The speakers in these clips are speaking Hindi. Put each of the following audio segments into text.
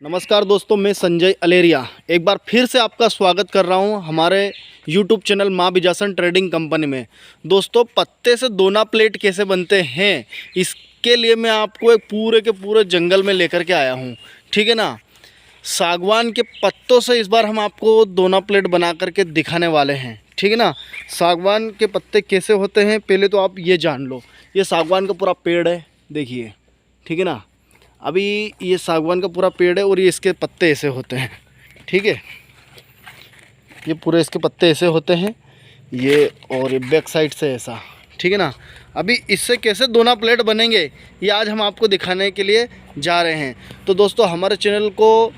नमस्कार दोस्तों, मैं संजय अलेरिया एक बार फिर से आपका स्वागत कर रहा हूं हमारे YouTube चैनल माँ बिजासन ट्रेडिंग कंपनी में। दोस्तों, पत्ते से दोना प्लेट कैसे बनते हैं इसके लिए मैं आपको एक पूरे के पूरे जंगल में लेकर के आया हूं। ठीक है ना। सागवान के पत्तों से इस बार हम आपको दोना प्लेट बना करके दिखाने वाले हैं। ठीक है ना। सागवान के पत्ते कैसे होते हैं पहले तो आप ये जान लो। ये सागवान का पूरा पेड़ है, देखिए। ठीक है ना। अभी ये सागवान का पूरा पेड़ है और ये इसके पत्ते ऐसे होते हैं। ठीक है, ये पूरे इसके पत्ते ऐसे होते हैं ये, और ये बैक साइड से ऐसा। ठीक है ना। अभी इससे कैसे दोना प्लेट बनेंगे ये आज हम आपको दिखाने के लिए जा रहे हैं। तो दोस्तों, हमारे चैनल को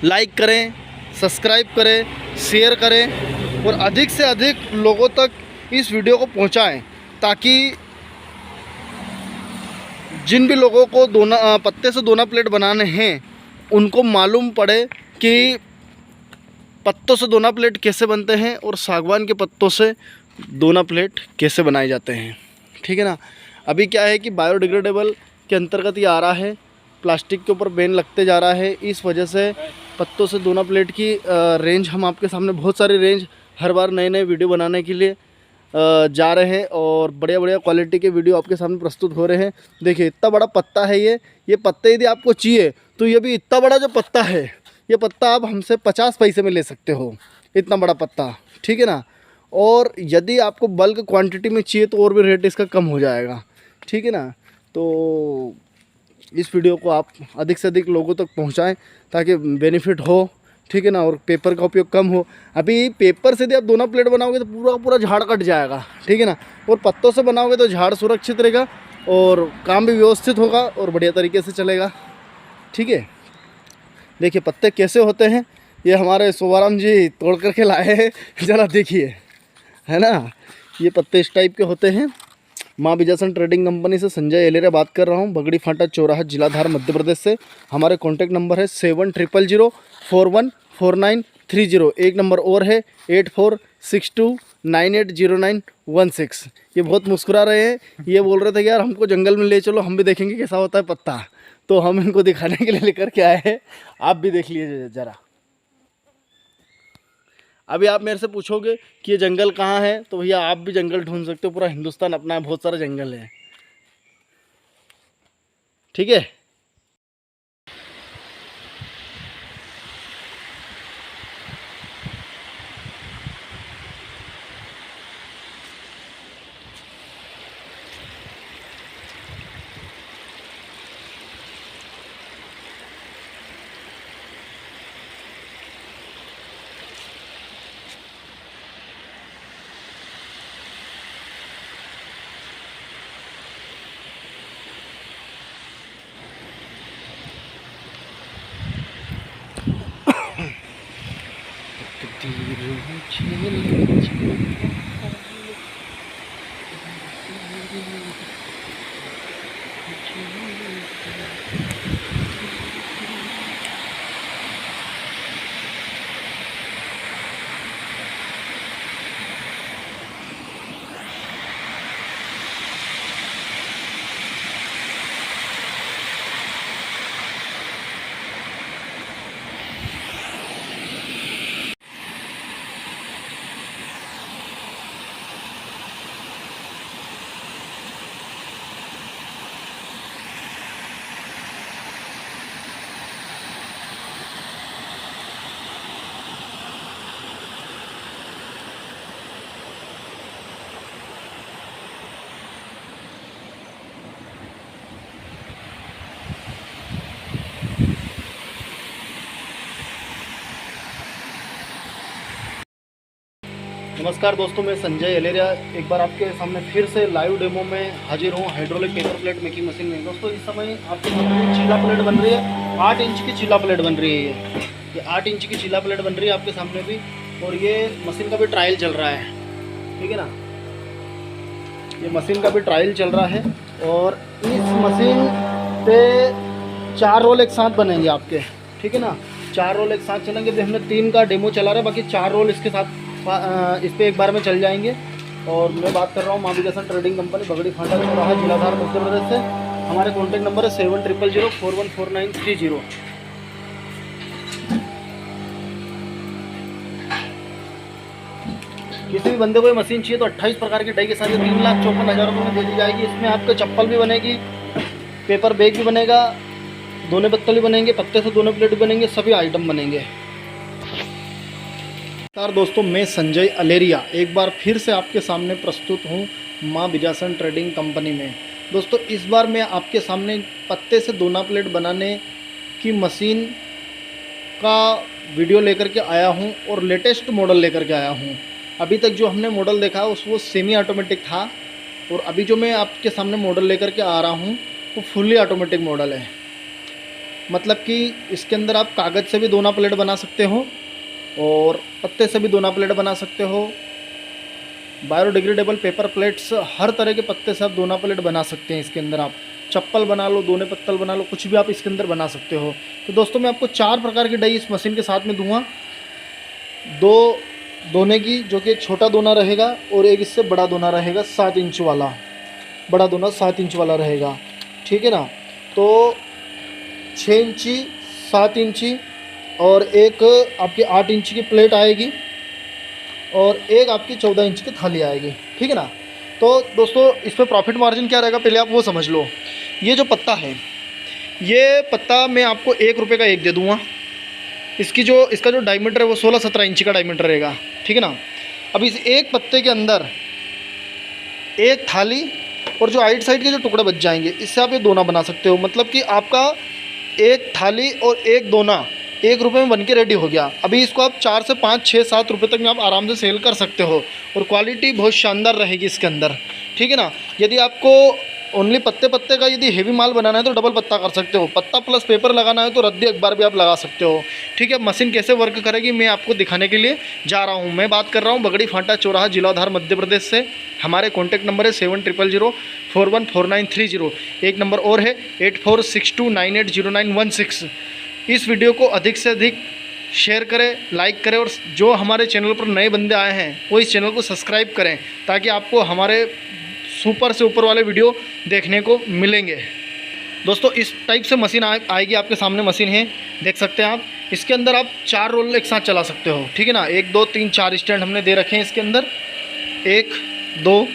लाइक करें, सब्सक्राइब करें, शेयर करें और अधिक से अधिक लोगों तक इस वीडियो को पहुंचाएं, ताकि जिन भी लोगों को पत्ते से दोना प्लेट बनाने हैं उनको मालूम पड़े कि पत्तों से दोना प्लेट कैसे बनते हैं और सागवान के पत्तों से दोना प्लेट कैसे बनाए जाते हैं। ठीक है ना। अभी क्या है कि बायोडिग्रेडेबल के अंतर्गत ये आ रहा है, प्लास्टिक के ऊपर बैन लगते जा रहा है। इस वजह से पत्तों से दोना प्लेट की रेंज हम आपके सामने बहुत सारी रेंज हर बार नए नए वीडियो बनाने के लिए जा रहे हैं और बढ़िया बढ़िया क्वालिटी के वीडियो आपके सामने प्रस्तुत हो रहे हैं। देखिए, इतना बड़ा पत्ता है ये पत्ते यदि आपको चाहिए तो ये भी इतना बड़ा जो पत्ता है, ये पत्ता आप हमसे 50 पैसे में ले सकते हो, इतना बड़ा पत्ता। ठीक है ना। और यदि आपको बल्क क्वांटिटी में चाहिए तो और भी रेट इसका कम हो जाएगा। ठीक है ना। तो इस वीडियो को आप अधिक से अधिक लोगों तक पहुँचाएँ ताकि बेनिफिट हो। ठीक है ना। और पेपर का उपयोग कम हो। अभी पेपर से यदि आप दोना प्लेट बनाओगे तो पूरा पूरा झाड़ कट जाएगा। ठीक है ना। और पत्तों से बनाओगे तो झाड़ सुरक्षित रहेगा और काम भी व्यवस्थित होगा और बढ़िया तरीके से चलेगा। ठीक है। देखिए पत्ते कैसे होते हैं, ये हमारे शोभाराम जी तोड़ करके लाए हैं, ज़रा देखिए, है ना। ये पत्ते इस टाइप के होते हैं। माँ बिजासन ट्रेडिंग कंपनी से संजय अलेरिया बात कर रहा हूँ, बगड़ी फाटा चौराहा, जिला धार, मध्य प्रदेश से। हमारे कॉन्टैक्ट नंबर है 7000414930। एक नंबर और है 8462980916। ये बहुत मुस्कुरा रहे हैं, ये बोल रहे थे कि यार हमको जंगल में ले चलो, हम भी देखेंगे कैसा होता है पत्ता। तो हम इनको दिखाने के लिए लेकर के आए हैं, आप भी देख लीजिए ज़रा। अभी आप मेरे से पूछोगे कि ये जंगल कहाँ है, तो भैया आप भी जंगल ढूंढ सकते हो, पूरा हिंदुस्तान अपना है, बहुत सारे जंगल है। ठीक है। नमस्कार दोस्तों, मैं संजय अलेरिया एक बार आपके सामने फिर से लाइव डेमो में हाजिर हूँ hydraulic paper plate making machine में। दोस्तों, इस समय आपके सामने चीला प्लेट बन रही है। 8 इंच की चीला प्लेट बन रही है ये 8 इंच की चीला प्लेट बन रही है आपके सामने भी। और ये मशीन का भी ट्रायल चल रहा है। ठीक है ना। ये मशीन का भी ट्रायल चल रहा है और इस मशीन पे 4 रोल एक साथ बनेंगे आपके। ठीक है ना। 4 रोल एक साथ चलेंगे। तो हमने 3 का डेमो चला रहा है, बाकी 4 रोल इसके साथ इस पर एक बार में चल जाएंगे। और मैं बात कर रहा हूँ माँ बिजासन ट्रेडिंग कंपनी, बगड़ी फाटा चौराहा, जिला धार, मध्य प्रदेश से। हमारे कॉन्टैक्ट नंबर है 7000414930। किसी भी बंदे को ये मशीन चाहिए तो 28 प्रकार की डाई के साथ 3,54,000 रुपये में दे दी जाएगी। इसमें आपको चप्पल भी बनेगी, पेपर बैग भी बनेगा, दोने पत्तल भी बनेंगे, पत्ते से दोनों प्लेट भी बनेंगे, सभी आइटम बनेंगे। नमस्कार दोस्तों, मैं संजय अलेरिया एक बार फिर से आपके सामने प्रस्तुत हूँ माँ बिजासन ट्रेडिंग कंपनी में। दोस्तों इस बार मैं आपके सामने पत्ते से दोना प्लेट बनाने की मशीन का वीडियो लेकर के आया हूं और लेटेस्ट मॉडल लेकर के आया हूं। अभी तक जो हमने मॉडल देखा वो सेमी ऑटोमेटिक था और अभी जो मैं आपके सामने मॉडल लेकर के आ रहा हूं वो फुल्ली ऑटोमेटिक मॉडल है। मतलब कि इसके अंदर आप कागज़ से भी दोना प्लेट बना सकते हो और पत्ते से भी दोना प्लेट बना सकते हो। बायोडिग्रेडेबल पेपर प्लेट्स, हर तरह के पत्ते से आप दोना प्लेट बना सकते हैं। इसके अंदर आप चप्पल बना लो, दोने पत्तल बना लो, कुछ भी आप इसके अंदर बना सकते हो। तो दोस्तों मैं आपको 4 प्रकार की डाई इस मशीन के साथ में दूंगा। 2 दोने की, जो कि छोटा दोना रहेगा, और एक इससे बड़ा दोना रहेगा 7 इंच वाला, बड़ा दोना 7 इंच वाला रहेगा, ठीक है ना। तो 6 इंची, 7 इंची और एक आपकी 8 इंच की प्लेट आएगी और एक आपकी 14 इंच की थाली आएगी, ठीक है ना। तो दोस्तों इसमें प्रॉफिट मार्जिन क्या रहेगा पहले आप वो समझ लो। ये जो पत्ता है, ये पत्ता मैं आपको 1 रुपये का एक दे दूँगा। इसका जो डायमीटर है वो 16-17 इंच का डायमीटर रहेगा, ठीक है ना। अब इस एक पत्ते के अंदर एक थाली और जो आइट साइड के जो टुकड़े बच जाएंगे, इससे आप ये दोना बना सकते हो। मतलब कि आपका एक थाली और एक दोना 1 रुपये में बन के रेडी हो गया। अभी इसको आप 4 से 5, 6, 7 रुपये तक में आप आराम से सेल कर सकते हो और क्वालिटी बहुत शानदार रहेगी इसके अंदर, ठीक है ना। यदि आपको ओनली पत्ते का यदि हेवी माल बनाना है तो डबल पत्ता कर सकते हो। पत्ता प्लस पेपर लगाना है तो रद्दी अखबार भी आप लगा सकते हो, ठीक है। मशीन कैसे वर्क करेगी मैं आपको दिखाने के लिए जा रहा हूँ। मैं बात कर रहा हूँ बगड़ी फांटा चौराहा, जिला उधार, मध्य प्रदेश से। हमारे कॉन्टैक्ट नंबर है 7000414930। एक नंबर और है 8462980916। इस वीडियो को अधिक से अधिक शेयर करें, लाइक करें और जो हमारे चैनल पर नए बंदे आए हैं वो इस चैनल को सब्सक्राइब करें ताकि आपको हमारे सुपर से ऊपर वाले वीडियो देखने को मिलेंगे। दोस्तों इस टाइप से मशीन आएगी आपके सामने। मशीन है, देख सकते हैं आप। इसके अंदर आप 4 रोल एक साथ चला सकते हो, ठीक है ना। 1, 2, 3, 4 स्टैंड हमने दे रखे हैं इसके अंदर। 1, 2,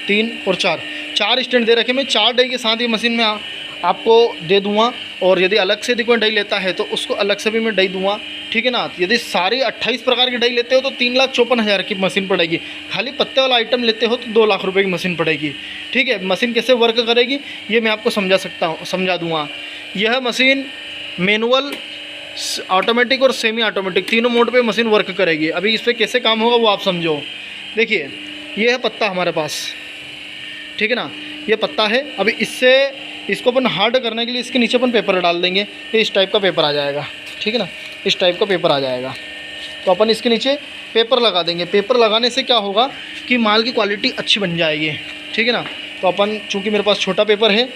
3 और 4 स्टैंड दे रखे। मैं 4 डाई के साथ ये मशीन में आपको दे दूँगा और यदि अलग से यदि कोई डाई लेता है तो उसको अलग से भी मैं डाई दूँगा, ठीक है ना। यदि सारी 28 प्रकार की डाई लेते हो तो 3,54,000 की मशीन पड़ेगी। खाली पत्ते वाला आइटम लेते हो तो 2 लाख रुपए की मशीन पड़ेगी, ठीक है। मशीन कैसे वर्क करेगी ये मैं आपको समझा दूँगा। यह मशीन मैनुअल, ऑटोमेटिक और सेमी ऑटोमेटिक तीनों मोड पे मशीन वर्क करेगी। अभी इस पर कैसे काम होगा वो आप समझो। देखिए ये है पत्ता हमारे पास, ठीक है ना। ये पत्ता है। अभी इसको अपन हार्ड करने के लिए इसके नीचे अपन पेपर डाल देंगे। ये इस टाइप का पेपर आ जाएगा, ठीक है ना। इस टाइप का पेपर आ जाएगा तो अपन इसके नीचे पेपर लगा देंगे। पेपर लगाने से क्या होगा कि माल की क्वालिटी अच्छी बन जाएगी, ठीक है ना। तो अपन चूँकि मेरे पास छोटा पेपर है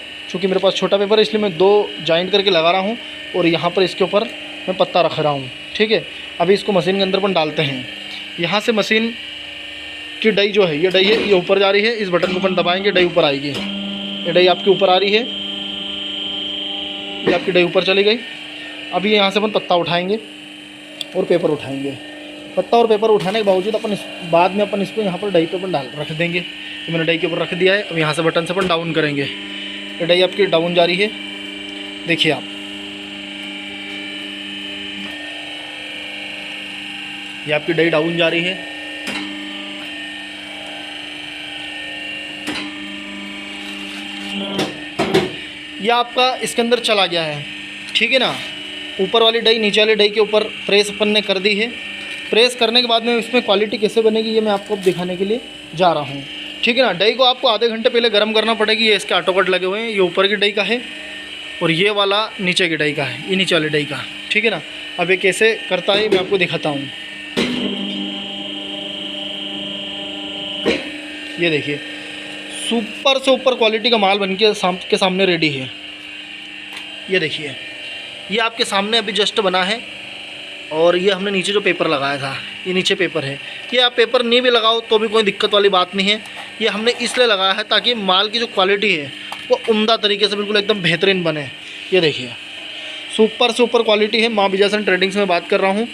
इसलिए मैं 2 जॉइंट करके लगा रहा हूँ और यहाँ पर इसके ऊपर मैं पत्ता रख रहा हूँ, ठीक है। अभी इसको मशीन के अंदर अपन डालते हैं। यहाँ से मशीन की डाई जो है, ये डाई है, ये ऊपर जा रही है। इस बटन को अपन दबाएंगे, डाई ऊपर आएगी। ये डाई आपके ऊपर आ रही है, ये आपकी डाई ऊपर चली गई। अभी यहाँ से अपन पत्ता उठाएंगे और पेपर उठाएंगे। पत्ता और पेपर उठाने के बावजूद बाद में अपन इसको यहाँ पर डाई पे अपन रख देंगे। तो मैंने डाई के ऊपर रख दिया है। अब यहाँ से बटन से अपन डाउन करेंगे। ये डाई आपकी डाउन जा रही है, देखिए आप। ये आपकी डाई डाउन जा रही है। यह आपका इसके अंदर चला गया है, ठीक है ना। ऊपर वाली डाई नीचे वाली डाई के ऊपर प्रेस अपन ने कर दी है। प्रेस करने के बाद में इसमें क्वालिटी कैसे बनेगी ये मैं आपको दिखाने के लिए जा रहा हूँ, ठीक है ना। डाई को आपको आधे घंटे पहले गर्म करना पड़ेगी। ये इसके ऑटो कट लगे हुए हैं। ये ऊपर की डाई का है और ये वाला नीचे की डाई का है, ये नीचे वाली डाई का, ठीक है ना। अब ये कैसे करता है मैं आपको दिखाता हूँ। ये देखिए सुपर से ऊपर क्वालिटी का माल बन के सामने रेडी है। ये देखिए ये आपके सामने अभी जस्ट बना है और ये हमने नीचे जो पेपर लगाया था, ये नीचे पेपर है। ये आप पेपर नहीं भी लगाओ तो भी कोई दिक्कत वाली बात नहीं है। ये हमने इसलिए लगाया है ताकि माल की जो क्वालिटी है वो उम्दा तरीके से बिल्कुल एकदम बेहतरीन बने। ये देखिए सुपर से ऊपर क्वालिटी है। माँ बिजासन ट्रेडिंग्स में बात कर रहा हूँ।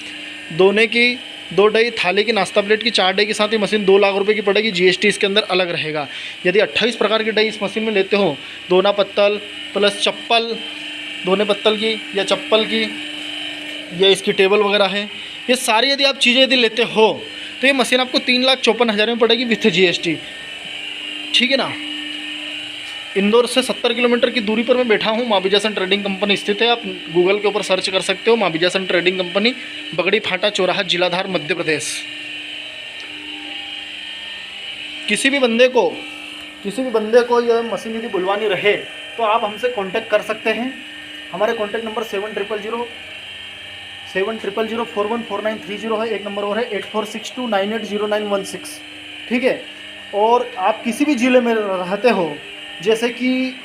दोने की 2 डे थाली की नाश्ता प्लेट की 4 डे के साथ ये मशीन 2 लाख रुपए की पड़ेगी। जीएसटी इसके अंदर अलग रहेगा। यदि 28 प्रकार की डे इस मशीन में लेते हो, दोना पत्तल प्लस चप्पल, दोने पत्तल की या चप्पल की, या इसकी टेबल वगैरह है, ये सारी यदि आप चीज़ें यदि लेते हो तो ये मशीन आपको 3,54,000 में पड़ेगी विथ जीएसटी। ठीक है ना। इंदौर से 70 किलोमीटर की दूरी पर मैं बैठा हूँ। माँ बिजासन ट्रेडिंग कंपनी स्थित है। आप गूगल के ऊपर सर्च कर सकते हो, माँ बिजासन ट्रेडिंग कंपनी, बगड़ी फाटा चौराहा, जिला धार, मध्य प्रदेश। किसी भी बंदे को यह मशीन यदि बुलवानी रहे तो आप हमसे कांटेक्ट कर सकते हैं। हमारे कांटेक्ट नंबर 7000414930 है। एक नंबर और है 8462980916। ठीक है। और आप किसी भी ज़िले में रहते हो, जैसे कि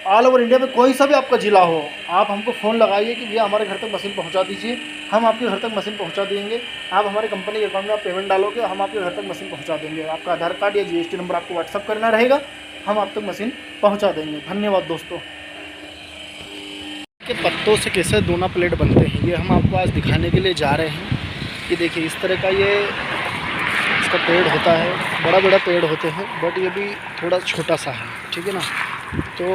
ऑल ओवर इंडिया में कोई सा भी आपका ज़िला हो, आप हमको फ़ोन लगाइए कि भैया हमारे घर तक मशीन पहुंचा दीजिए। हम आपके घर तक मशीन पहुंचा देंगे। आप हमारे कंपनी के अकाउंट में आप पेमेंट डालोगे, हम आपके घर तक मशीन पहुंचा देंगे। आपका आधार कार्ड या जीएसटी नंबर आपको व्हाट्सअप करना रहेगा, हम आप तक मशीन पहुँचा देंगे। धन्यवाद दोस्तों। के पत्तों से कैसे दोना प्लेट बनते हैं ये हम आपको आज दिखाने के लिए जा रहे हैं। ये देखिए, इस तरह का ये इसका पेड़ होता है। बड़ा बड़ा पेड़ होते हैं, बट ये भी थोड़ा छोटा सा है। ठीक है ना। तो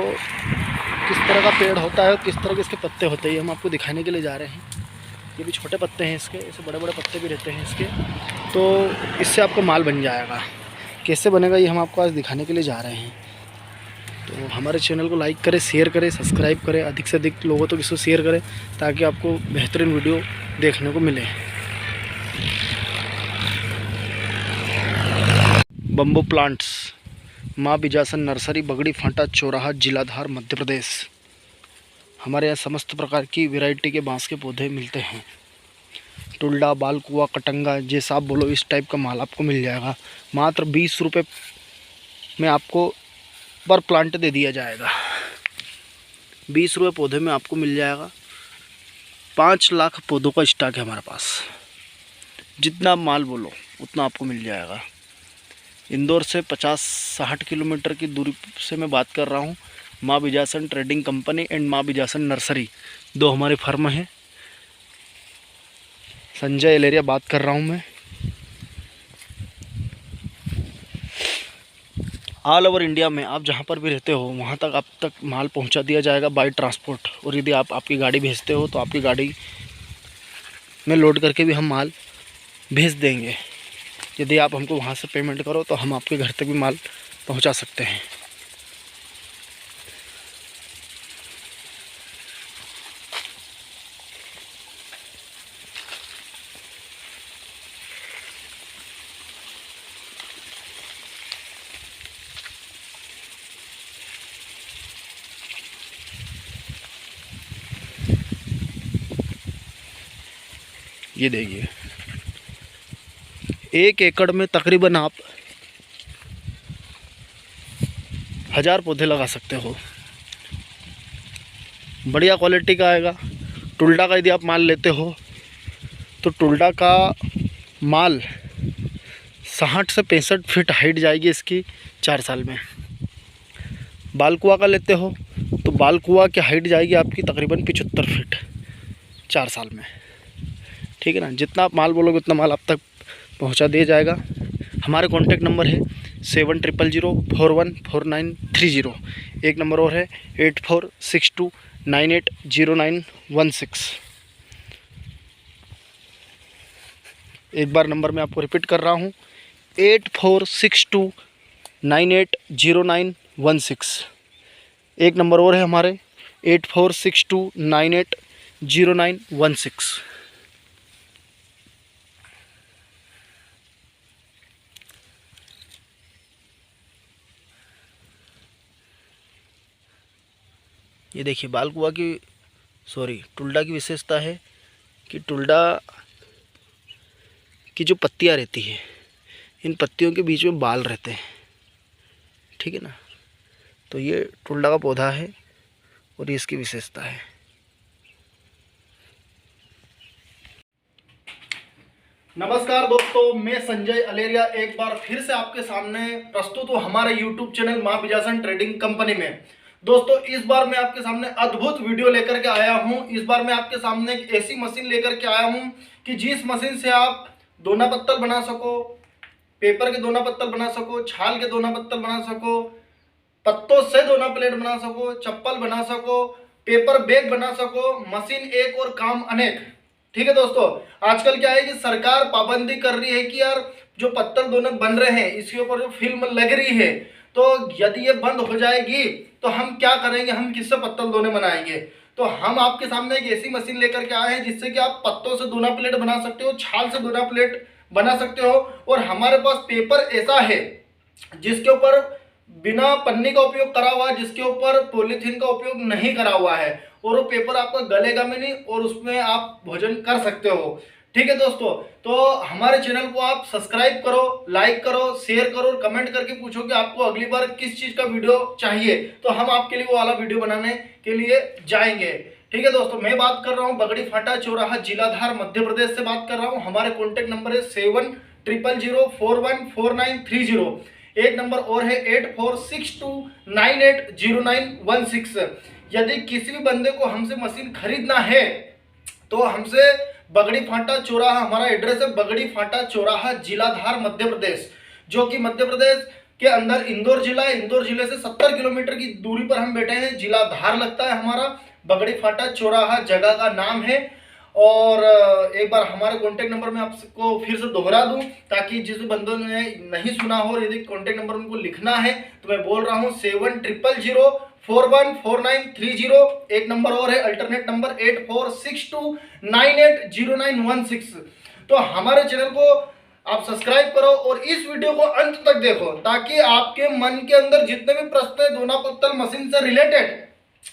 किस तरह का पेड़ होता है, किस तरह के इसके पत्ते होते हैं, ये हम आपको दिखाने के लिए जा रहे हैं। ये भी छोटे पत्ते हैं इसके, ऐसे बड़े बड़े पत्ते भी रहते हैं इसके। तो इससे आपको माल बन जाएगा। कैसे बनेगा ये हम आपको आज दिखाने के लिए जा रहे हैं। तो हमारे चैनल को लाइक करें, शेयर करें, सब्सक्राइब करें, अधिक से अधिक लोगों तक इसको शेयर करें ताकि आपको बेहतरीन वीडियो देखने को मिले। बम्बू प्लांट्स, माँ बिजासन नर्सरी, बगड़ी फाटा चौराहा, जिला धार, मध्य प्रदेश। हमारे यहाँ समस्त प्रकार की वैरायटी के बांस के पौधे मिलते हैं। टुल्डा, बालकुआ, कटंगा, जैसा आप बोलो इस टाइप का माल आपको मिल जाएगा। मात्र 20 रुपये में आपको पर प्लांट दे दिया जाएगा। 20 रुपये पौधे में आपको मिल जाएगा। 5 लाख पौधों का स्टॉक है हमारे पास। जितना माल बोलो उतना आपको मिल जाएगा। इंदौर से 50-60 किलोमीटर की दूरी से मैं बात कर रहा हूँ। माँ बिजासन ट्रेडिंग कंपनी एंड माँ बिजासन नर्सरी, 2 हमारी फर्म है। संजय एलेरिया बात कर रहा हूँ मैं। ऑल ओवर इंडिया में आप जहाँ पर भी रहते हो वहाँ तक आप तक माल पहुँचा दिया जाएगा बाय ट्रांसपोर्ट। और यदि आप आपकी गाड़ी भेजते हो तो आपकी गाड़ी में लोड करके भी हम माल भेज देंगे। यदि आप हमको वहाँ से पेमेंट करो तो हम आपके घर तक भी माल पहुँचा सकते हैं। ये देखिए, 1 एकड़ में तकरीबन आप 1000 पौधे लगा सकते हो। बढ़िया क्वालिटी का आएगा। टुल्डा का यदि आप माल लेते हो तो टुल्डा का माल 60 से 65 फीट हाइट जाएगी इसकी 4 साल में। बालकुआ का लेते हो तो बालकुआ की हाइट जाएगी आपकी तकरीबन 75 फीट 4 साल में। ठीक है ना। जितना आप माल बोलोगे उतना माल आप तक पहुंचा दिया जाएगा। हमारे कॉन्टैक्ट नंबर है 7000414930। एक नंबर और है 8462980916। एक बार नंबर मैं आपको रिपीट कर रहा हूँ, 8462980916। एक नंबर और है हमारे 8462980916। ये देखिए, बालकुआ की टुल्डा की विशेषता है कि टुल्डा की जो पत्तियां रहती है, इन पत्तियों के बीच में बाल रहते हैं। ठीक है ना। तो ये टुल्डा का पौधा है और ये इसकी विशेषता है। नमस्कार दोस्तों, मैं संजय अलेरिया एक बार फिर से आपके सामने प्रस्तुत हूँ हमारे YouTube चैनल माँ बिजासन ट्रेडिंग कंपनी में। दोस्तों, इस बार मैं आपके सामने अद्भुत वीडियो लेकर के आया हूँ। इस बार मैं आपके सामने एक ऐसी मशीन लेकर के आया हूँ कि जिस मशीन से आप दोना पत्तल बना सको, पेपर के दोना पत्तल बना सको, छाल के दोना पत्तल बना सको, पत्तों से दोना प्लेट बना सको, चप्पल बना सको, पेपर बैग बना सको, मशीन एक और काम अनेक। ठीक है दोस्तों, आजकल क्या है कि सरकार पाबंदी कर रही है कि यार जो पत्तल दोने बन रहे हैं इसके ऊपर जो फिल्म लग रही है, तो यदि ये बंद हो जाएगी तो हम क्या करेंगे, हम किससे पत्तल दोने बनाएंगे। तो हम आपके सामने एक ऐसी मशीन लेकर के आए हैं जिससे कि आप पत्तों से दोना प्लेट बना सकते हो, छाल से दोना प्लेट बना सकते हो। और हमारे पास पेपर ऐसा है जिसके ऊपर बिना पन्नी का उपयोग करा हुआ है, जिसके ऊपर पॉलीथीन का उपयोग नहीं करा हुआ है, और वो पेपर आपका गलेगा में नहीं और उसमें आप भोजन कर सकते हो। ठीक है दोस्तों, तो हमारे चैनल को आप सब्सक्राइब करो, लाइक करो, शेयर करो और कमेंट करके पूछो कि आपको अगली बार किस चीज़ का वीडियो चाहिए, तो हम आपके लिए वो वाला वीडियो बनाने के लिए जाएंगे। ठीक है दोस्तों, मैं बात कर रहा हूँ बगड़ी फाटा चौराहा, जिला धार, मध्य प्रदेश से बात कर रहा हूँ। हमारे कॉन्टैक्ट नंबर है 7004141930। एक नंबर और है 8462980916। यदि किसी भी बंदे को हमसे मशीन खरीदना है तो हमसे बगड़ी फाटा चौराहा, हमारा एड्रेस है बगड़ी फाटा चौराहा, जिला धार, मध्य प्रदेश, जो कि मध्य प्रदेश के अंदर इंदौर जिला है। इंदौर जिले से 70 किलोमीटर की दूरी पर हम बैठे हैं। जिला धार लगता है हमारा, बगड़ी फाटा चौराहा जगह का नाम है। और एक बार हमारे कॉन्टैक्ट नंबर में आपको फिर से दोहरा दूं ताकि जिस बंदों ने नहीं सुना हो, यदि कॉन्टैक्ट नंबर उनको लिखना है तो मैं बोल रहा हूं 7004141930। एक नंबर और है अल्टरनेट नंबर 8462980916। तो हमारे चैनल को आप सब्सक्राइब करो और इस वीडियो को अंत तक देखो ताकि आपके मन के अंदर जितने भी प्रश्न है दोना पत्तल मशीन से रिलेटेड,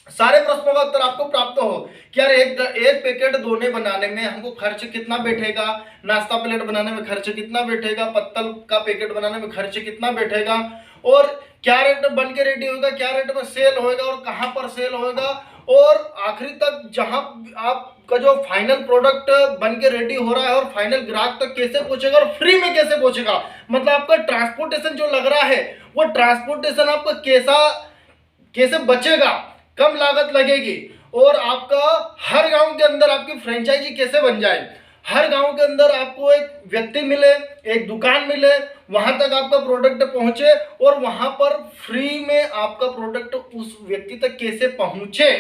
सारे प्रश्नों का उत्तर आपको प्राप्त हो कि यार एक पैकेट दोने बनाने में हमको खर्च कितना बैठेगा, नाश्ता प्लेट बनाने में खर्च कितना बैठेगा, पत्तल का पैकेट बनाने में खर्च कितना बैठेगा, और क्या रेट में बन के रेडी होगा, क्या रेट में सेल होगा और कहां पर सेल होगा, और आखिरी तक जहां आपका जो फाइनल प्रोडक्ट बन के रेडी हो रहा है और फाइनल ग्राहक तक कैसे पहुंचेगा और फ्री में कैसे पहुंचेगा। मतलब आपका ट्रांसपोर्टेशन जो लग रहा है वो ट्रांसपोर्टेशन आपका कैसे बचेगा, कम लागत लगेगी, और आपका हर गांव के अंदर आपकी फ्रेंचाइजी कैसे बन जाए, हर गांव के अंदर आपको एक व्यक्ति मिले, एक दुकान मिले, वहां तक आपका प्रोडक्ट पहुंचे और वहां पर फ्री में आपका प्रोडक्ट उस व्यक्ति तक कैसे पहुंचे,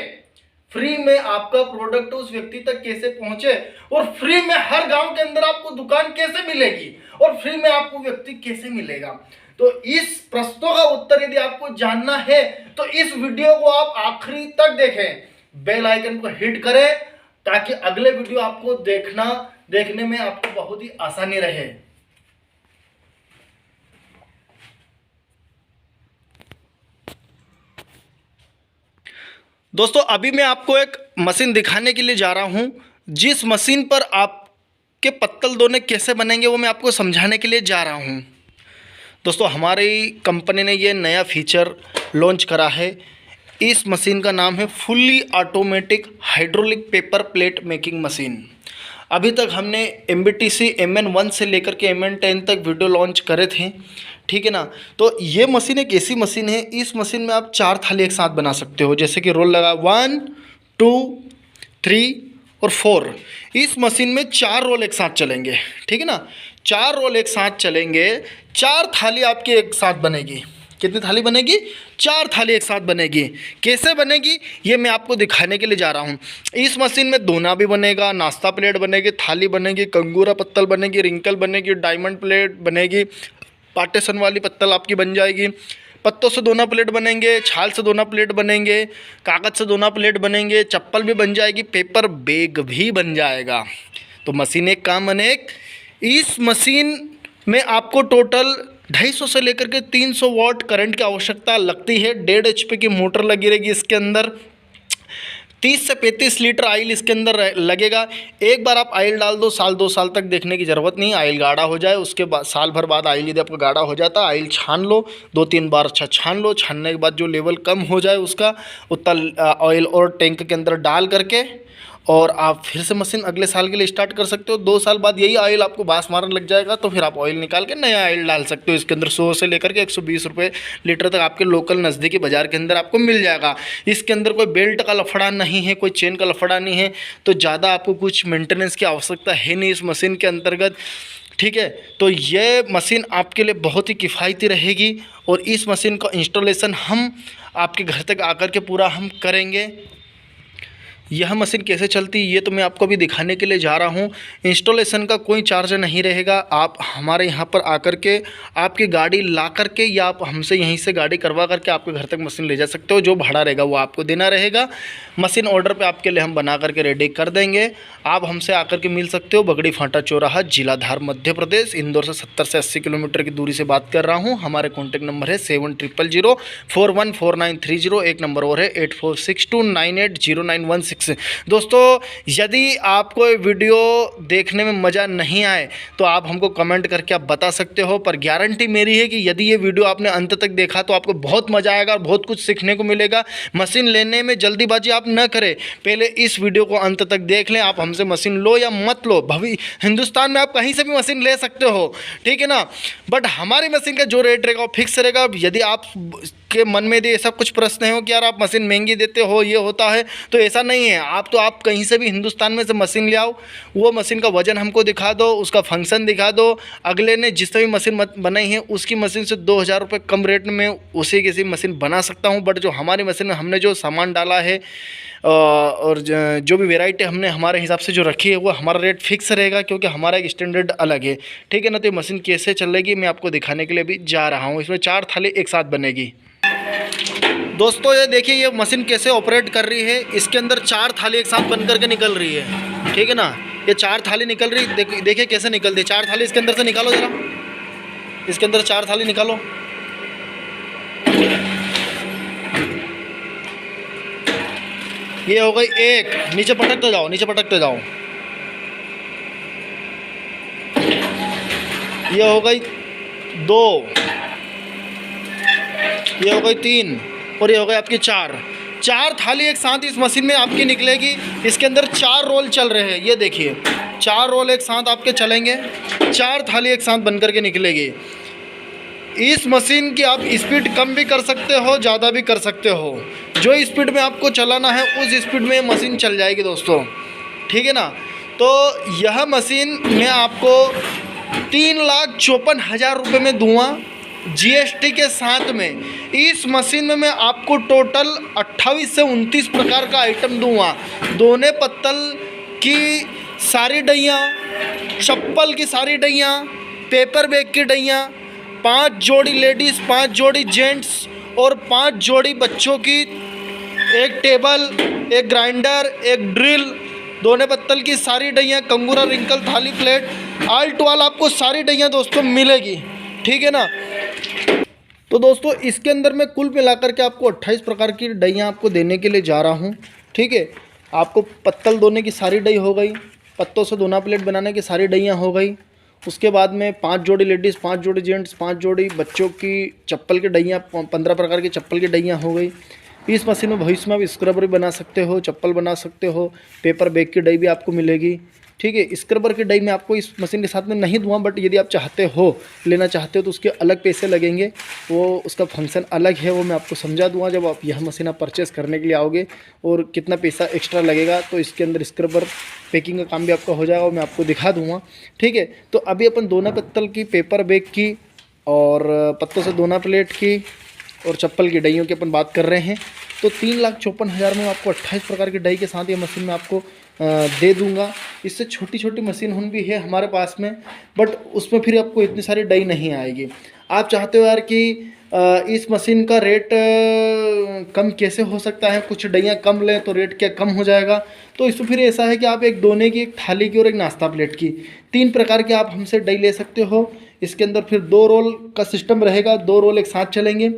फ्री में आपका प्रोडक्ट उस व्यक्ति तक कैसे पहुंचे, और फ्री में हर गांव के अंदर आपको दुकान कैसे मिलेगी और फ्री में आपको व्यक्ति कैसे मिलेगा। तो इस प्रश्नों का उत्तर यदि आपको जानना है तो इस वीडियो को आप आखिरी तक देखें, बेल आइकन को हिट करें ताकि अगले वीडियो आपको देखने में आपको बहुत ही आसानी रहे। दोस्तों अभी मैं आपको एक मशीन दिखाने के लिए जा रहा हूं, जिस मशीन पर आपके पत्तल दोने कैसे बनेंगे वो मैं आपको समझाने के लिए जा रहा हूं। दोस्तों हमारी कंपनी ने ये नया फीचर लॉन्च करा है। इस मशीन का नाम है fully automatic hydraulic paper plate making machine. अभी तक हमने MBTC MN1 से लेकर के MN10 तक वीडियो लॉन्च करे थे, ठीक है ना। तो ये मशीन एक ऐसी मशीन है, इस मशीन में आप 4 थाली एक साथ बना सकते हो। जैसे कि रोल लगा 1 2 3 और 4, इस मशीन में 4 रोल एक साथ चलेंगे, ठीक है ना। 4 रोल एक साथ चलेंगे, 4 थाली आपकी एक साथ बनेगी। कितनी थाली बनेगी? 4 थाली एक साथ बनेगी। कैसे बनेगी ये मैं आपको दिखाने के लिए जा रहा हूँ। इस मशीन में दोना भी बनेगा, नाश्ता प्लेट बनेगी, थाली बनेगी, कंगूरा पत्तल बनेगी, रिंकल बनेगी, डायमंड प्लेट बनेगी, पार्टीशन वाली पत्तल आपकी बन जाएगी, पत्तों से दोना प्लेट बनेंगे, छाल से दोना प्लेट बनेंगे, कागज़ से दोना प्लेट बनेंगे, चप्पल भी बन जाएगी, पेपर बैग भी बन जाएगा। तो मशीन एक काम अनेक। इस मशीन में आपको टोटल 250 से लेकर के 300 वाट करंट की आवश्यकता लगती है। 1.5 HP की मोटर लगी रहेगी इसके अंदर। 30 से 35 लीटर ऑयल इसके अंदर लगेगा। एक बार आप ऑयल डाल दो, साल 2 साल तक देखने की ज़रूरत नहीं। ऑयल गाढ़ा हो जाए उसके बाद, साल भर बाद ऑयल यदि आपका गाढ़ा हो जाता है, ऑयल छान लो, 2-3 बार अच्छा छान लो। छानने के बाद जो लेवल कम हो जाए उसका, उतना ऑयल और टैंक के अंदर डाल करके और आप फिर से मशीन अगले साल के लिए स्टार्ट कर सकते हो। 2 साल बाद यही ऑयल आपको बास मारने लग जाएगा, तो फिर आप ऑयल निकाल के नया ऑयल डाल सकते हो। इसके अंदर 100 से लेकर के 120 रुपये लीटर तक आपके लोकल नज़दीकी बाज़ार के अंदर आपको मिल जाएगा। इसके अंदर कोई बेल्ट का लफड़ा नहीं है, कोई चेन का लफड़ा नहीं है, तो ज़्यादा आपको कुछ मेंटेनेंस की आवश्यकता है नहीं इस मशीन के अंतर्गत। ठीक है, तो ये मशीन आपके लिए बहुत ही किफ़ायती रहेगी और इस मशीन का इंस्टॉलेशन हम आपके घर तक आकर के पूरा हम करेंगे। यह मशीन कैसे चलती है ये तो मैं आपको अभी दिखाने के लिए जा रहा हूँ। इंस्टॉलेशन का कोई चार्ज नहीं रहेगा। आप हमारे यहाँ पर आकर के आपकी गाड़ी ला करके या आप हमसे यहीं से गाड़ी करवा करके आपके घर तक मशीन ले जा सकते हो। जो भाड़ा रहेगा वो आपको देना रहेगा। मशीन ऑर्डर पे आपके लिए हम बना करके रेडी कर देंगे। आप हमसे आकर के मिल सकते हो। बगड़ी फाटा चौराहा, जिला धार, मध्य प्रदेश। इंदौर से 70 से 80 किलोमीटर की दूरी से बात कर रहा हूँ। हमारे कॉन्टैक्ट नंबर है 7000414930। एक नंबर और है 8462980916। दोस्तों, यदि आपको वीडियो देखने में मज़ा नहीं आए तो आप हमको कमेंट करके आप बता सकते हो, पर गारंटी मेरी है कि यदि ये वीडियो आपने अंत तक देखा तो आपको बहुत मज़ा आएगा और बहुत कुछ सीखने को मिलेगा। मशीन लेने में जल्दीबाजी आप न करें, पहले इस वीडियो को अंत तक देख लें। आप हमसे मशीन लो या मत लो, हिंदुस्तान में आप कहीं से भी मशीन ले सकते हो, ठीक है ना, बट हमारी मशीन का जो रेट रहेगा वो फिक्स रहेगा। यदि आप के मन में ऐसा कुछ प्रश्न हो कि यार आप मशीन महंगी देते हो, ये होता है, तो ऐसा नहीं है। आप कहीं से भी हिंदुस्तान में से मशीन ले आओ, वो मशीन का वजन हमको दिखा दो, उसका फंक्शन दिखा दो, अगले ने जिसने भी मशीन बनाई है उसकी मशीन से 2000 रुपये कम रेट में उसी किसी मशीन बना सकता हूँ। बट जो हमारी मशीन में हमने जो सामान डाला है और जो भी वैरायटी हमने हमारे हिसाब से जो रखी है वो हमारा रेट फिक्स रहेगा, क्योंकि हमारा एक स्टैंडर्ड अलग है, ठीक है ना। तो ये मशीन कैसे चलेगी मैं आपको दिखाने के लिए भी जा रहा हूँ। इसमें 4 थाली एक साथ बनेगी। दोस्तों, ये देखिए ये मशीन कैसे ऑपरेट कर रही है। इसके अंदर 4 थाली एक साथ बन करके निकल रही है, ठीक है ना। ये 4 थाली निकल रही, देखिए कैसे निकलती है। 4 थाली इसके अंदर से निकालो ज़रा, इसके अंदर 4 थाली निकालो। ये हो गई 1, नीचे पटकते जाओ, नीचे पटकते जाओ। ये हो गई 2, ये हो गई 3 और ये हो गई आपकी 4 थाली एक साथ इस मशीन में आपकी निकलेगी। इसके अंदर 4 रोल चल रहे हैं, ये देखिए 4 रोल एक साथ आपके चलेंगे। 4 थाली एक साथ बन करके निकलेगी। इस मशीन की आप स्पीड कम भी कर सकते हो, ज़्यादा भी कर सकते हो। जो स्पीड में आपको चलाना है उस स्पीड में मशीन चल जाएगी दोस्तों, ठीक है ना। तो यह मशीन मैं आपको 3,54,000 रुपये में दूँगा GST के साथ में। इस मशीन में मैं आपको टोटल 28 से 29 प्रकार का आइटम दूंगा। दोने पत्तल की सारी डैयाँ, चप्पल की सारी डैयाँ, पेपर बैग की डैयाँ, 5 जोड़ी लेडीज़, 5 जोड़ी जेंट्स और 5 जोड़ी बच्चों की, एक टेबल, एक ग्राइंडर, एक ड्रिल, दोने पत्तल की सारी डैयाँ, कंगूरा, रिंकल, थाली, प्लेट, आल टू आल आपको सारी डैयाँ दोस्तों मिलेगी, ठीक है ना। तो दोस्तों, इसके अंदर मैं कुल मिलाकर के आपको 28 प्रकार की डैयाँ आपको देने के लिए जा रहा हूँ, ठीक है। आपको पत्तल धोने की सारी डई हो गई, पत्तों से दोना प्लेट बनाने की सारी डैयाँ हो गई। उसके बाद में 5 जोड़ी लेडीज़, 5 जोड़ी जेंट्स, 5 जोड़ी बच्चों की चप्पल की डैयाँ, 15 प्रकार की चप्पल की डैयाँ हो गई। इस मशीन में भविष्य में आप स्क्रबर भी बना सकते हो, चप्पल बना सकते हो, पेपर बैग की डई भी आपको मिलेगी, ठीक है। स्क्रबर की डई मैं आपको इस मशीन के साथ में नहीं दूंगा, बट यदि आप चाहते हो, लेना चाहते हो तो उसके अलग पैसे लगेंगे, वो उसका फंक्शन अलग है, वो मैं आपको समझा दूंगा जब आप यह मशीन आप परचेस करने के लिए आओगे और कितना पैसा एक्स्ट्रा लगेगा। तो इसके अंदर स्क्रबर पैकिंग का काम भी आपका हो जाएगा, वो मैं आपको दिखा दूँगा, ठीक है। तो अभी अपन दोना पत्तल की, पेपर बैग की और पत्तों से दोना प्लेट की और चप्पल की डइयों की अपन बात कर रहे हैं। तो 3,54,000 में आपको 28 प्रकार की डई के साथ ये मशीन में आपको दे दूंगा। इससे छोटी छोटी मशीन हुन भी है हमारे पास में, बट उसमें फिर आपको इतनी सारी डई नहीं आएगी। आप चाहते हो यार कि इस मशीन का रेट कम कैसे हो सकता है, कुछ डइयाँ कम लें तो रेट क्या कम हो जाएगा। तो इसमें फिर ऐसा है कि आप एक दोने की, एक थाली की और एक नाश्ता प्लेट की, 3 प्रकार के आप हमसे डई ले सकते हो। इसके अंदर फिर 2 रोल का सिस्टम रहेगा, 2 रोल एक साथ चलेंगे,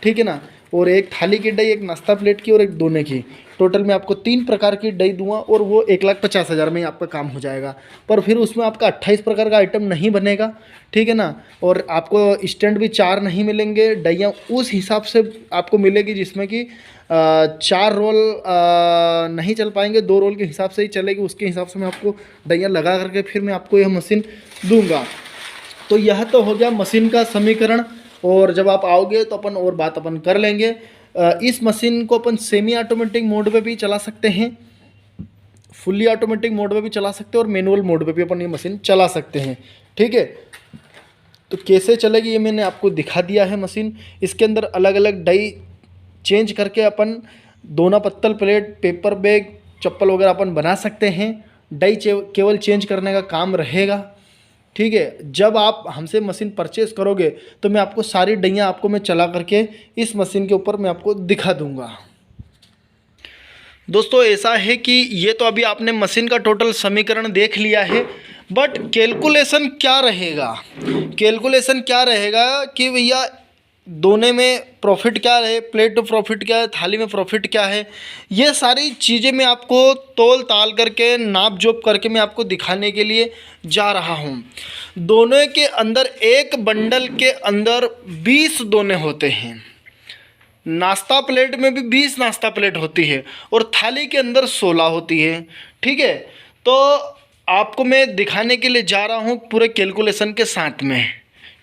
ठीक है ना। और एक थाली की डई, एक नाश्ता प्लेट की और एक दोने की, टोटल में आपको 3 प्रकार की डई दूंगा और वो 1,50,000 में आपका काम हो जाएगा। पर फिर उसमें आपका 28 प्रकार का आइटम नहीं बनेगा, ठीक है ना। और आपको स्टैंड भी 4 नहीं मिलेंगे, डइयाँ उस हिसाब से आपको मिलेगी जिसमें कि 4 रोल नहीं चल पाएंगे, 2 रोल के हिसाब से ही चलेगी। उसके हिसाब से मैं आपको डैया लगा करके फिर मैं आपको यह मशीन दूंगा। तो यह तो हो गया मशीन का समीकरण, और जब आप आओगे तो अपन और बात अपन कर लेंगे। इस मशीन को अपन सेमी ऑटोमेटिक मोड पे भी चला सकते हैं, फुल्ली ऑटोमेटिक मोड पे भी चला सकते हैं, और मैनुअल मोड पे भी अपन ये मशीन चला सकते हैं। ठीक है, तो कैसे चलेगी ये मैंने आपको दिखा दिया है मशीन। इसके अंदर अलग अलग डाई चेंज करके अपन दोना पत्तल प्लेट, पेपर बैग, चप्पल वगैरह अपन बना सकते हैं। डाई केवल चेंज करने का काम रहेगा। ठीक है, जब आप हमसे मशीन परचेज़ करोगे तो मैं आपको सारी डैयाँ आपको मैं चला करके इस मशीन के ऊपर मैं आपको दिखा दूंगा। दोस्तों ऐसा है कि ये तो अभी आपने मशीन का टोटल समीकरण देख लिया है, बट कैलकुलेशन क्या रहेगा, कैलकुलेशन क्या रहेगा कि भैया दोने में प्रॉफिट क्या है, प्लेट टू प्रॉफिट क्या है, थाली में प्रॉफिट क्या है, ये सारी चीज़ें मैं आपको तोल ताल करके नाप जोप करके मैं आपको दिखाने के लिए जा रहा हूँ। दोनों के अंदर एक बंडल के अंदर 20 दोने होते हैं। नाश्ता प्लेट में भी 20 नाश्ता प्लेट होती है, और थाली के अंदर 16 होती है। ठीक है, तो आपको मैं दिखाने के लिए जा रहा हूँ पूरे कैलकुलेशन के साथ में।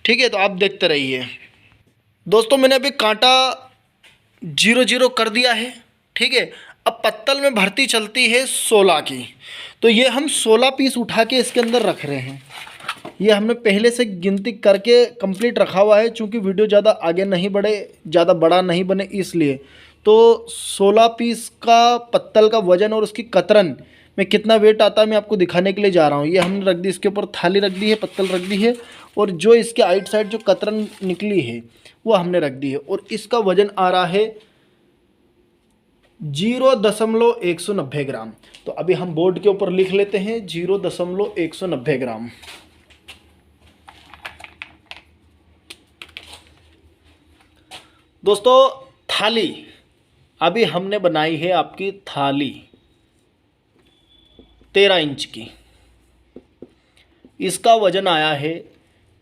ठीक है, तो आप देखते रहिए। दोस्तों मैंने अभी कांटा 0 कर दिया है। ठीक है, अब पत्तल में भर्ती चलती है 16 की, तो ये हम 16 पीस उठा के इसके अंदर रख रहे हैं। ये हमने पहले से गिनती करके कंप्लीट रखा हुआ है, चूँकि वीडियो ज़्यादा आगे नहीं बढ़े, ज़्यादा बड़ा नहीं बने इसलिए। तो 16 पीस का पत्तल का वज़न और उसकी कतरन में कितना वेट आता है मैं आपको दिखाने के लिए जा रहा हूँ। ये हमने रख दी, इसके ऊपर थाली रख दी है, पत्तल रख दी है, और जो इसके आइट साइड जो कतरन निकली है वो हमने रख दी है, और इसका वज़न आ रहा है 0.190 ग्राम। तो अभी हम बोर्ड के ऊपर लिख लेते हैं 0.190 ग्राम। दोस्तों थाली अभी हमने बनाई है आपकी थाली 13 इंच की। इसका वजन आया है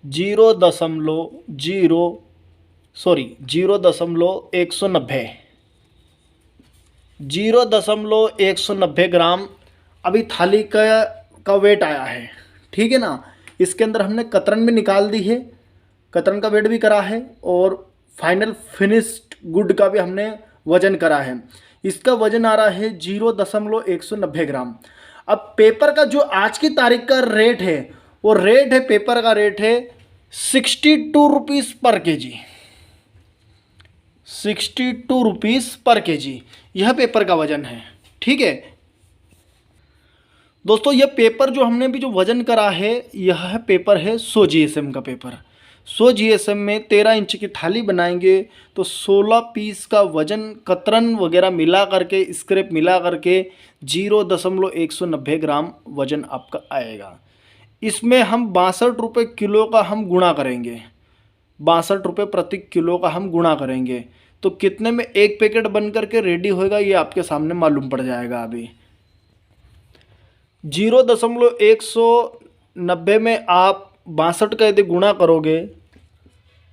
0.190 ग्राम अभी थाली का वेट आया है। ठीक है ना, इसके अंदर हमने कतरन भी निकाल दी है, कतरन का वेट भी करा है, और फाइनल फिनिश्ड गुड का भी हमने वजन करा है। इसका वजन आ रहा है 0.190 ग्राम। अब पेपर का जो आज की तारीख का रेट है, वो रेट है, पेपर का रेट है 62 रुपीज़ पर केजी। 62 रुपीज़ पर केजी यह पेपर का वजन है। ठीक है दोस्तों, यह पेपर जो हमने भी जो वजन करा है, यह पेपर है 100 GSM का पेपर। 100 GSM में 13 इंच की थाली बनाएंगे तो 16 पीस का वजन कतरन वगैरह मिला करके, स्क्रैप मिला करके 0.190 ग्राम वजन आपका आएगा। इसमें हम 62 रुपये किलो का हम गुणा करेंगे, 62 रुपये प्रति किलो का हम गुणा करेंगे, तो कितने में एक पैकेट बन करके रेडी होएगा ये आपके सामने मालूम पड़ जाएगा। अभी 0.190 में आप 62 का यदि गुणा करोगे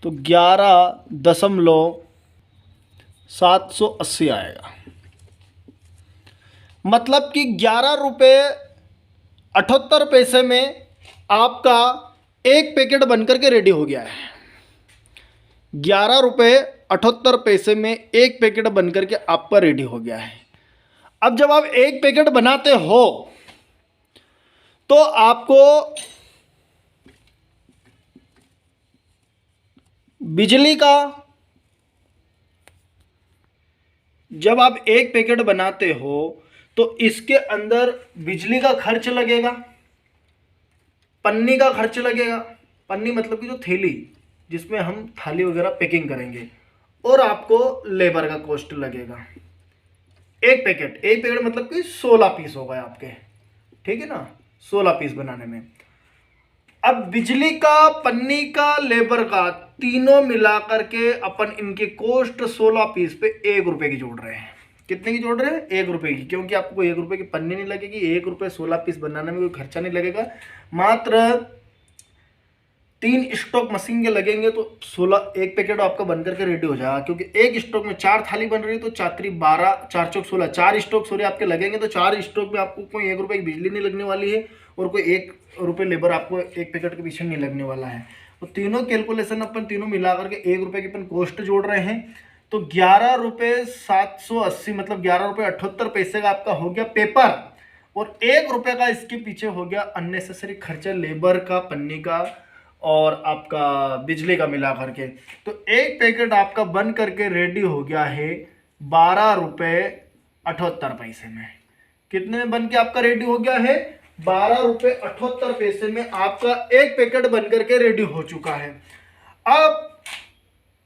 तो 11.780 आएगा। मतलब कि 11 रुपये 78 पैसे में आपका एक पैकेट बनकर के रेडी हो गया है। 11 रुपये 78 पैसे में एक पैकेट बनकर के आपका रेडी हो गया है। अब जब आप एक पैकेट बनाते हो तो आपको बिजली का, जब आप एक पैकेट बनाते हो तो इसके अंदर बिजली का खर्च लगेगा, पन्नी का खर्च लगेगा, पन्नी मतलब कि जो थैली जिसमें हम थाली वगैरह पैकिंग करेंगे, और आपको लेबर का कॉस्ट लगेगा। एक पैकेट मतलब कि 16 पीस हो गए आपके। ठीक है ना, 16 पीस बनाने में। अब बिजली का, पन्नी का, लेबर का, तीनों मिला करके अपन इनके कॉस्ट 16 पीस पे 1 रुपए की जोड़ रहे हैं। कितने की जोड़ रहे हैं? 1 रुपए की, क्योंकि आपको 1 रुपए की पन्नी नहीं लगेगी, 1 रुपए 16 पीस बनाने में कोई खर्चा नहीं लगेगा। मात्र 3 स्टॉक मशीन के लगेंगे तो 16 एक पैकेट आपका बन करके रेडी हो जाएगा, क्योंकि एक स्टॉक में 4 थाली बन रही है तो 4 12 4 चौक 16 4 स्टॉक सॉरी आपके लगेंगे, तो 4 स्टॉक में आपको कोई 1 रुपये की बिजली नहीं लगने वाली है और कोई 1 रुपये लेबर आपको एक पैकेट के पीछे नहीं लगने वाला है। तो तीनों कैलकुलेशन अपन तीनों मिला करके 1 रुपये की अपन कॉस्ट जोड़ रहे हैं, तो 11 रुपये 780 मतलब 11 रुपये 78 पैसे का आपका हो गया पेपर, और 1 रुपये का इसके पीछे हो गया अननेसेसरी खर्चा लेबर का, पन्नी का और आपका बिजली का मिला करके। तो एक पैकेट आपका बन करके रेडी हो गया है 12 रुपये 78 पैसे में। कितने में बन के आपका रेडी हो गया है? 12 रुपये 78 पैसे में आपका एक पैकेट बन करके रेडी हो चुका है। अब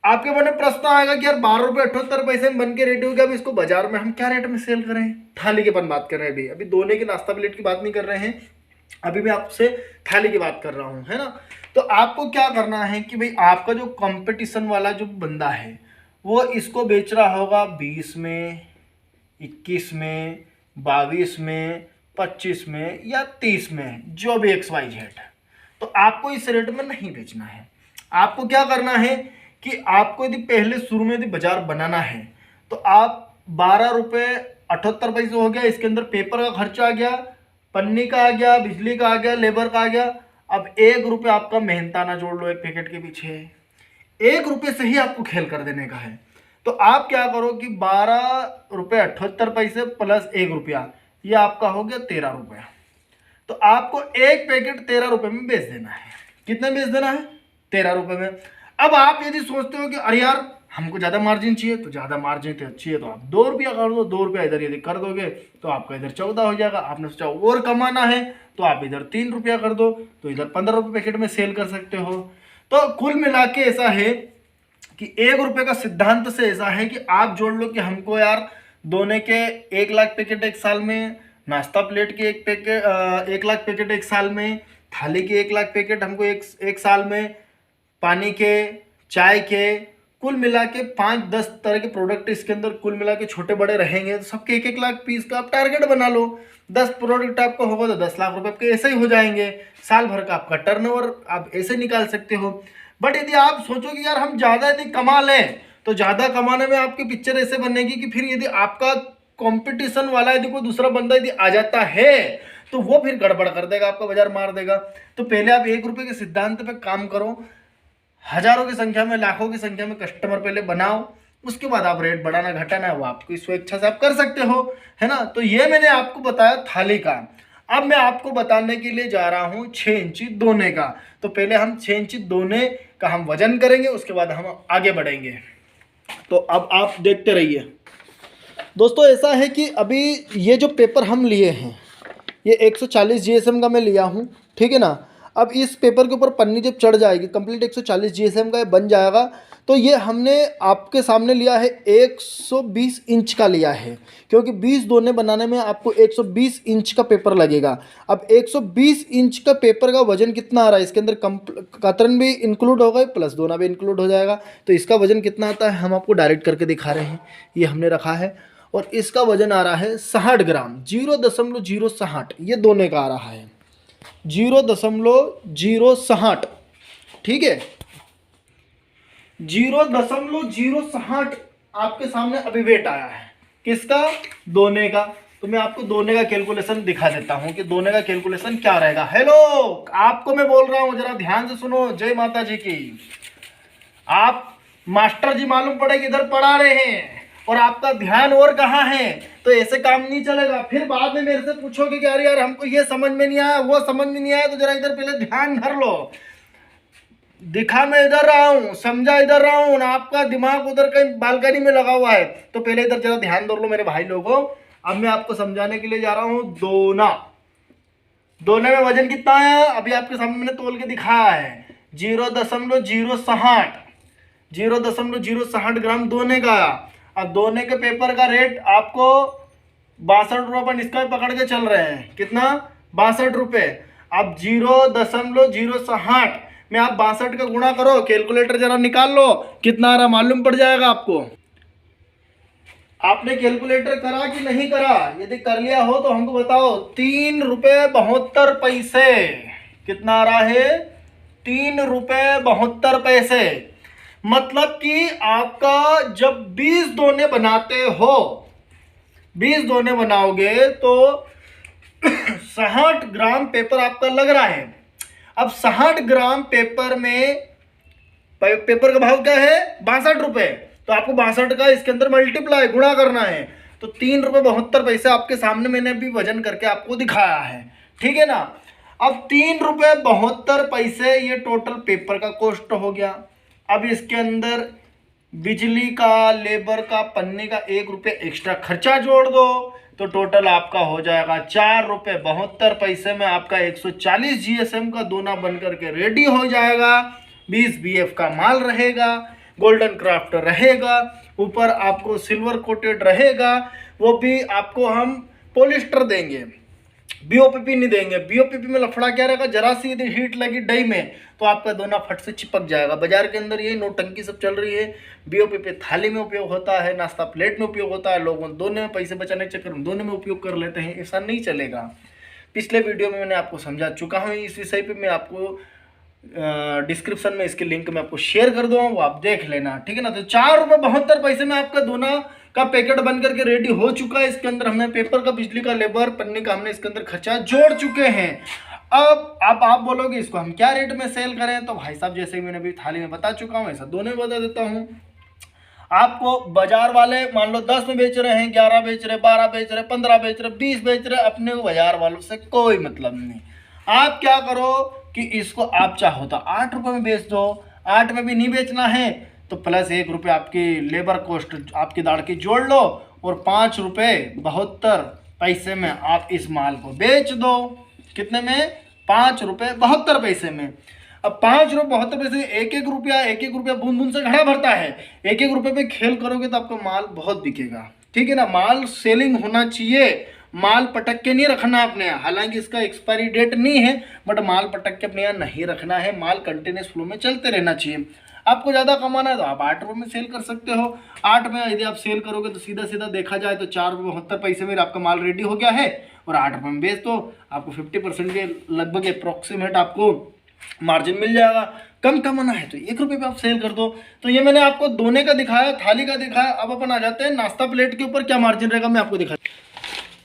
आपके मन में प्रश्न आएगा कि यार 12 रुपये 78 पैसे में बन के रेडी हो गया, अब इसको बाजार में हम क्या रेट में सेल करें? थाली की अपन बात कर रहे हैं अभी दोने की नाश्ता प्लेट की बात नहीं कर रहे हैं, अभी मैं आपसे थाली की बात कर रहा हूं, है ना। तो आपको क्या करना है कि भाई आपका जो कंपटीशन वाला जो बंदा है वो इसको बेच रहा होगा 20 में, 21 में, 22 में, 25 में या 30 में, जो भी XYZ, तो आपको इस रेट में नहीं बेचना है। आपको क्या करना है कि आपको यदि पहले शुरू में यदि बाजार बनाना है तो आप 12 रुपये 78 पैसे हो गया, इसके अंदर पेपर का खर्चा आ गया, पन्नी का आ गया, बिजली का आ गया, लेबर का आ गया। अब 1 रुपये आपका मेहनताना जोड़ लो एक पैकेट के पीछे, 1 रुपये से ही आपको खेल कर देने का है। तो आप क्या करो कि 12 रुपये 78 पैसे प्लस 1 रुपया, ये आपका हो गया 13 रुपया। तो आपको एक पैकेट 13 रुपये में बेच देना है। कितने बेच देना है? 13 रुपये में। अब आप यदि सोचते हो कि अरे यार हमको ज़्यादा मार्जिन चाहिए, तो ज़्यादा मार्जिन तो अच्छी है तो आप 2 रुपया कर दो, 2 रुपया इधर यदि कर दोगे तो आपका इधर 14 हो जाएगा। आपने सोचा और कमाना है तो आप इधर 3 रुपया कर दो, तो इधर 15 रुपये पैकेट में सेल कर सकते हो। तो कुल मिला के ऐसा है कि 1 रुपये का सिद्धांत से ऐसा है कि आप जोड़ लो कि हमको यार दोने के 1 लाख पैकेट एक साल में, नाश्ता प्लेट के 1 लाख पैकेट एक साल में, थाली के 1 लाख पैकेट हमको एक साल में, पानी के, चाय के, कुल मिला के 5-10 तरह के प्रोडक्ट इसके अंदर कुल मिला के छोटे बड़े रहेंगे, तो सबके 1-1 लाख पीस का आप टारगेट बना लो। 10 प्रोडक्ट आपका होगा तो 10 लाख रुपए आपके ऐसे ही हो जाएंगे। साल भर का आपका टर्नओवर आप ऐसे निकाल सकते हो। बट यदि आप सोचो कि यार हम ज़्यादा यदि कमा लें तो ज़्यादा कमाने में आपकी पिक्चर ऐसे बनेगी कि फिर यदि आपका कंपटीशन वाला यदि कोई दूसरा बंदा यदि आ जाता है तो वो फिर गड़बड़ कर देगा, आपका बाजार मार देगा। तो पहले आप 1 रुपये के सिद्धांत पे काम करो, हजारों की संख्या में, लाखों की संख्या में कस्टमर पहले बनाओ, उसके बाद आप रेट बढ़ाना घटाना है वो आपकी स्वेच्छा से आप कर सकते हो, है ना। तो ये मैंने आपको बताया थाली का। अब मैं आपको बताने के लिए जा रहा हूँ 6 इंची दोने का। तो पहले हम 6 इंची दोने का हम वजन करेंगे, उसके बाद हम आगे बढ़ेंगे। तो अब आप देखते रहिए दोस्तों। ऐसा है कि अभी ये जो पेपर हम लिए हैं ये 140 GSM का मैं लिया हूँ, ठीक है ना। अब इस पेपर के ऊपर पन्नी जब चढ़ जाएगी कंप्लीट 140 GSM का बन जाएगा, तो ये हमने आपके सामने लिया है 120 इंच का लिया है, क्योंकि 20 दोने बनाने में आपको 120 इंच का पेपर लगेगा। अब 120 इंच का पेपर का वजन कितना आ रहा है, इसके अंदर कतरन भी इंक्लूड होगा प्लस दोना भी इंक्लूड हो जाएगा। तो इसका वजन कितना आता है हम आपको डायरेक्ट करके दिखा रहे हैं, ये हमने रखा है और इसका वजन आ रहा है 60 ग्राम, 0.060 ये दोने का आ रहा है, 0.060, ठीक है। 0.060 आपके सामने अभी वेट आया है, किसका? दोने का। तो मैं आपको दोने का कैलकुलेशन दिखा देता हूं कि दोने का कैलकुलेशन क्या रहेगा। हेलो, आपको मैं बोल रहा हूं, जरा ध्यान से सुनो। जय माता जी की। आप मास्टर जी मालूम पड़े कि इधर पढ़ा रहे हैं और आपका ध्यान और कहाँ है, तो ऐसे काम नहीं चलेगा। फिर बाद में मेरे से पूछोगे कि अरे यार हमको ये समझ में नहीं आया, वो समझ में नहीं आया, तो जरा इधर पहले ध्यान धर लो। दिखा मैं इधर रहा हूँ, समझा इधर रहा हूँ, आपका दिमाग उधर कहीं बालकनी में लगा हुआ है, तो पहले इधर जरा ध्यान धर लो मेरे भाई लोगों। अब मैं आपको समझाने के लिए जा रहा हूँ दोना। दोने में वजन कितना है अभी आपके सामने मैंने तोल के दिखाया है, 0.060, 0.060 ग्राम दोने का। अब दोने के पेपर का रेट आपको 62 रुपये पर इसका पकड़ के चल रहे हैं, कितना? 62 रुपये। अब 0.060 में आप 62 का गुणा करो, कैलकुलेटर जरा निकाल लो कितना आ रहा मालूम पड़ जाएगा आपको। आपने कैलकुलेटर करा कि नहीं करा? यदि कर लिया हो तो हमको बताओ। 3 रुपये 72 पैसे कितना आ रहा है? ₹3.72। मतलब कि आपका जब 20 दोने बनाते हो, 20 दोने बनाओगे तो 60 ग्राम पेपर आपका लग रहा है। अब 60 ग्राम पेपर में पेपर का भाव क्या है? 62 रुपए। तो आपको 62 का इसके अंदर मल्टीप्लाई गुणा करना है। तो ₹3.72 आपके सामने मैंने भी वजन करके आपको दिखाया है, ठीक है ना। अब ₹3.72 ये टोटल पेपर का कॉस्ट हो गया। अब इसके अंदर बिजली का, लेबर का, पन्ने का ₹1 एक्स्ट्रा खर्चा जोड़ दो तो टोटल आपका हो जाएगा ₹4.72 में आपका 140 GSM का दोना बन करके रेडी हो जाएगा। 20 BF का माल रहेगा, गोल्डन क्राफ्ट रहेगा, ऊपर आपको सिल्वर कोटेड रहेगा, वो भी आपको हम पॉलिस्टर देंगे, BOPP नहीं देंगे। BOPP में लफड़ा क्या रहेगा, जरा सी यदि हीट लगी डई में तो आपका दोना फट से चिपक जाएगा। बाजार के अंदर यही नोटंकी सब चल रही है। BOPP थाली में उपयोग होता है, नाश्ता प्लेट में उपयोग होता है, लोगों दोनों में पैसे बचाने के चक्कर में दोनों में उपयोग कर लेते हैं। ऐसा नहीं चलेगा। पिछले वीडियो में मैंने आपको समझा चुका हूँ इस विषय पर। मैं आपको डिस्क्रिप्शन में इसके लिंक में आपको शेयर कर दूंगा, वो आप देख लेना, ठीक है ना। तो ₹4.72 में आपका दोना का पैकेट बन करके रेडी हो चुका है। इसके अंदर हमने पेपर का, बिजली का, लेबर, पन्ने का हमने इसके अंदर खर्चा जोड़ चुके हैं। अब आप बोलोगे इसको हम क्या रेट में सेल करें, तो भाई साहब जैसे मैंने अभी थाली में बता चुका हूँ ऐसा दोनों में बता देता हूँ आपको। बाजार वाले मान लो 10 में बेच रहे हैं, 11 बेच रहे, 12 बेच रहे, 15 बेच रहे, 20 बेच रहे, अपने को बाजार वालों से कोई मतलब नहीं। आप क्या करो कि इसको आप चाहो तो 8 रुपये में बेच दो, 8 में भी नहीं बेचना है तो प्लस ₹1 आपकी लेबर कॉस्ट आपकी दाढ़ की जोड़ लो और ₹5.72 में आप इस माल को बेच दो। कितने में? ₹5.72 में। अब ₹5.72 एक रुपया बूंद बूंद से घड़ा भरता है। एक रुपये पे खेल करोगे तो आपका माल बहुत बिकेगा, ठीक है ना। माल सेलिंग होना चाहिए, माल पटक के नहीं रखना अपने यहाँ। हालांकि इसका एक्सपायरी डेट नहीं है, बट माल पटक के अपने यहाँ नहीं रखना है। माल कंटिन्यूस फ्लो में चलते रहना चाहिए। आपको ज़्यादा कमाना है तो आप ₹8 में सेल कर सकते हो। 8 में यदि आप सेल करोगे तो सीधा सीधा देखा जाए तो ₹4.72 में आपका माल रेडी हो गया है और ₹8 में बेच दो, आपको 50% के लगभग अप्रोक्सीमेट आपको मार्जिन मिल जाएगा। कम कमाना है तो ₹1 पे आप सेल कर दो। तो ये मैंने आपको दोने का दिखाया, थाली का दिखाया। अब अपन आ जाते हैं नाश्ता प्लेट के ऊपर क्या मार्जिन रहेगा मैं आपको दिखा।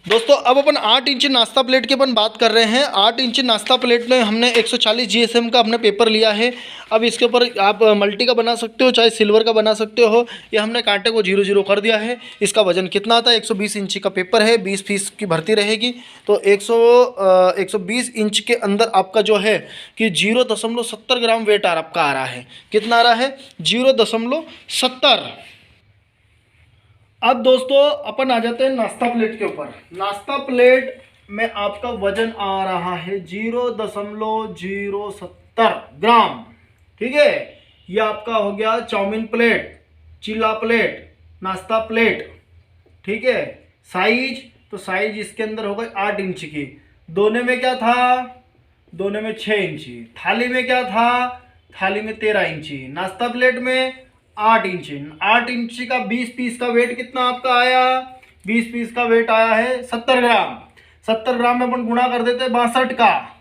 दोस्तों अब अपन 8 इंच नाश्ता प्लेट की अपन बात कर रहे हैं। 8 इंच नाश्ता प्लेट में हमने 140 GSM का अपने पेपर लिया है। अब इसके ऊपर आप मल्टी का बना सकते हो, चाहे सिल्वर का बना सकते हो। ये हमने कांटे को 0-0 कर दिया है। इसका वजन कितना आता है? 120 इंच का पेपर है, 20 पीस की भर्ती रहेगी। तो 120 इंच के अंदर आपका जो है कि 0.70 ग्राम वेट आपका आ रहा है। कितना आ रहा है? 0.70। अब दोस्तों अपन आ जाते हैं नाश्ता प्लेट के ऊपर। नाश्ता प्लेट में आपका वजन आ रहा है 0.070 ग्राम, ठीक है। ये आपका हो गया चाउमीन प्लेट, चिल्ला प्लेट, नाश्ता प्लेट, ठीक है। साइज तो साइज इसके अंदर हो गई 8 इंच की। दोने में क्या था? दोने में 6 इंची। थाली में क्या था? थाली में 13 इंची। नाश्ता प्लेट में 8 इंच। 8 इंच का 20 पीस का वेट कितना आपका आया? 20 पीस का वेट आया है 70 ग्राम। 70 ग्राम में अपन गुणा कर देते हैं 62 का,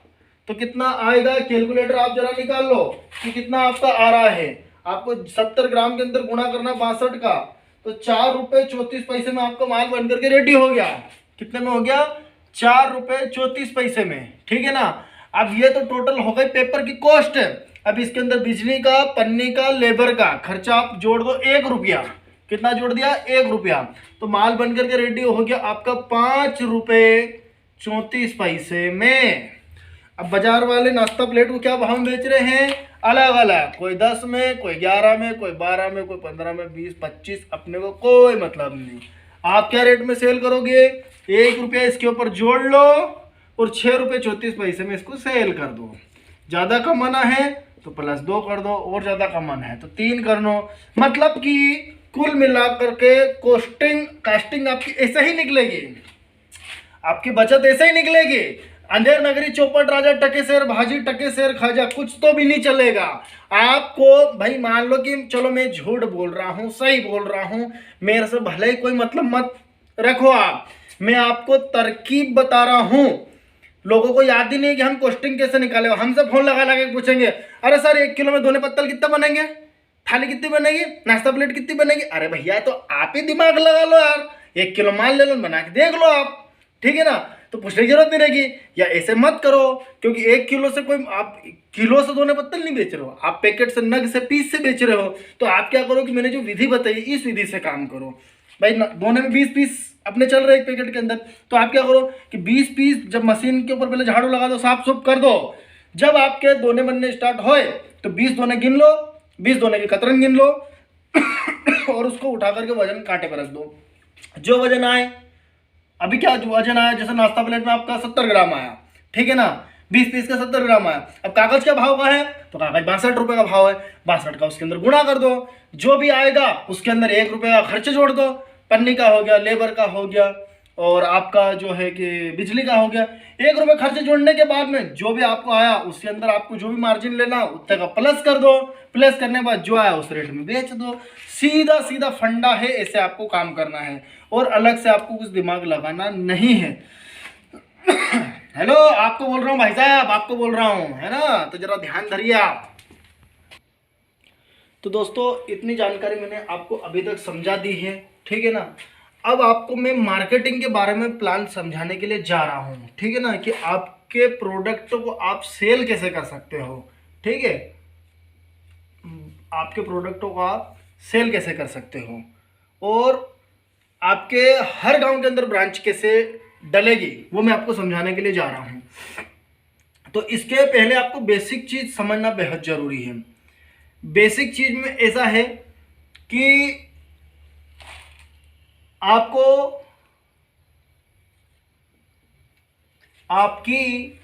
तो कितना आएगा? कैलकुलेटर आप जरा निकाल लो कि कितना आपका आ रहा है। आपको 70 ग्राम के अंदर गुणा करना 62 का, तो ₹4.34 में आपका माल बन करके रेडी हो गया। कितने में हो गया? ₹4.34 में, ठीक है ना। अब ये तो टोटल हो गई पेपर की कॉस्ट। अब इसके अंदर बिजली का, पन्नी का, लेबर का खर्चा आप जोड़ दो ₹1। कितना जोड़ दिया? ₹1। तो माल बनकर के रेडी हो गया आपका ₹5.34 में। अब बाजार वाले नाश्ता प्लेट को क्या भाव बेच रहे हैं? अलग अलग, कोई 10 में, कोई 11 में, कोई 12 में, कोई 15 में, 20, 25, अपने को कोई मतलब नहीं। आप क्या रेट में सेल करोगे? ₹1 इसके ऊपर जोड़ लो और ₹6.34 में इसको सेल कर दो। ज़्यादा कमाना है तो प्लस 2 कर दो, और ज़्यादा कमाना है तो 3 कर दो। मतलब कि कुल मिलाकर के कास्टिंग आपकी ऐसे ही निकलेगी, आपकी बचत ऐसे ही निकलेगी। अंधेर नगरी चौपट राजा टके शेर भाजी टके शेर खाजा, कुछ तो भी नहीं चलेगा आपको। भाई मान लो कि चलो मैं झूठ बोल रहा हूँ, सही बोल रहा हूँ, मेरे से भले ही कोई मतलब मत रखो आप। मैं आपको तरकीब बता रहा हूँ। लोगों को याद ही नहीं है कि हम कॉस्टिंग कैसे निकाले। हमसे फोन लगा लगा के पूछेंगे, अरे सर 1 किलो में दोने पत्तल कितना बनेंगे, थाली कितनी बनेगी, नाश्ता प्लेट कितनी बनेगी। अरे भैया तो आप ही दिमाग लगा लो यार, 1 किलो मान ले लो, बना के देख लो आप, ठीक है ना। तो पूछने की जरूरत नहीं रहेगी। या ऐसे मत करो, क्योंकि 1 किलो से कोई आप किलो से दोने पत्तल नहीं बेच रहे हो, आप पैकेट से, नग से, पीस से बेच रहे हो। तो आप क्या करो कि मैंने जो विधि बताई इस विधि से काम करो भाई। दोने में 20 पीस अपने चल रहे एक पैकेट के अंदर, तो आप क्या करो कि 20 पीस जब मशीन के ऊपर पहले झाड़ू लगा दो, साफ सुफ कर दो। जब आपके दोने बनने स्टार्ट होए तो 20 दोने गिन लो, 20 दोने की कतरन गिन लो और उसको उठा करके वजन कांटे पर रख दो। जो वजन आए, अभी क्या वजन आया, जैसे नाश्ता प्लेट में आपका 70 ग्राम आया, ठीक है ना, 20 पीस का 70 ग्राम आया। अब कागज क्या भाव का है, तो कागज 62 रुपये का भाव है, 62 का उसके अंदर गुणा कर दो। जो भी आएगा उसके अंदर 1 रुपये का खर्च जोड़ दो, पन्नी का हो गया, लेबर का हो गया, और आपका जो है कि बिजली का हो गया। 1 रुपये खर्च जोड़ने के बाद में जो भी आपको आया उसके अंदर आपको जो भी मार्जिन लेना उतने का प्लस कर दो। प्लस करने के बाद जो आया उस रेट में बेच दो। सीधा सीधा फंडा है, ऐसे आपको काम करना है और अलग से आपको कुछ दिमाग लगाना नहीं है। हेलो, आपको बोल रहा हूँ भाई साहब, आपको बोल रहा हूँ, है ना, तो जरा ध्यान धरिए आप। तो दोस्तों इतनी जानकारी मैंने आपको अभी तक समझा दी है, ठीक है ना। अब आपको मैं मार्केटिंग के बारे में प्लान समझाने के लिए जा रहा हूँ, ठीक है ना, कि आपके प्रोडक्ट को आप सेल कैसे कर सकते हो, ठीक है। आपके प्रोडक्टों को आप सेल कैसे कर सकते हो और आपके हर गांव के अंदर ब्रांच कैसे डलेगी, वो मैं आपको समझाने के लिए जा रहा हूँ। तो इसके पहले आपको बेसिक चीज़ समझना बेहद ज़रूरी है। बेसिक चीज़ में ऐसा है कि आपको आपकी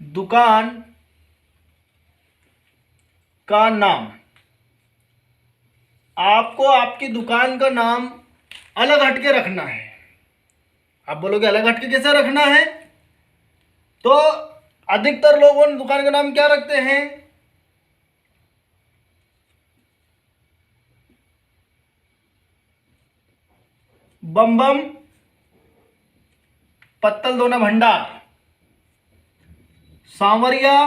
दुकान का नाम, आपको आपकी दुकान का नाम अलग हटके रखना है। आप बोलोगे अलग हटके कैसे रखना है, तो अधिकतर लोगों दुकान का नाम क्या रखते हैं, बम बम पत्तल दोना भंडार, सांवरिया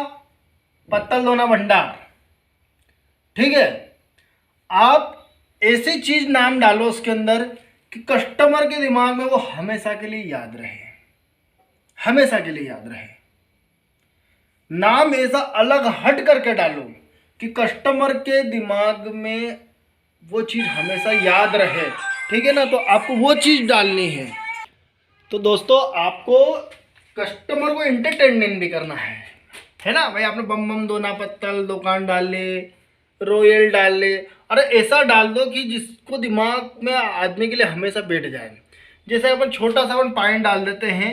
पत्तल दोना भंडार, ठीक है। आप ऐसी चीज नाम डालो उसके अंदर कि कस्टमर के दिमाग में वो हमेशा के लिए याद रहे, हमेशा के लिए याद रहे। नाम ऐसा अलग हट करके डालो कि कस्टमर के दिमाग में वो चीज हमेशा याद रहे, ठीक है ना। तो आपको वो चीज डालनी है। तो दोस्तों आपको कस्टमर को एंटरटेनमेंट भी करना है ना भाई। आपने बम बम दोना पत्तल दुकान डाल ले, रॉयल डाल ले, अरे ऐसा डाल दो कि जिसको दिमाग में आदमी के लिए हमेशा बैठ जाए। जैसे अपन छोटा सा अपन पॉइंट डाल देते हैं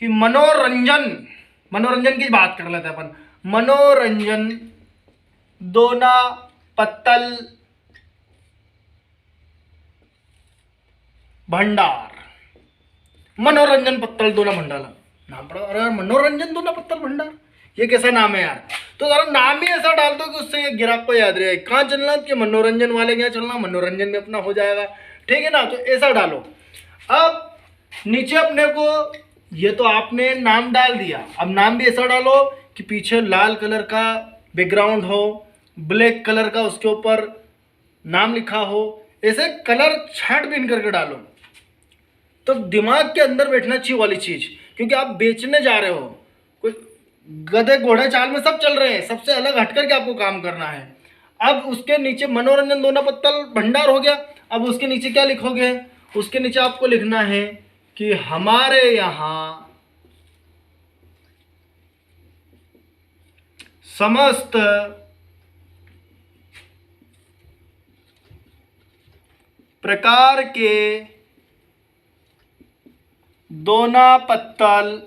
कि मनोरंजन, मनोरंजन की बात कर लेते हैं अपन, मनोरंजन दोना पत्तल भंडार, मनोरंजन पत्तल दोना भंडार नाम पड़ा। अरे मनोरंजन दोना पत्तल भंडार, ये कैसा नाम है यार। तो जरा नाम ही ऐसा डाल दो कि उससे ये ग्राहक को याद रहे, कहाँ चलना कि मनोरंजन वाले के यहाँ चलना, मनोरंजन में अपना हो जाएगा, ठीक है ना। तो ऐसा डालो। अब नीचे अपने को, ये तो आपने नाम डाल दिया, अब नाम भी ऐसा डालो कि पीछे लाल कलर का बैकग्राउंड हो, ब्लैक कलर का उसके ऊपर नाम लिखा हो, ऐसे कलर छांट-बीन करके डालो। तो दिमाग के अंदर बैठना चाहिए वाली चीज़, क्योंकि आप बेचने जा रहे हो, कोई गधे घोड़े चाल में सब चल रहे हैं, सबसे अलग हट करके आपको काम करना है। अब उसके नीचे मनोरंजन दोना पत्तल भंडार हो गया। अब उसके नीचे क्या लिखोगे, उसके नीचे आपको लिखना है कि हमारे यहाँ समस्त प्रकार के दोना पत्तल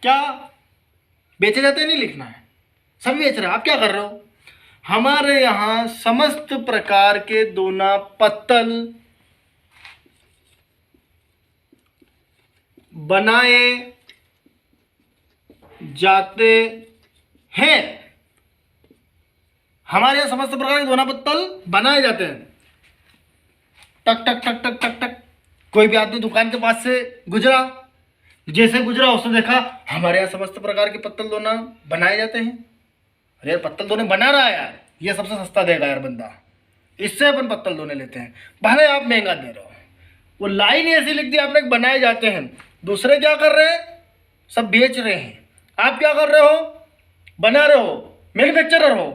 क्या बेचे जाते, नहीं लिखना है, सब बेच रहे हैं। आप क्या कर रहे हो, हमारे यहाँ समस्त प्रकार के दोना पत्तल बनाए जाते हैं, हमारे यहाँ समस्त प्रकार के दोना पत्तल बनाए जाते हैं। टक टक टक टक टक टक, कोई भी आदमी दुकान के पास से गुजरा, जैसे गुजरा उसने देखा हमारे यहाँ समस्त प्रकार के पत्तल दोना बनाए जाते हैं। अरे यार पत्तल दोने बना रहा है यार, ये सबसे सस्ता देगा यार बंदा, इससे अपन पत्तल दोने लेते हैं, भले आप महंगा दे रहे हो। वो लाइन ऐसी लिख दी आपने, बनाए जाते हैं। दूसरे क्या कर रहे हैं, सब बेच रहे हैं। आप क्या कर रहे हो, बना रहे हो, मैन्युफैक्चरर हो।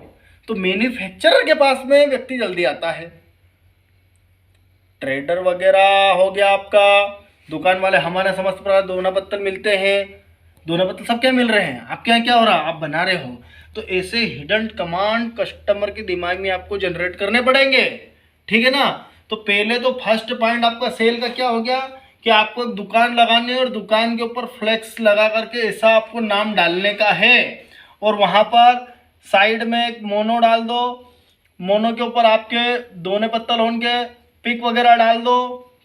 तो मैन्युफैक्चरर के पास में व्यक्ति जल्दी आता है। ट्रेडर वगैरह हो गया आपका, दुकान वाले, हमारे समस्त प्रकार दोना पत्तल मिलते हैं, दोना पत्तल सब क्या मिल रहे हैं, आपके यहाँ क्या हो रहा, आप बना रहे हो। तो ऐसे हिडन कमांड कस्टमर के दिमाग में आपको जनरेट करने पड़ेंगे, ठीक है ना। तो पहले तो फर्स्ट पॉइंट आपका सेल का क्या हो गया कि आपको एक दुकान लगानी है और दुकान के ऊपर फ्लेक्स लगा करके ऐसा आपको नाम डालने का है, और वहाँ पर साइड में एक मोनो डाल दो, मोनो के ऊपर आपके दोने पत्तल होंगे, पिक वगैरह डाल दो,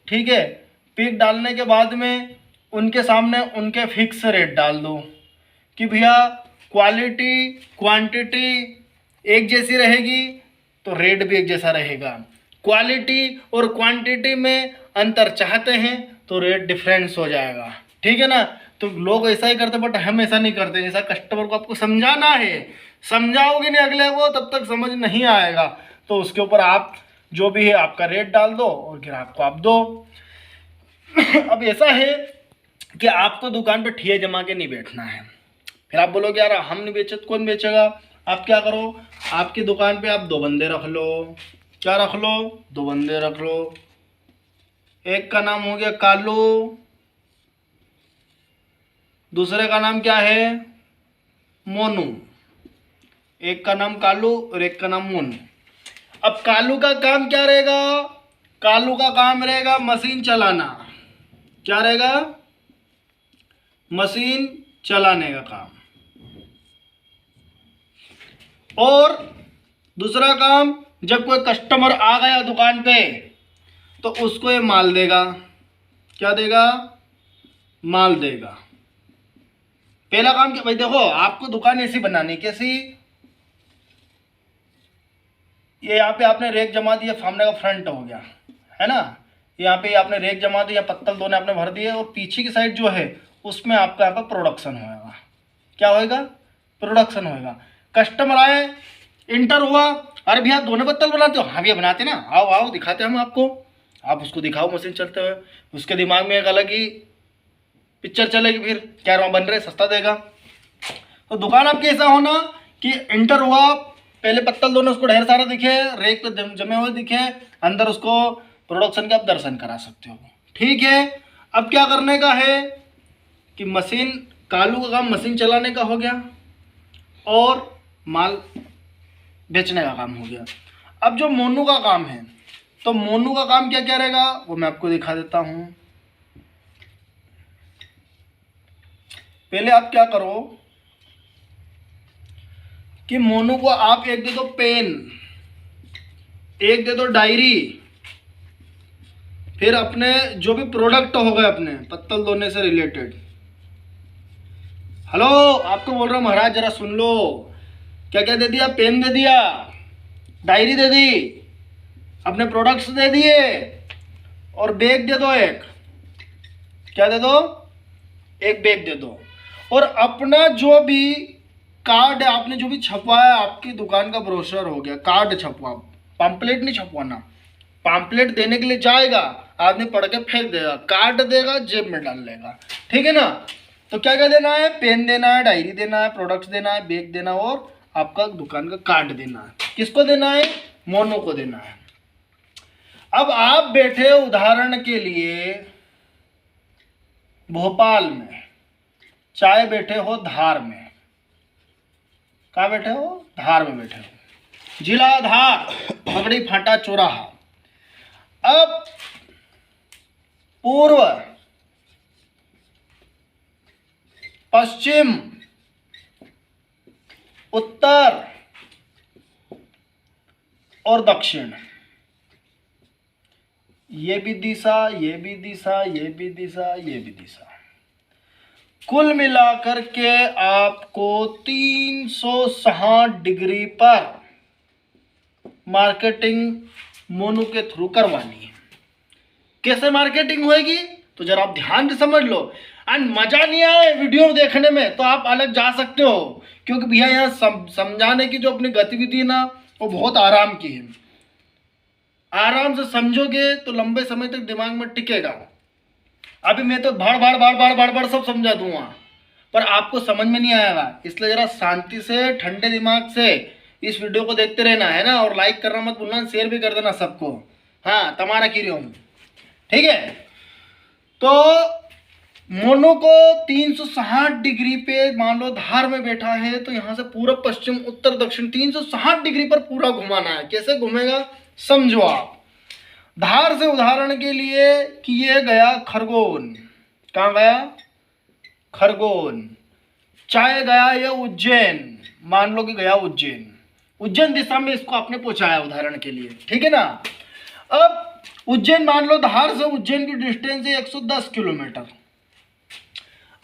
ठीक है। पिक डालने के बाद में उनके सामने उनके फिक्स रेट डाल दो कि भैया क्वालिटी क्वांटिटी एक जैसी रहेगी तो रेट भी एक जैसा रहेगा। क्वालिटी और क्वांटिटी में अंतर चाहते हैं तो रेट डिफरेंस हो जाएगा, ठीक है ना। तो लोग ऐसा ही करते, बट हम ऐसा नहीं करते। ऐसा कस्टमर को आपको समझाना है, समझाओगे नहीं अगले को तब तक समझ नहीं आएगा। तो उसके ऊपर आप जो भी है आपका रेट डाल दो और ग्राहक को आप दो। अब ऐसा है कि आपको दुकान पे ठिये जमा के नहीं बैठना है। फिर आप बोलोगे यार हम नहीं बेचे तो कौन बेचेगा। आप क्या करो, आपकी दुकान पे आप 2 बंदे रख लो। क्या रख लो, 2 बंदे रख लो। एक का नाम हो गया कालू, दूसरे का नाम क्या है, मोनू। एक का नाम कालू और एक का नाम मोनू। अब कालू का काम क्या रहेगा, कालू का काम रहेगा मशीन चलाना। क्या रहेगा, मशीन चलाने का काम। और दूसरा काम, जब कोई कस्टमर आ गया दुकान पे तो उसको ये माल देगा। क्या देगा, माल देगा। पहला काम क्या भाई, देखो आपको दुकान ऐसी बनानी, कैसी, ये यहाँ पे आपने रेक जमा दिया, सामने का फ्रंट हो गया है ना, यहाँ पे आपने रेक जमा दिया, पत्तल दोने आपने भर दिए, और पीछे की साइड जो है उसमें आपका यहाँ पर प्रोडक्शन होएगा। क्या होएगा, प्रोडक्शन होएगा। कस्टमर आए, इंटर हुआ, अरे भैया दोनों पत्तल बनाते हो, हाँ भैया बनाते ना, आओ आओ दिखाते हम आपको। आप उसको दिखाओ मशीन चलते हुए, उसके दिमाग में एक अलग ही पिक्चर चलेगी, फिर क्या वहाँ बन रहे, सस्ता देगा। तो दुकान आपकी ऐसा होना कि इंटर हुआ, पहले पत्तल दोनों उसको ढेर सारा दिखे, रेक पे जमे हुए दिखे, अंदर उसको प्रोडक्शन के आप दर्शन करा सकते हो, ठीक है। अब क्या करने का है कि मशीन, कालू का काम मशीन चलाने का हो गया और माल बेचने का काम हो गया। अब जो मोनू का काम है, तो मोनू का काम क्या क्या रहेगा वो मैं आपको दिखा देता हूं। पहले आप क्या करो कि मोनू को आप एक दे दो पेन, एक दे दो डायरी, फिर अपने जो भी प्रोडक्ट हो गए अपने पत्तल धोने से रिलेटेड। हेलो, आपको बोल रहा हूं महाराज, जरा सुन लो। क्या क्या दे दिया, पेन दे दिया, डायरी दे दी, अपने प्रोडक्ट्स दे दिए, और बैग दे दो एक। क्या दे दो, एक बैग दे दो। और अपना जो भी कार्ड आपने जो भी छपवाया, आपकी दुकान का ब्रोशर हो गया, कार्ड छपवा, पम्पलेट नहीं छपवाना। पम्पलेट देने के लिए जाएगा, आदमी पढ़ के फेंक देगा, कार्ड देगा जेब में डाल लेगा, ठीक है ना। तो क्या क्या देना है, पेन देना है, डायरी देना है, प्रोडक्ट्स देना है, बैग देना, और आपका दुकान का कार्ड देना है। किसको देना है, मोनू को देना है। अब आप बैठे उदाहरण के लिए भोपाल में, चाहे बैठे हो धार में। कहाँ बैठे हो, धार में बैठे हो, जिला धार, पगड़ी फाटा चौराहा। अब पूर्व, पश्चिम, उत्तर और दक्षिण, ये भी दिशा, ये भी दिशा, ये भी दिशा, ये भी दिशा, कुल मिलाकर के आपको 360 डिग्री पर मार्केटिंग मोनू के थ्रू करवानी है। कैसे मार्केटिंग होएगी तो जरा आप ध्यान से समझ लो। एंड मजा नहीं आए वीडियो देखने में तो आप अलग जा सकते हो, क्योंकि भैया यहाँ समझाने की जो अपनी गतिविधि ना वो बहुत आराम की है। आराम से समझोगे तो लंबे समय तक दिमाग में टिकेगा। अभी मैं तो भाड़ भाड़ भाड़ भाड़ भाड़ भाड़ सब समझा दूंगा, पर आपको समझ में नहीं आएगा। इसलिए जरा शांति से ठंडे दिमाग से इस वीडियो को देखते रहना है ना, और लाइक करना मत भूलना, शेयर भी कर देना सबको। हाँ तुम्हारा की रहा हूँ, ठीक है। तो मोनू को 360 डिग्री पे मान लो धार में बैठा है, तो यहाँ से पूरब पश्चिम उत्तर दक्षिण 360 डिग्री पर पूरा घुमाना है। कैसे घूमेगा समझो आप। धार से उदाहरण के लिए कि ये गया खरगोन, कहाँ गया खरगोन। चाहे गया ये उज्जैन, मान लो कि गया उज्जैन, उज्जैन दिशा में इसको आपने पहुंचाया उदाहरण के लिए, ठीक है ना। अब उज्जैन मान लो धार से उज्जैन की डिस्टेंस है 110 किलोमीटर।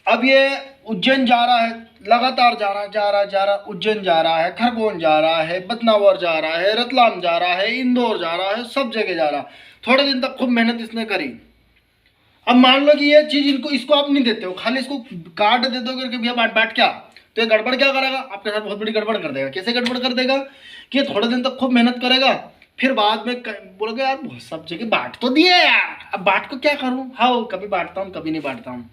अब ये उज्जैन जा रहा है, लगातार जा रहा उज्जैन जा रहा है, खरगोन जा रहा है, बदनावर जा रहा है, रतलाम जा रहा है, इंदौर जा रहा है, सब जगह जा रहा है। थोड़े दिन तक खूब मेहनत इसने करी। अब मान लो कि ये चीज इसको आप नहीं देते हो, खाली इसको कार्ड दे दोगे कि भैया बाट क्या, तो ये गड़बड़ क्या करेगा आपके साथ, बहुत बड़ी गड़बड़ कर देगा। कैसे गड़बड़ कर देगा कि थोड़े दिन तक खूब मेहनत करेगा, फिर बाद में बोलोगे यार बहुत सब जगह बाट तो दिए यार, अब बाट को क्या करूँ। हाँ कभी बांटता हूँ कभी नहीं बांटता हूँ।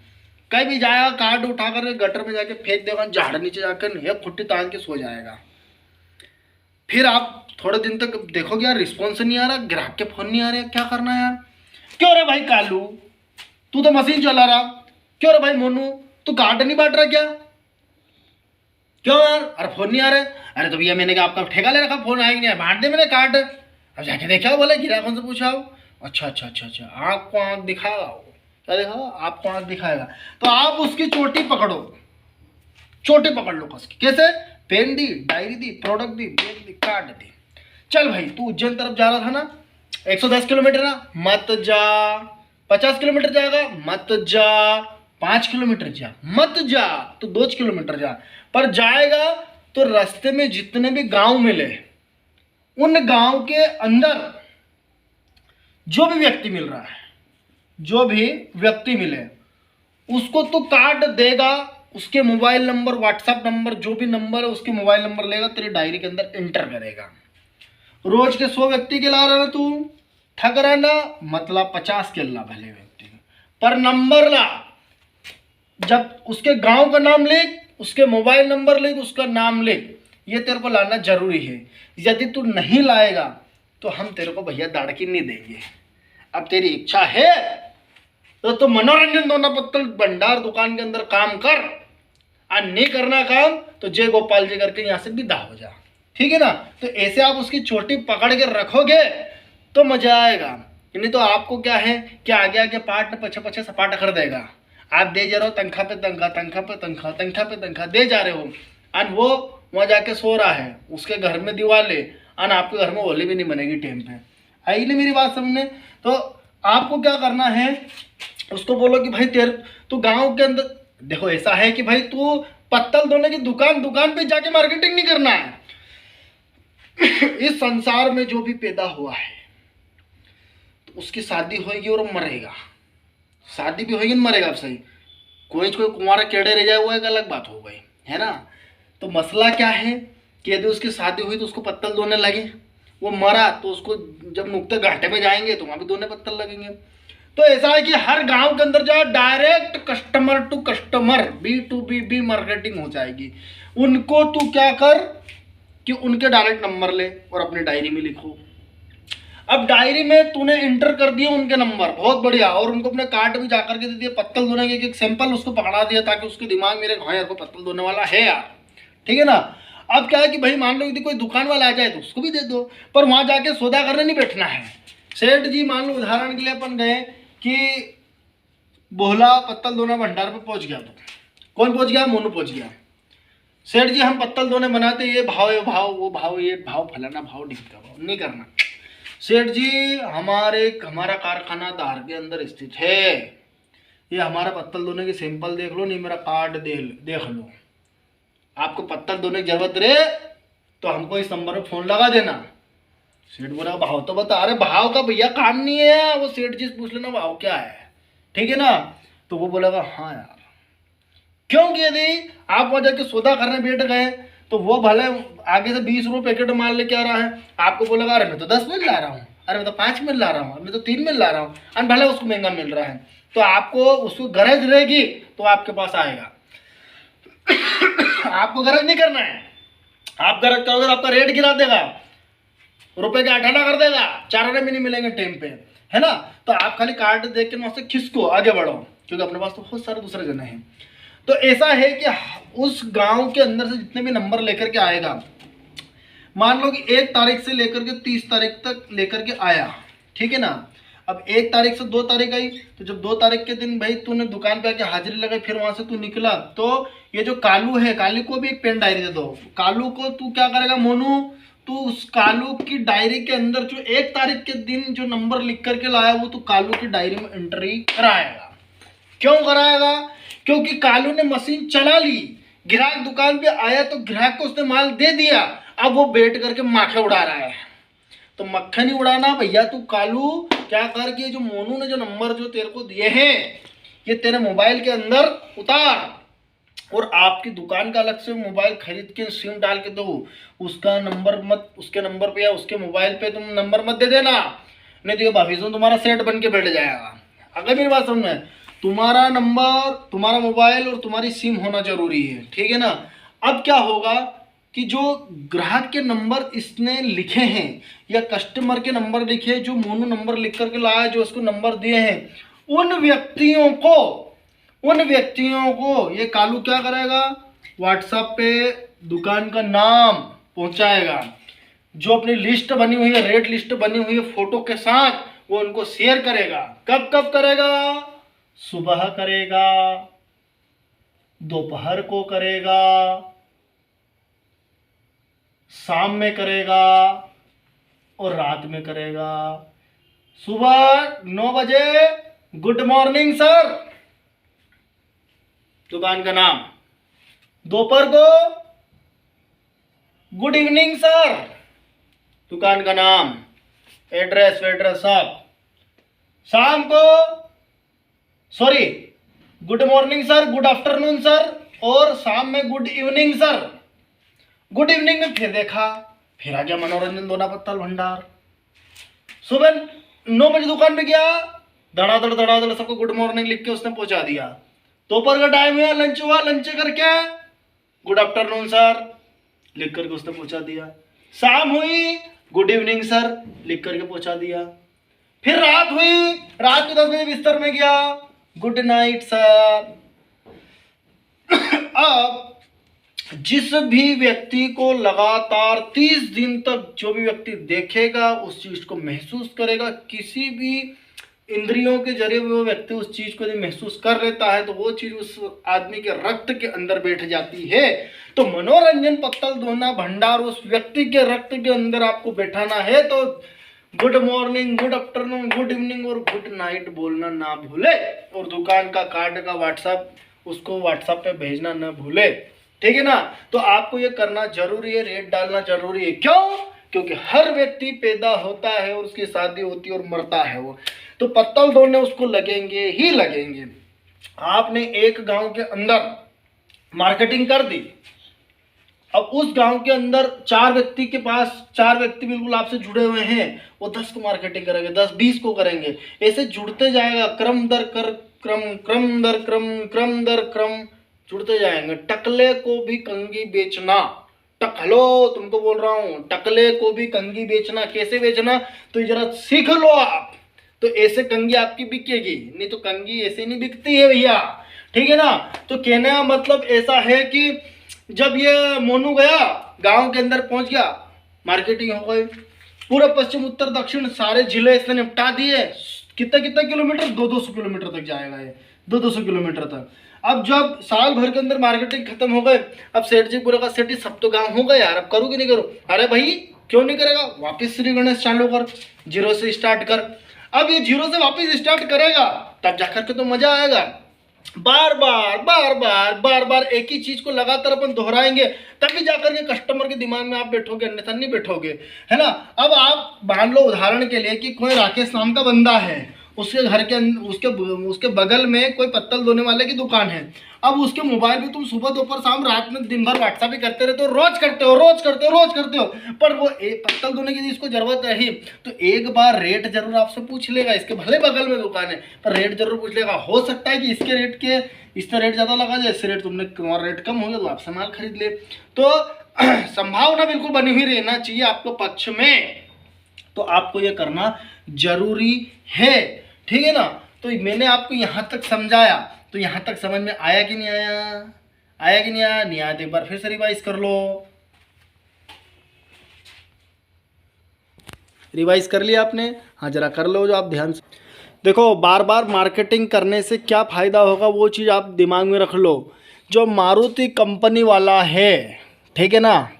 कहीं भी जाएगा कार्ड उठा कर गटर में जाके फेंक देगा, झाड़ नीचे जाकर एक खुट्टी तान के सो जाएगा। फिर आप थोड़े दिन तक देखोगे यार रिस्पॉन्स नहीं आ रहा, ग्राहक के फोन नहीं आ रहे, क्या करना है यार। क्यों रे भाई कालू तू तो मशीन चला रहा, क्यों रे भाई मोनू तू कार्ड नहीं बांट रहा क्या, क्यों यार, अरे फोन नहीं आ रहे। अरे तो भैया मैंने कहा आपका ठेका ले रखा, फोन आएगा नहीं, बांट दे मैंने कार्ड। अब जाके देखा बोले ग्राहकों से पूछा, अच्छा अच्छा अच्छा अच्छा आँख को आँख दिखाएगा, क्या दिखाएगा आपको आँख दिखाएगा। तो आप उसकी चोटी पकड़ो, चोटी पकड़ लो कस की। कैसे, पेन दी, डायरी दी, प्रोडक्ट दी, बैग दी, कार्ड दी। चल भाई तू उज्जैन तरफ जा रहा था ना, 110 किलोमीटर ना, मत जा। 50 किलोमीटर जाएगा मत जा, 5 किलोमीटर जा मत जा, तो 2 किलोमीटर जा। पर जाएगा तो रास्ते में जितने भी गांव मिले, उन गांव के अंदर जो भी व्यक्ति मिल रहा है, जो भी व्यक्ति मिले उसको तो कार्ड देगा, उसके मोबाइल नंबर, व्हाट्सएप नंबर, जो भी नंबर है उसके मोबाइल नंबर लेगा, तेरी डायरी के अंदर एंटर करेगा। रोज के 100 व्यक्ति के ला रहा ना तू, ठग रहा ना, मतलब 50 के ला भले व्यक्ति पर नंबर ला। जब उसके गांव का नाम लिख, उसके मोबाइल नंबर लिख, उसका नाम लिख, ये तेरे को लाना जरूरी है। यदि तू नहीं लाएगा तो हम तेरे को भैया दाड़की नहीं देंगे। अब तेरी इच्छा है तो मनोरंजन दोना पत्तल भंडार दुकान के अंदर काम कर, और नहीं करना काम तो जय गोपाल जी करके यहाँ से विदा हो जा, ठीक है ना। तो ऐसे आप उसकी चोटी पकड़ के रखोगे तो मजा आएगा। नहीं तो आपको क्या है कि आगे आगे पार्ट पछे पछे सपाट कर देगा। आप दे जा रहे हो तनख्वाह पे तनख्वाह, तनख्वाह पे तनख्वाह, तनख्वाह पे तनख्वाह दे जा रहे हो, और वो वहाँ जाके सो रहा है, उसके घर में दिवाले, और आपके घर में होली भी नहीं बनेगी टाइम पे। आई नहीं मेरी बात समझने। तो आपको क्या करना है, उसको बोलो कि भाई तेरे तू गांव के अंदर देखो, ऐसा है कि भाई तू पत्तल धोने की दुकान पे जाके मार्केटिंग नहीं करना है। इस संसार में जो भी पैदा हुआ है तो उसकी शादी होगी और मरेगा, शादी भी होगी मरेगा। अब सही कोई कुंवारा केड़े रह जाए वो एक अलग बात हो गई है ना। तो मसला क्या है कि यदि उसकी शादी हुई तो उसको पत्तल धोने लगे, वो मरा तो उसको जब नुक्ते घाटे में जाएंगे तो वहां भी दोने पत्तल लगेंगे। तो ऐसा है कि हर गांव के अंदर जाओ, direct customer to customer, B2B marketing हो जाएगी। उनको तू क्या कर कि उनके डायरेक्ट नंबर ले और अपनी डायरी में लिखो। अब डायरी में तूने इंटर कर दिए उनके नंबर, बहुत बढ़िया, और उनको अपने कार्ड में जाकर के दे दिए पत्तल धोने के एक सैंपल उसको पकड़ा दिया, ताकि उसके दिमाग में हाँ यार को पत्तल धोने वाला है यार, ठीक है ना। अब क्या है कि भाई मान लो यदि कोई दुकान वाला आ जाए तो उसको भी दे दो, पर वहां जाके सौदा करने नहीं बैठना है। सेठ जी मान लो उदाहरण के लिए अपन गए कि बोहला पत्तल धोना भंडार पे पहुंच गया, तो कौन पहुंच गया, मोनू पहुंच गया। सेठ जी हम पत्तल धोने बनाते, ये भाव वो भाव ये भाव फलाना भाव ढिमका भाव, नहीं करना। सेठ जी हमारा कारखाना धार के अंदर स्थित है, ये हमारा पत्तल धोने की सैंपल देख लो, नहीं मेरा कार्ड देख लो, आपको पत्तल धोने की जरूरत रहे तो हमको इस नंबर पर फोन लगा देना, सेठ बोला भाव तो बता। अरे भाव का भैया काम नहीं है, वो सेठ जी से पूछ लेना भाव क्या है, ठीक है ना। तो वो बोलेगा हाँ यार, क्योंकि यदि आप वहां जाके सौदा करने बैठ गए तो वो भले आगे से 20 रुपये पैकेट माल लेके आ रहा है, आपको बोलेगा अरे मैं तो 10 मिल ला रहा हूँ, अरे मैं तो 5 मिल ला रहा हूँ, मैं तो 3 मिल ला रहा हूँ, और भले उसको महंगा मिल रहा है। तो आपको उसको गरज रहेगी तो आपके पास आएगा। आपको गरज नहीं करना है, आप गरज करोगे तो आपका रेट गिरा देगा, रुपए के 8 आना कर देगा, 4 आने भी नहीं मिलेंगे टाइम पे, है ना। तो आप खाली कार्ड देख के वहां से खिसको आगे बढ़ो, क्योंकि अपने पास तो बहुत सारे दूसरे जने हैं। तो ऐसा है कि उस गांव के अंदर से जितने भी नंबर लेकर के आएगा, मान लो कि 1 तारीख से लेकर के 30 तारीख तक लेकर के आया, ठीक है ना। अब 1 तारीख से 2 तारीख आई, तो जब 2 तारीख के दिन भाई तूने दुकान पे आके हाजिरी लगाई, फिर वहां से तू निकला, तो ये जो कालू है, कालू को भी एक पेन डायरी दे दो। कालू को तू क्या करेगा मोनू, तू उस कालू की डायरी के अंदर जो 1 तारीख के दिन जो नंबर लिख करके लाया वो तू कालू की डायरी में एंट्री कराएगा। क्यों कराएगा, क्योंकि कालू ने मशीन चला ली, ग्राहक दुकान पे आया तो ग्राहक को उसने माल दे दिया, अब वो बैठ करके माखे उड़ा रहा है। तो मक्खन ही उड़ाना भैया, तू कालू क्या कर के जो मोनू ने जो नंबर जो तेरे को दिए हैं ये तेरे मोबाइल के अंदर उतार, और आपकी दुकान का अलग से मोबाइल खरीद के सिम डाल के दो, उसका नंबर मत, उसके नंबर पे या उसके मोबाइल पे तुम नंबर मत दे देना, नहीं तो भविष्य में तुम्हारा सेट बन के बैठ जाएगा। अगर मेरी बात समझ में, तुम्हारा नंबर, तुम्हारा मोबाइल और तुम्हारी सिम होना जरूरी है, ठीक है ना। अब क्या होगा कि जो ग्राहक के नंबर इसने लिखे हैं या कस्टमर के नंबर लिखे, जो मोनू नंबर लिख करके लाया, जो उसको नंबर दिए हैं, उन व्यक्तियों को ये कालू क्या करेगा, व्हाट्सएप पे दुकान का नाम पहुंचाएगा, जो अपनी लिस्ट बनी हुई है, रेट लिस्ट बनी हुई है फोटो के साथ, वो उनको शेयर करेगा। कब कब करेगा, सुबह करेगा, दोपहर को करेगा, शाम में करेगा और रात में करेगा। सुबह 9 बजे गुड मॉर्निंग सर, दुकान का नाम। दोपहर को गुड इवनिंग सर, दुकान का नाम, एड्रेस वेड्रेस सब। शाम को sorry good morning sir, good afternoon sir, और शाम में good evening sir. Good evening में फिर देखा, फिर आ गया मनोरंजन दोना पत्तल भंडार। सुबह 9 बजे दुकान पे गया, धड़ाधड़ सबको गुड मॉर्निंग लिख के उसने पहुंचा दिया। दोपहर का टाइम हुआ, लंच हुआ, लंच करके गुड आफ्टरनून सर लिख करके उसने पहुंचा दिया। शाम हुई, गुड इवनिंग सर लिख करके पहुंचा दिया। फिर रात हुई, रात को 10 बजे बिस्तर में गया, गुड नाइट सर। अब जिस भी व्यक्ति को लगातार 30 दिन तक जो भी व्यक्ति देखेगा, उस चीज को महसूस करेगा, किसी भी इंद्रियों के जरिए वो व्यक्ति उस चीज को यदि महसूस कर लेता है तो वो चीज उस आदमी के रक्त के अंदर बैठ जाती है। तो मनोरंजन पत्तल दोना भंडार उस व्यक्ति के रक्त के अंदर आपको बैठाना है, तो good morning, good afternoon, good evening और गुड नाइट बोलना ना भूले, और दुकान का कार्ड का व्हाट्सएप उसको व्हाट्सएप पे भेजना ना भूले, ठीक है ना। तो आपको ये करना जरूरी है, रेट डालना जरूरी है। क्यों, क्योंकि हर व्यक्ति पैदा होता है और उसकी शादी होती है और मरता है वो, तो पत्तल दौड़ने उसको लगेंगे ही लगेंगे। आपने एक गांव के अंदर मार्केटिंग कर दी, अब उस गांव के अंदर 4 व्यक्ति के पास, 4 व्यक्ति बिल्कुल आपसे जुड़े हुए हैं, वो 10 को मार्केटिंग करेंगे, 10 20 को करेंगे, ऐसे जुड़ते जाएगा, क्रम दर क्रम जुड़ते जाएंगे। टकले को भी कंगी बेचना, टकलो तुमको बोल रहा हूं, टकले को भी कंगी बेचना। कैसे बेचना, तो जरा सीख लो आप, तो ऐसे कंगी आपकी बिकेगी, नहीं तो कंगी ऐसे नहीं बिकती है भैया, ठीक है ना। तो कहने का मतलब ऐसा है कि जब ये मोनू गया गांव के अंदर पहुंच गया, मार्केटिंग हो गई, पूरा पश्चिम उत्तर दक्षिण सारे जिले इसने निपटा दिए। कितना किलोमीटर, 200 किलोमीटर तक जाएगा ये, 200 किलोमीटर तक। अब जब साल भर के अंदर मार्केटिंग खत्म हो गए, अब सेठ जी बोलेगा सेठ जी सब तो गांव हो गए यार, अब करूँ कि नहीं करूँ। अरे भाई क्यों नहीं करेगा, वापिस श्री गणेश चालू कर, 0 से स्टार्ट कर। अब ये 0 से वापिस स्टार्ट करेगा तब जाकर के तो मजा आएगा। बार बार एक ही चीज को लगातार अपन दोहराएंगे, तभी जाकर के कस्टमर के दिमाग में आप बैठोगे, अन्यथा नहीं बैठोगे, है ना। अब आप मान लो उदाहरण के लिए कि कोई राकेश नाम का बंदा है, उसके घर के उसके बगल में कोई पत्तल धोने वाले की दुकान है। अब उसके मोबाइल पे तुम सुबह दोपहर शाम रात में दिन भर व्हाट्सएप ही करते रहते हो, रोज करते हो, पर वो पत्तल धोने की इसको जरूरत रही तो एक बार रेट जरूर आपसे पूछ लेगा। इसके भले बगल में दुकान है पर रेट जरूर पूछ लेगा। हो सकता है कि इससे रेट ज़्यादा लगा जाए, इससे रेट तुम्हारा रेट कम हो गया तो आपसे माल खरीद ले। तो संभावना बिल्कुल बनी हुई रहना चाहिए आपको पक्ष में, तो आपको ये करना जरूरी है, ठीक है ना। तो मैंने आपको यहाँ तक समझाया, तो यहाँ तक समझ में आया कि नहीं आया? आया कि नहीं आया? नहीं आया तो एक बार फिर से रिवाइज कर लो। रिवाइज कर लिया आपने? हाँ जरा कर लो जो आप ध्यान से। देखो बार बार मार्केटिंग करने से क्या फ़ायदा होगा वो चीज़ आप दिमाग में रख लो। जो मारुति कंपनी वाला है, ठीक है ना,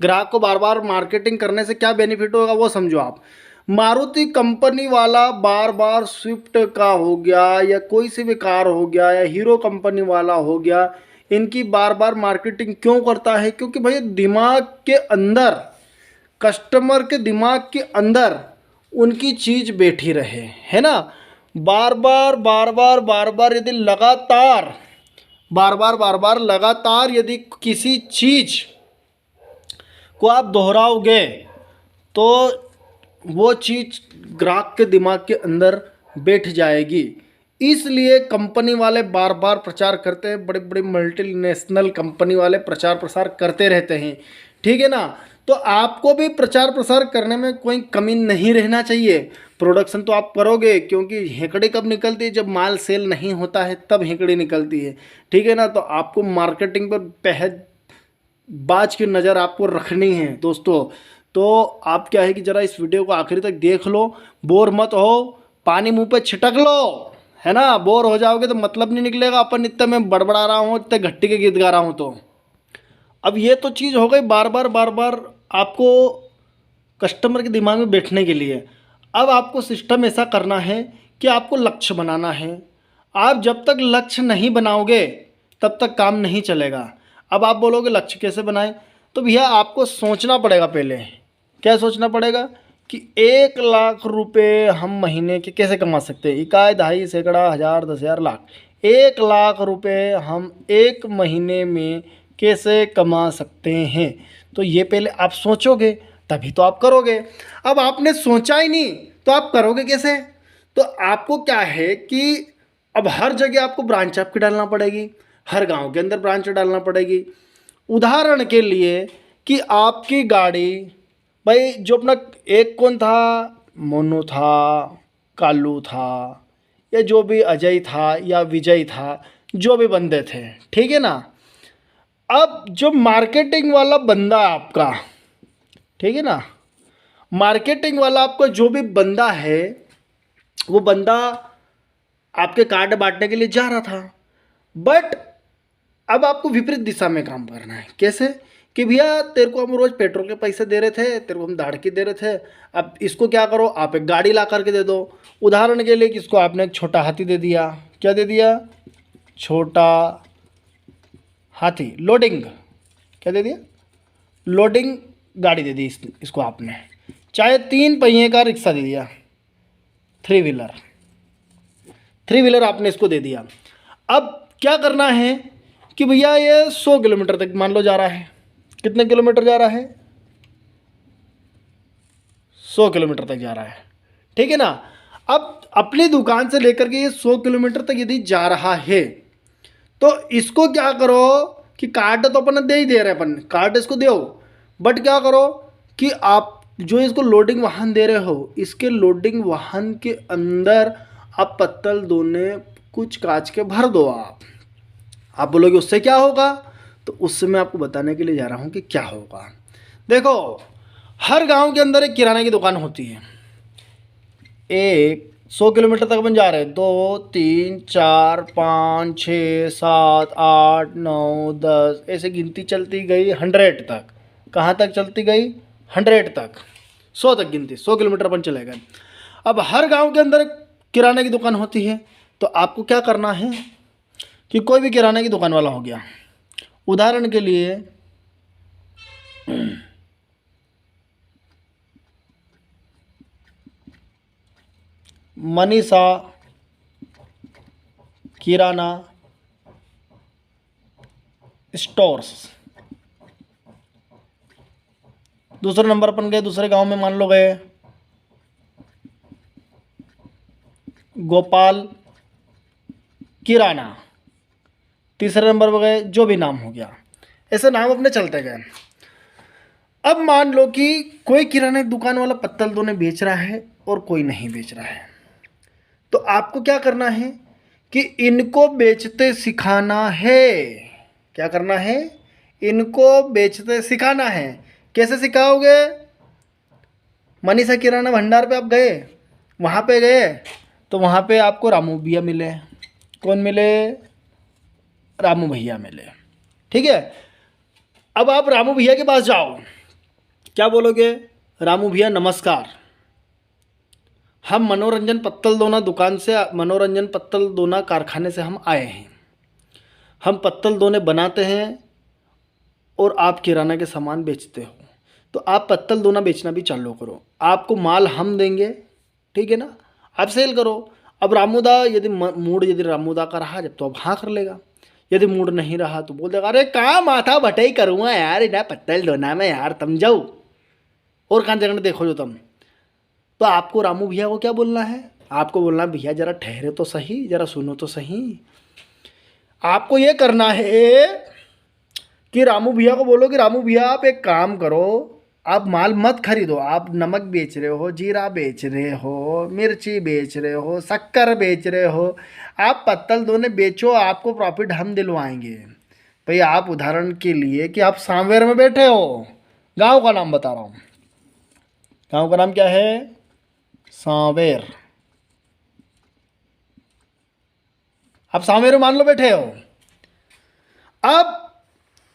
ग्राहक को बार बार मार्केटिंग करने से क्या बेनिफिट होगा वो समझो आप। मारुति कंपनी वाला बार बार स्विफ्ट का हो गया या कोई सी भी कार हो गया या हीरो कंपनी वाला हो गया, इनकी बार बार मार्केटिंग क्यों करता है? क्योंकि भाई दिमाग के अंदर, कस्टमर के दिमाग के अंदर उनकी चीज़ बैठी रहे, है ना। बार बार यदि लगातार यदि किसी चीज़ को आप दोहराओगे तो वो चीज़ ग्राहक के दिमाग के अंदर बैठ जाएगी। इसलिए कंपनी वाले बार बार प्रचार करते हैं, बड़े बड़े मल्टीनेशनल कंपनी वाले प्रचार प्रसार करते रहते हैं, ठीक है ना। तो आपको भी प्रचार प्रसार करने में कोई कमी नहीं रहना चाहिए। प्रोडक्शन तो आप करोगे, क्योंकि हेकड़ी कब निकलती है? जब माल सेल नहीं होता है तब हेकड़ी निकलती है, ठीक है ना। तो आपको मार्केटिंग पर बाज की नज़र आपको रखनी है दोस्तों। तो आप क्या है कि ज़रा इस वीडियो को आखिरी तक देख लो, बोर मत हो, पानी मुंह पे छिटक लो, है ना। बोर हो जाओगे तो मतलब नहीं निकलेगा। अपन इतने मैं बड़बड़ा रहा हूँ, इतने घट्टी के गीत गा रहा हूँ। तो अब ये तो चीज़ हो गई बार बार आपको कस्टमर के दिमाग में बैठने के लिए। अब आपको सिस्टम ऐसा करना है कि आपको लक्ष्य बनाना है। आप जब तक लक्ष्य नहीं बनाओगे तब तक काम नहीं चलेगा। अब आप बोलोगे लक्ष्य कैसे बनाएं? तो भैया आपको सोचना पड़ेगा। पहले क्या सोचना पड़ेगा कि 1 लाख रुपए हम महीने के कैसे कमा सकते हैं? इकाई, दहाई, सैकड़ा, हज़ार, 10,000, लाख। 1 लाख रुपए हम एक महीने में कैसे कमा सकते हैं? तो ये पहले आप सोचोगे तभी तो आप करोगे। अब आपने सोचा ही नहीं तो आप करोगे कैसे? तो आपको क्या है कि अब हर जगह आपको ब्रांच आपकी डालना पड़ेगी, हर गांव के अंदर ब्रांच डालना पड़ेगी। उदाहरण के लिए कि आपकी गाड़ी, भाई जो अपना एक कौन था, मोनू था, कालू था, या जो भी अजय था या विजय था, जो भी बंदे थे, ठीक है ना। अब जो मार्केटिंग वाला बंदा आपका, ठीक है ना, मार्केटिंग वाला आपका जो भी बंदा है, वो बंदा आपके कार्ड बांटने के लिए जा रहा था। बट अब आपको विपरीत दिशा में काम करना है। कैसे? कि भैया तेरे को हम रोज़ पेट्रोल के पैसे दे रहे थे, तेरे को हम दाढ़की दे रहे थे, अब इसको क्या करो, आप एक गाड़ी ला करके दे दो। उदाहरण के लिए किसको आपने एक छोटा हाथी दे दिया। क्या दे दिया? छोटा हाथी, लोडिंग। क्या दे दिया? लोडिंग गाड़ी दे दी इसको आपने। चाहे 3 पहिए का रिक्शा दे दिया, 3 व्हीलर आपने इसको दे दिया। अब क्या करना है कि भैया ये 100 किलोमीटर तक मान लो जा रहा है। कितने किलोमीटर जा रहा है? 100 किलोमीटर तक जा रहा है, ठीक है ना। अब अपनी दुकान से लेकर के ये 100 किलोमीटर तक यदि जा रहा है तो इसको क्या करो कि कार्ड तो अपन दे ही दे रहे हैं, अपन कार्ड इसको दो, बट क्या करो कि आप जो इसको लोडिंग वाहन दे रहे हो, इसके लोडिंग वाहन के अंदर आप पत्तल दोने कुछ कांच के भर दो। आप बोलोगे उससे क्या होगा? तो उससे मैं आपको बताने के लिए जा रहा हूँ कि क्या होगा। देखो हर गांव के अंदर एक किराने की दुकान होती है। 100 किलोमीटर तक अपन जा रहे हैं, 2, 3, 4, 5, 6, 7, 8, 9, 10 ऐसे गिनती चलती गई 100 तक। कहाँ तक चलती गई? 100 तक, 100 तक गिनती, 100 किलोमीटर अपन चले गए। अब हर गांव के अंदर किराने की दुकान होती है, तो आपको क्या करना है कि कोई भी किराने की दुकान वाला हो गया, उदाहरण के लिए मनीषा किराना स्टोर्स, दूसरे नंबर अपन गए दूसरे गांव में, मान लो गए गोपाल किराना, तीसरे नंबर पर गए जो भी नाम हो गया, ऐसे नाम अपने चलते गए। अब मान लो कि कोई किराने की दुकान वाला पत्तल दोने बेच रहा है और कोई नहीं बेच रहा है, तो आपको क्या करना है कि इनको बेचते सिखाना है। क्या करना है? इनको बेचते सिखाना है। कैसे सिखाओगे? मनीषा किराना भंडार पे आप गए, वहाँ पे गए तो वहाँ पे आपको रामू भैया मिले। कौन मिले? रामू भैया मिले। ठीक है, अब आप रामू भैया के पास जाओ, क्या बोलोगे? रामू भैया नमस्कार, हम मनोरंजन पत्तल दोना दुकान से, मनोरंजन पत्तल दोना कारखाने से हम आए हैं। हम पत्तल दोने बनाते हैं और आप किराना के सामान बेचते हो, तो आप पत्तल दोना बेचना भी चालू करो। आपको माल हम देंगे, ठीक है ना, आप सेल करो। अब रामूदा यदि मूड यदि रामूदा का रहा जब तो अब हाँ कर लेगा, यदि मूड नहीं रहा तो बोल देगा अरे कहाँ माथा बटाई करूँगा यार इधर पत्तल दोना में यार, तुम जाओ और कहाँ जगह देखो जो तुम। तो आपको रामू भैया को क्या बोलना है? आपको बोलना भैया जरा ठहरे तो सही, जरा सुनो तो सही। आपको ये करना है कि रामू भैया को बोलो कि रामू भैया आप एक काम करो, आप माल मत खरीदो, आप नमक बेच रहे हो, जीरा बेच रहे हो, मिर्ची बेच रहे हो, शक्कर बेच रहे हो, आप पत्तल दोने बेचो, आपको प्रॉफिट हम दिलवाएंगे। भाई आप उदाहरण के लिए कि आप सांवेर में बैठे हो, गांव का नाम बता रहा हूँ, गांव का नाम क्या है? सांवेर। आप सांवेर में मान लो बैठे हो। अब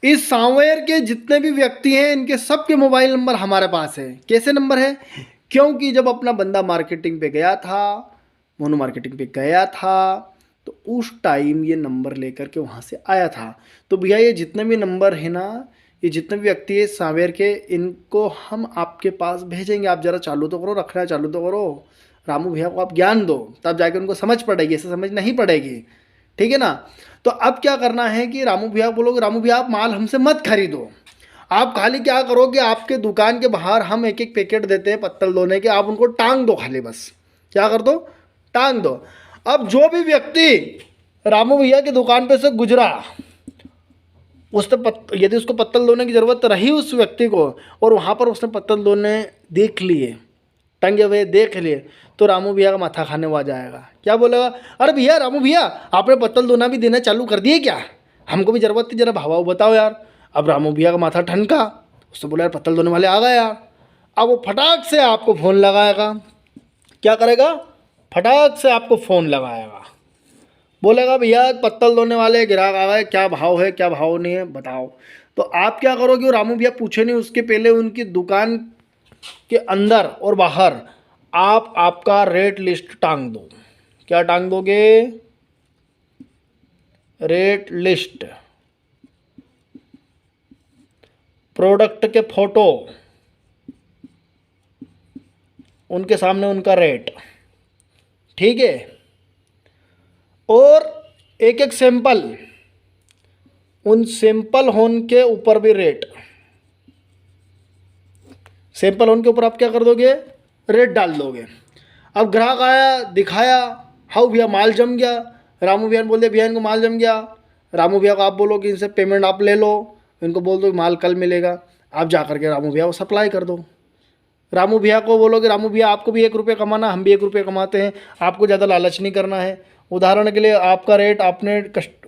इस सांवेर के जितने भी व्यक्ति हैं इनके सबके मोबाइल नंबर हमारे पास है। कैसे नंबर है? क्योंकि जब अपना बंदा मार्केटिंग पे गया था, मोनो मार्केटिंग पे गया था, तो उस टाइम ये नंबर लेकर के वहाँ से आया था। तो भैया ये जितने भी नंबर है ना, ये जितने भी व्यक्ति है सांवेर के, इनको हम आपके पास भेजेंगे। आप ज़रा चालू तो करो, रखना चालू तो करो, रामू भैया को आप ज्ञान दो, तब जाके उनको समझ पड़ेगी, ऐसे समझ नहीं पड़ेगी। ठीक है ना? तो अब क्या करना है कि रामू भैया बोलोगे रामू भैया आप माल हमसे मत खरीदो, आप खाली क्या करो कि आपके दुकान के बाहर हम एक एक पैकेट देते हैं पत्तल धोने के, आप उनको टांग दो, खाली बस क्या कर दो? टांग दो। अब जो भी व्यक्ति रामू भैया की दुकान पे से गुजरा, उसने यदि उसको पत्तल धोने की ज़रूरत रही उस व्यक्ति को, और वहाँ पर उसने पत्तल धोने देख लिए, टंगे हुए देख लिए, तो रामू भैया का माथा खाने हुआ जाएगा। क्या बोलेगा? अरे भैया रामू भैया आपने पत्तल धोना भी देना चालू कर दिए क्या? हमको भी ज़रूरत थी, जरा भाव बताओ यार। अब रामू भैया का माथा ठनका, उससे बोला यार पत्तल धोने वाले आ गए यार। अब वो फटाक से आपको फ़ोन लगाएगा। क्या करेगा? फटाक से आपको फ़ोन लगाएगा, बोलेगा भैया पत्तल धोने वाले ग्राहक आ गए, क्या भाव है क्या भाव नहीं है बताओ। तो आप क्या करोगे? वो रामू भैया पूछे नहीं, उसके पहले उनकी दुकान के अंदर और बाहर आप आपका रेट लिस्ट टांग दो। क्या टांग दोगे? रेट लिस्ट, प्रोडक्ट के फोटो, उनके सामने उनका रेट, ठीक है, और एक एक सैंपल, उन सैंपल होने के ऊपर भी रेट, सैंपल होने के ऊपर आप क्या कर दोगे? रेट डाल दोगे। अब ग्राहक आया, दिखाया, हाउ भैया माल जम गया, रामू भैया ने बोल दिया भैया इनको माल जम गया। रामू भैया को आप बोलो कि इनसे पेमेंट आप ले लो, इनको बोल दो माल कल मिलेगा, आप जा करके रामू भैया को सप्लाई कर दो। रामू भैया को बोलोगे रामू भैया आपको भी 1 रुपये कमाना, हम भी 1 रुपये कमाते हैं, आपको ज़्यादा लालच नहीं करना है। उदाहरण के लिए आपका रेट आपने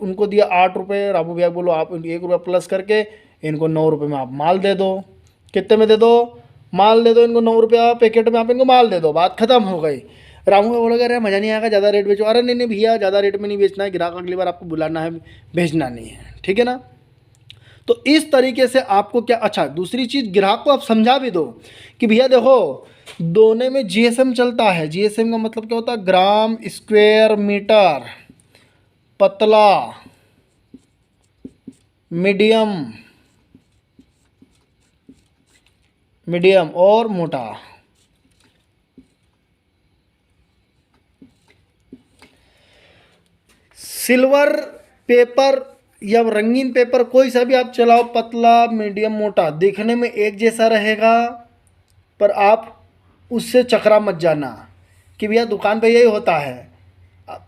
उनको दिया 8 रुपये, रामू भैया बोलो आप 1 रुपया प्लस करके इनको 9 रुपये में आप माल दे दो। कितने में दे दो? माल दे दो इनको 9 रुपया पैकेट में, आप इनको माल दे दो, बात खत्म हो गई। रामू भैया बोलोगे अरे मज़ा नहीं आएगा, ज़्यादा रेट बेचो। अरे नहीं नहीं भैया ज़्यादा रेट में नहीं बेचना है, ग्राहक अगली बार आपको बुलाना है, भेजना नहीं है, ठीक है ना? तो इस तरीके से आपको क्या, अच्छा दूसरी चीज़ ग्राहक को आप समझा भी दो कि भैया देखो दोनों में जीएसएम चलता है। जीएसएम का मतलब क्या होता है? ग्राम स्क्वायर मीटर, पतला मीडियम मीडियम और मोटा। सिल्वर पेपर या रंगीन पेपर कोई सा भी आप चलाओ, पतला मीडियम मोटा, दिखने में एक जैसा रहेगा, पर आप उससे चकरा मत जाना कि भैया दुकान पे यही होता है।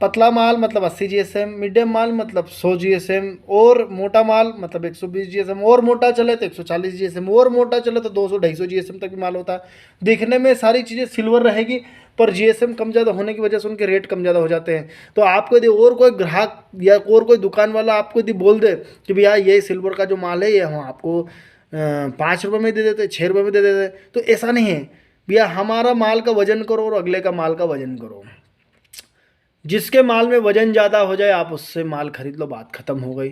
पतला माल मतलब 80 जीएसएम, मीडियम माल मतलब 100 जीएसएम, और मोटा माल मतलब 120 जीएसएम, और मोटा चले तो 140 जीएसएम, और मोटा चले तो 200-250 जीएसएम तक भी माल होता है। दिखने में सारी चीज़ें सिल्वर रहेगी, पर जीएसएम कम ज़्यादा होने की वजह से उनके रेट कम ज़्यादा हो जाते हैं। तो आपको यदि और कोई ग्राहक या और कोई दुकान वाला आपको यदि बोल दे कि भैया ये सिल्वर का जो माल है ये हम आपको 5 रुपये में दे देते, 6 रुपये में दे देते, तो ऐसा नहीं है भैया। हमारा माल का वजन करो और अगले का माल का वजन करो। जिसके माल में वजन ज़्यादा हो जाए आप उससे माल खरीद लो, बात खत्म हो गई।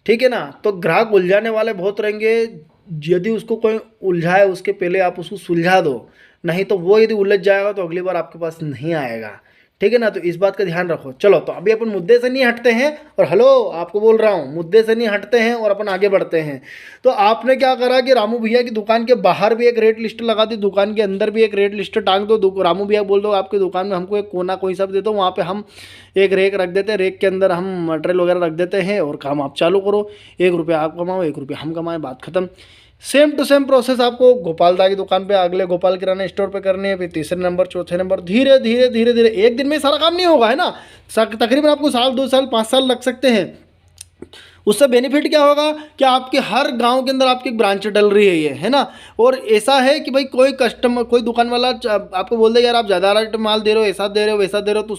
ठीक है ना। तो ग्राहक उलझाने वाले बहुत रहेंगे, यदि उसको कोई उलझाए उसके पहले आप उसको सुलझा दो, नहीं तो वो यदि उलझ जाएगा तो अगली बार आपके पास नहीं आएगा। ठीक है ना। तो इस बात का ध्यान रखो। चलो तो अभी अपन मुद्दे से नहीं हटते हैं, और हेलो आपको बोल रहा हूँ, मुद्दे से नहीं हटते हैं और अपन आगे बढ़ते हैं। तो आपने क्या करा कि रामू भैया की दुकान के बाहर भी एक रेट लिस्ट लगा दी, दुकान के अंदर भी एक रेट लिस्ट टांग दो। रामू भैया बोल दो आपकी दुकान में हमको एक कोना कोई सा भी दे दो, वहाँ पे हम एक रेक रख देते हैं, रेक के अंदर हम मटेरियल वगैरह रख देते हैं और काम आप चालू करो। 1 रुपया आप कमाओ, 1 रुपया हम कमाएं, बात खत्म। सेम टू सेम प्रोसेस आपको गोपाल दा की दुकान पे, अगले गोपाल किराना स्टोर पे करनी है, फिर तीसरे नंबर, चौथे नंबर, धीरे धीरे धीरे धीरे। एक दिन में सारा काम नहीं होगा, है ना। तकरीबन आपको 1-2 साल 5 साल लग सकते हैं। उससे बेनिफिट क्या होगा कि आपके हर गांव के अंदर आपकी ब्रांच डल रही है ना। और ऐसा है कि भाई कोई कस्टमर, कोई दुकान वाला आपको बोल दे यार आप ज़्यादा रेट माल दे रहे हो, ऐसा दे रहे हो, वैसा दे रहे हो, तो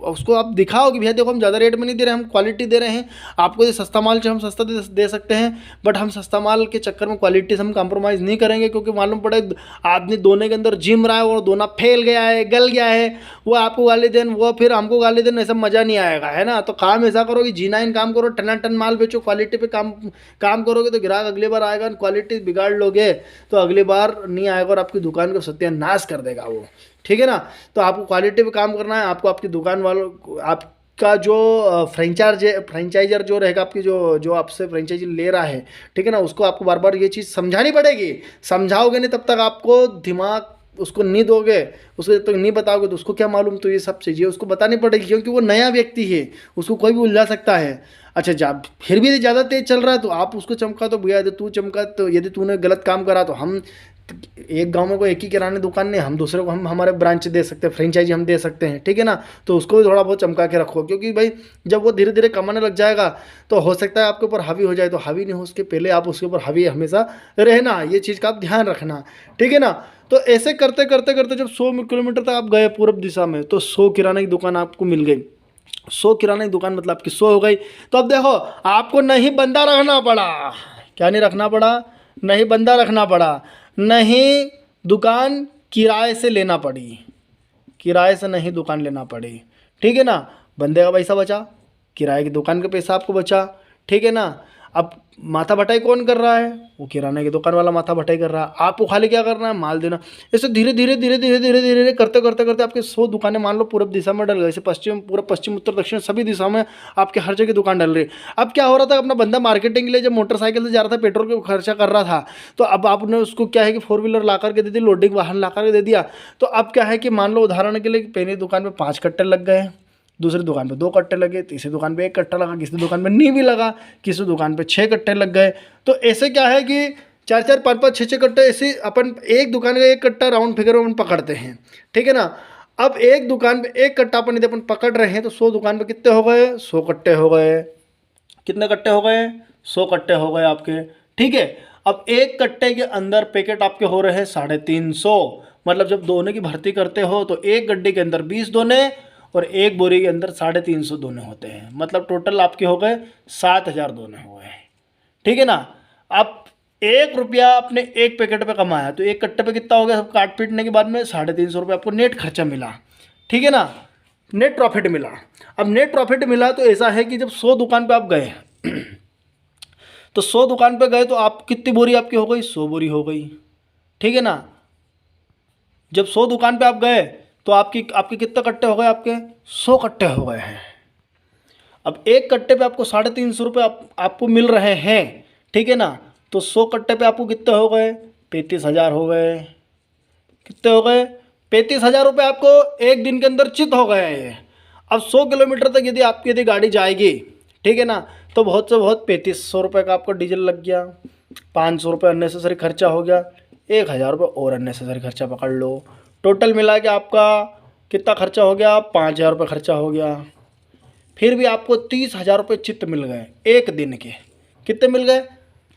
उसको आप दिखाओ कि भैया देखो हम ज़्यादा रेट में नहीं दे रहे, हम क्वालिटी दे रहे हैं आपको। ये सस्ता माल चाहिए हम सस्ता दे सकते हैं, बट हम सस्ता माल के चक्कर में क्वालिटी से हम कॉम्प्रोमाइज़ नहीं करेंगे, क्योंकि मालूम पड़े आदमी दोने के अंदर जिम रहा है और दोना फैल गया है, गल गया है, वो आपको गाली देन, वो फिर हमको गाली देन, ऐसा मज़ा नहीं आएगा, है ना। तो काम ऐसा करो कि G9 काम करो, टन माल बेचो, क्वालिटी पे काम करोगे तो ग्राहक अगली बार आएगा। क्वालिटी बिगाड़ लोगे तो अगली बार नहीं आएगा और आपकी दुकान को सत्यानाश कर देगा वो। ठीक है ना। तो आपको क्वालिटी पे काम करना है। आपको आपकी दुकान वालों, आपका जो फ्रेंचाइजर जो रहेगा, आपकी जो आपसे फ्रेंचाइजी ले रहा है, ठीक है ना, उसको आपको बार बार ये चीज़ समझानी पड़ेगी। समझाओगे नहीं तब तक आपको दिमाग उसको नहीं दोगे, उसको जब तक नहीं बताओगे तो उसको क्या मालूम। तो ये सब चीज़ें उसको बतानी पड़ेगी, क्योंकि वो नया व्यक्ति है, उसको कोई भी उलझा सकता है। अच्छा जब फिर भी ज़्यादा तेज़ चल रहा है तो आप उसको चमका, तो भैया यदि तू चमका, तो यदि तूने गलत काम करा तो हम एक गांव में कोई एक ही किराने दुकान नहीं, हम दूसरे को हम हमारे ब्रांच दे सकते हैं, फ्रेंचाइजी हम दे सकते हैं। ठीक है ना। तो उसको भी थोड़ा बहुत चमका के रखो, क्योंकि भाई जब वो धीरे धीरे कमाने लग जाएगा तो हो सकता है आपके ऊपर हावी हो जाए। तो हावी नहीं हो उसके पहले आप उसके ऊपर हावी हमेशा रहना, ये चीज़ का आप ध्यान रखना। ठीक है ना। तो ऐसे करते करते करते जब 100 किलोमीटर तक आप गए पूर्व दिशा में, तो 100 किराने की दुकान आपको मिल गई। 100 किराने की दुकान मतलब आपकी 100 हो गई। तो अब देखो आपको नहीं बंदा रखना पड़ा, क्या नहीं रखना पड़ा, नहीं बंदा रखना पड़ा, नहीं दुकान किराए से लेना पड़ी, किराए से नहीं दुकान लेना पड़ी। ठीक है ना। बंदे का पैसा बचा, किराए की दुकान का पैसा आपको बचा। ठीक है ना। अब माथा भटाई कौन कर रहा है, वो किराने की दुकान वाला माथा भटाई कर रहा है, आपको खाली क्या करना है, माल देना। ऐसे धीरे धीरे धीरे धीरे धीरे धीरे धीरे करते करते करते आपके 100 दुकानें मान लो पूर्व दिशा में डल गई। जैसे पश्चिम, पूरा पश्चिम, उत्तर, दक्षिण सभी दिशाओं में आपके हर जगह दुकान डल रही है। अब क्या हो रहा था, अपना बंदा मार्केटिंग के लिए जब मोटरसाइकिल से जा रहा था, पेट्रोल का खर्चा कर रहा था, तो अब आपने उसको क्या है कि 4 व्हीलर ला करके दे दी, लोडिंग वाहन ला करके दे दिया। तो अब क्या है कि मान लो उदाहरण के लिए पहली दुकान पर 5 कट्टे लग गए, दूसरी दुकान पे 2 कट्टे लगे, तीसरी दुकान पे 1 कट्टा लगा, किसी दुकान पे नहीं भी लगा, किसी दुकान पे 6 कट्टे लग गए। तो ऐसे क्या है कि 4-4, 5-5, 6-6 कट्टे ऐसे अपन एक दुकान का 1 कट्टा राउंड फिगर अपन पकड़ते हैं। ठीक है ना। अब एक दुकान पे 1 कट्टा अपन यदि अपन पकड़ रहे हैं तो 100 दुकान पे कितने हो गए, 100 कट्टे हो गए। कितने कट्टे हो गए, 100 कट्टे हो गए आपके। ठीक है। अब 1 कट्टे के अंदर पैकेट आपके हो रहे हैं 350, मतलब जब दोने की भर्ती करते हो तो एक गड्ढे के अंदर 20 दोने और एक बोरी के अंदर 350 दोने होते हैं, मतलब टोटल आपके हो गए 7000 दोने हो गए। ठीक है ना। अब 1 रुपया आपने एक पैकेट पे कमाया तो 1 कट्टे पे कितना हो गया, सब काट पीटने के बाद में 350 रुपये आपको नेट खर्चा मिला। ठीक है ना। नेट प्रॉफिट मिला। अब नेट प्रॉफिट मिला तो ऐसा है कि जब 100 दुकान पे आप गए तो 100 दुकान पे गए तो आप कितनी बोरी आपकी हो गई, 100 बोरी हो गई। ठीक है ना। जब 100 दुकान पे आप गए तो आपके कितने कट्टे हो गए, आपके 100 कट्टे हो गए हैं। अब एक कट्टे पे आपको 350 रुपये आपको मिल रहे हैं, ठीक है ना। तो 100 कट्टे पे आपको कितने हो गए, 35,000 हो गए। कितने हो गए, 35,000 रुपये आपको एक दिन के अंदर चित हो गए हैं। अब 100 किलोमीटर तक यदि गाड़ी जाएगी, ठीक है ना, तो बहुत से बहुत 3500 रुपये का आपको डीजल लग गया, 500 रुपये अननेसेसरी खर्चा हो गया, 1,000 रुपये और अननेसेसरी खर्चा पकड़ लो। टोटल मिला के आपका कितना खर्चा हो गया, 5,000 रुपये खर्चा हो गया। फिर भी आपको 30,000 रुपये चित्त मिल गए एक दिन के। कितने मिल गए,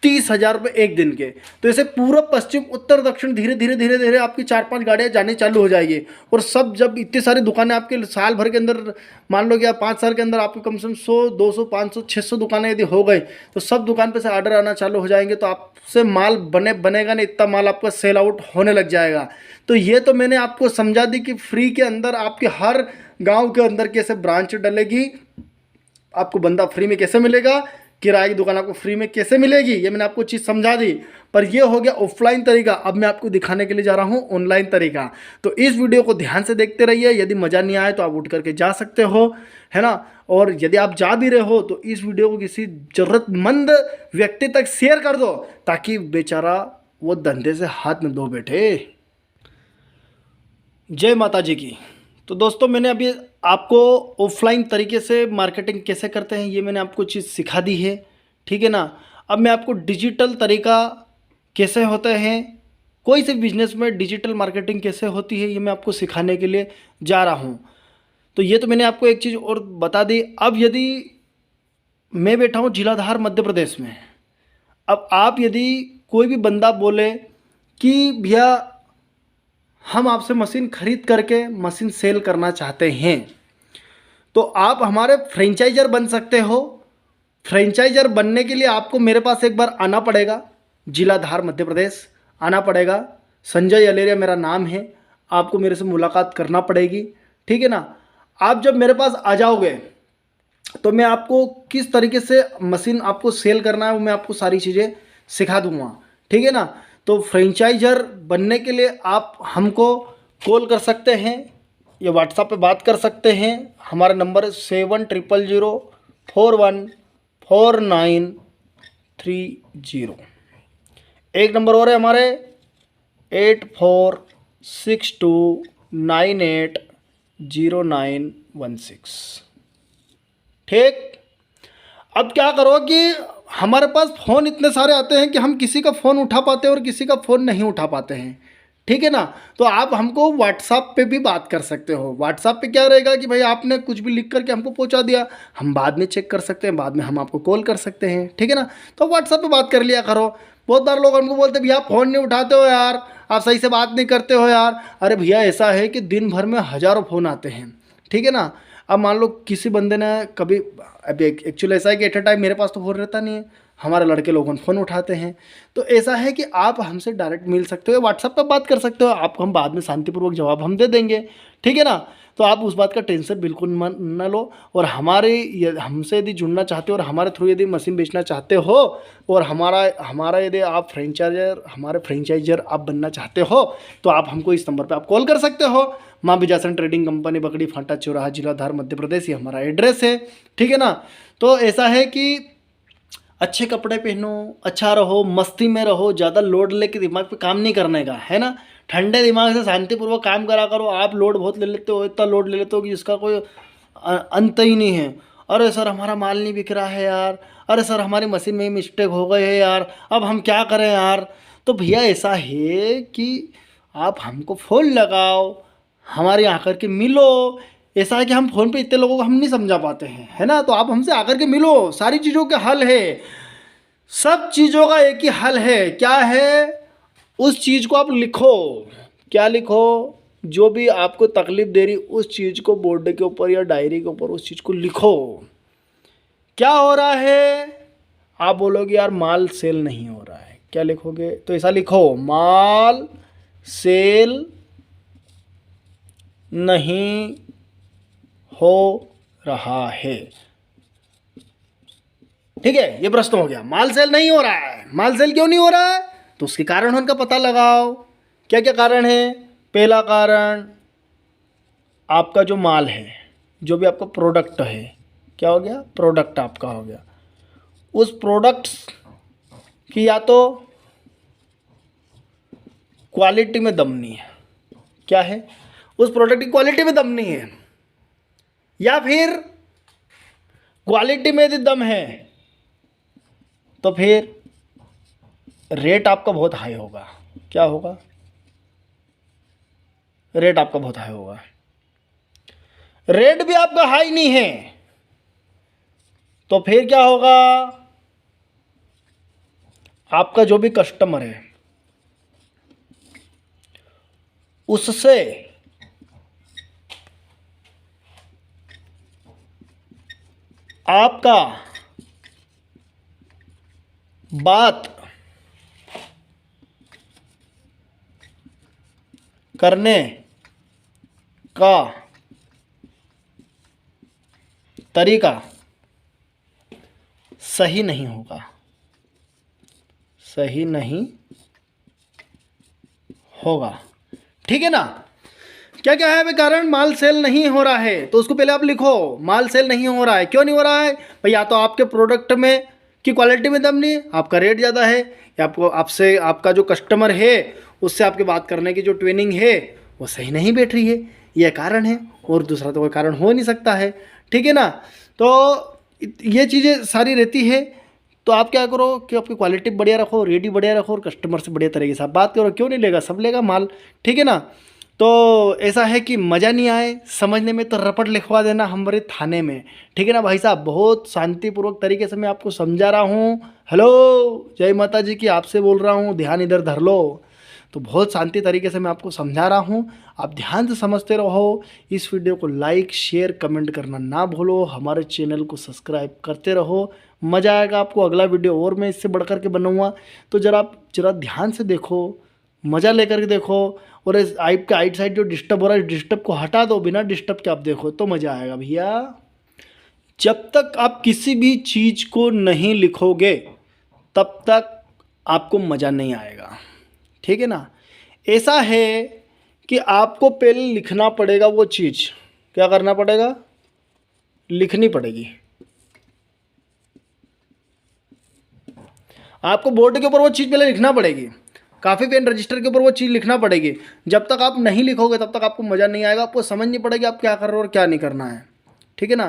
30,000 रुपये एक दिन के। तो ऐसे पूर्व पश्चिम उत्तर दक्षिण धीरे धीरे धीरे धीरे आपकी 4-5 गाड़ियाँ जाने चालू हो जाएगी। और सब जब इतनी सारी दुकानें आपके साल भर के अंदर, मान लो कि आप 5 साल के अंदर आपके कम से कम 100, 200, 500, 600 दुकानें यदि हो गई, तो सब दुकान पे से ऑर्डर आना चालू हो जाएंगे। तो आपसे माल बनेगा नहीं, इतना माल आपका सेल आउट होने लग जाएगा। तो ये तो मैंने आपको समझा दी कि फ्री के अंदर आपके हर गाँव के अंदर कैसे ब्रांच डलेगी, आपको बंदा फ्री में कैसे मिलेगा, किराए की दुकान आपको फ्री में कैसे मिलेगी, ये मैंने आपको चीज़ समझा दी। पर ये हो गया ऑफलाइन तरीका। अब मैं आपको दिखाने के लिए जा रहा हूँ ऑनलाइन तरीका। तो इस वीडियो को ध्यान से देखते रहिए। यदि मज़ा नहीं आए तो आप उठ करके जा सकते हो, है ना। और यदि आप जा भी रहे हो तो इस वीडियो को किसी ज़रूरतमंद व्यक्ति तक शेयर कर दो, ताकि बेचारा वो धंधे से हाथ न धो बैठे। जय माता जी की। तो दोस्तों, मैंने अभी आपको ऑफलाइन तरीके से मार्केटिंग कैसे करते हैं ये मैंने आपको चीज़ सिखा दी है, ठीक है ना। अब मैं आपको डिजिटल तरीका कैसे होते हैं, कोई से बिजनेस में डिजिटल मार्केटिंग कैसे होती है, ये मैं आपको सिखाने के लिए जा रहा हूँ। तो ये तो मैंने आपको एक चीज़ और बता दी। अब यदि मैं बैठा हूँ जिलाधार मध्य प्रदेश में, अब आप यदि कोई भी बंदा बोले कि भैया हम आपसे मशीन खरीद करके मशीन सेल करना चाहते हैं, तो आप हमारे फ्रेंचाइजर बन सकते हो। फ्रेंचाइजर बनने के लिए आपको मेरे पास एक बार आना पड़ेगा, जिला धार मध्य प्रदेश आना पड़ेगा। संजय अलेरिया मेरा नाम है, आपको मेरे से मुलाकात करना पड़ेगी, ठीक है ना। आप जब मेरे पास आ जाओगे तो मैं आपको किस तरीके से मशीन आपको सेल करना है वो मैं आपको सारी चीज़ें सिखा दूँगा, ठीक है ना। तो फ्रेंचाइजर बनने के लिए आप हमको कॉल कर सकते हैं या व्हाट्सएप पे बात कर सकते हैं। हमारा नंबर 7000414930। एक नंबर और है हमारे 8462980916। ठीक। अब क्या करो कि हमारे पास फ़ोन इतने सारे आते हैं कि हम किसी का फ़ोन उठा पाते हैं और किसी का फ़ोन नहीं उठा पाते हैं, ठीक है ना। तो आप हमको व्हाट्सएप पे भी बात कर सकते हो। व्हाट्सएप पे क्या रहेगा कि भाई आपने कुछ भी लिख करके हमको पहुंचा दिया, हम बाद में चेक कर सकते हैं, बाद में हम आपको कॉल कर सकते हैं, ठीक है ना। तो व्हाट्सएप पे बात कर लिया करो। बहुत बार लोग हमको बोलते हैं भैया फ़ोन नहीं उठाते हो यार, आप सही से बात नहीं करते हो यार। अरे भैया ऐसा है कि दिन भर में हज़ारों फ़ोन आते हैं, ठीक है ना। अब मान लो किसी बंदे ने कभी, अभी एक्चुअली ऐसा है कि एट अ टाइम मेरे पास तो फ़ोन रहता नहीं है, हमारे लड़के लोगों फ़ोन उठाते हैं। तो ऐसा है कि आप हमसे डायरेक्ट मिल सकते हो, व्हाट्सएप पर बात कर सकते हो, आपको हम बाद में शांतिपूर्वक जवाब हम दे देंगे, ठीक है ना। तो आप उस बात का टेंशन बिल्कुल न लो। और हमसे यदि जुड़ना चाहते हो और हमारे थ्रू यदि मशीन बेचना चाहते हो और हमारा यदि आप हमारे फ्रेंचाइजर आप बनना चाहते हो, तो आप हमको इस नंबर पे आप कॉल कर सकते हो। माँ विजासन ट्रेडिंग कंपनी, बकड़ी फाटा चौराहा, जिला धार मध्य प्रदेश, ये हमारा एड्रेस है, ठीक है ना। तो ऐसा है कि अच्छे कपड़े पहनो, अच्छा रहो, मस्ती में रहो, ज़्यादा लोड लेके दिमाग पे काम नहीं करने का, है ना। ठंडे दिमाग से शांतिपूर्वक काम करा करो। आप लोड बहुत ले लेते हो, इतना लोड ले लेते हो कि जिसका कोई अंत ही नहीं है। अरे सर हमारा माल नहीं बिक रहा है यार, अरे सर हमारी मशीन में मिस्टेक हो गए है यार, अब हम क्या करें यार। तो भैया ऐसा है कि आप हमको फ़ोन लगाओ, हमारे यहाँ आकर के मिलो। ऐसा है कि हम फ़ोन पे इतने लोगों को हम नहीं समझा पाते हैं, है ना। तो आप हमसे आकर के मिलो, सारी चीज़ों का हल है, सब चीज़ों का एक ही हल है। क्या है, उस चीज़ को आप लिखो। क्या लिखो, जो भी आपको तकलीफ़ दे रही उस चीज़ को बोर्ड के ऊपर या डायरी के ऊपर उस चीज़ को लिखो। क्या हो रहा है, आप बोलोगे यार माल सेल नहीं हो रहा है, क्या लिखोगे, तो ऐसा लिखो, माल सेल नहीं हो रहा है, ठीक है। ये प्रश्न हो गया, माल सेल नहीं हो रहा है। माल सेल क्यों नहीं हो रहा है, तो उसके कारण उनका पता लगाओ। क्या क्या कारण है। पहला कारण, आपका जो माल है, जो भी आपका प्रोडक्ट है, क्या हो गया, प्रोडक्ट आपका हो गया। उस प्रोडक्ट्स की या तो क्वालिटी में दम नहीं है, क्या है, उस प्रोडक्ट की क्वालिटी में दम नहीं है, या फिर क्वालिटी में यदि दम है तो फिर रेट आपका बहुत हाई होगा। क्या होगा, रेट आपका बहुत हाई होगा। रेट भी आपका हाई नहीं है तो फिर क्या होगा, आपका जो भी कस्टमर है उससे आपका बात करने का तरीका सही नहीं होगा, सही नहीं होगा। ठीक है ना। क्या क्या है भाई कारण, माल सेल नहीं हो रहा है, तो उसको पहले आप लिखो, माल सेल नहीं हो रहा है। क्यों नहीं हो रहा है भाई, या तो आपके प्रोडक्ट में की क्वालिटी में दम नहीं है, आपका रेट ज़्यादा है, या आपको आपसे आपका जो कस्टमर है उससे आपके बात करने की जो ट्रेनिंग है वो सही नहीं बैठ रही है, यह कारण है। और दूसरा तो कोई कारण हो नहीं सकता है। ठीक है ना। तो ये चीज़ें सारी रहती है। तो आप क्या करो कि आपकी क्वालिटी बढ़िया रखो, रेडी बढ़िया रखो, और कस्टमर से बढ़िया तरीके से आप बात करो। क्यों नहीं लेगा, सब लेगा माल। ठीक है ना। तो ऐसा है कि मज़ा नहीं आए समझने में तो रपट लिखवा देना हमारे थाने में। ठीक है ना भाई साहब, बहुत शांतिपूर्वक तरीके से मैं आपको समझा रहा हूँ। हेलो, जय माता जी की, आपसे बोल रहा हूँ, ध्यान इधर धर लो। तो बहुत शांति तरीके से मैं आपको समझा रहा हूँ, आप ध्यान से समझते रहो। इस वीडियो को लाइक शेयर कमेंट करना ना भूलो, हमारे चैनल को सब्सक्राइब करते रहो। मज़ा आएगा आपको। अगला वीडियो और मैं इससे बढ़ कर के बनाऊँगा, तो जरा ध्यान से देखो, मज़ा लेकर के देखो। और इस आइट का आइट साइड जो डिस्टर्ब हो रहा है, डिस्टर्ब को हटा दो, बिना डिस्टर्ब के आप देखो तो मज़ा आएगा भैया। जब तक आप किसी भी चीज़ को नहीं लिखोगे तब तक आपको मज़ा नहीं आएगा। ठीक है ना। ऐसा है कि आपको पहले लिखना पड़ेगा वो चीज़। क्या करना पड़ेगा, लिखनी पड़ेगी। आपको बोर्ड के ऊपर वो चीज़ पहले लिखना पड़ेगी, काफ़ी पेन रजिस्टर के ऊपर वो चीज़ लिखना पड़ेगी। जब तक आप नहीं लिखोगे तब तक आपको मज़ा नहीं आएगा, आपको समझ नहीं पड़ेगी आप क्या कर रहे हो और क्या नहीं करना है। ठीक है ना।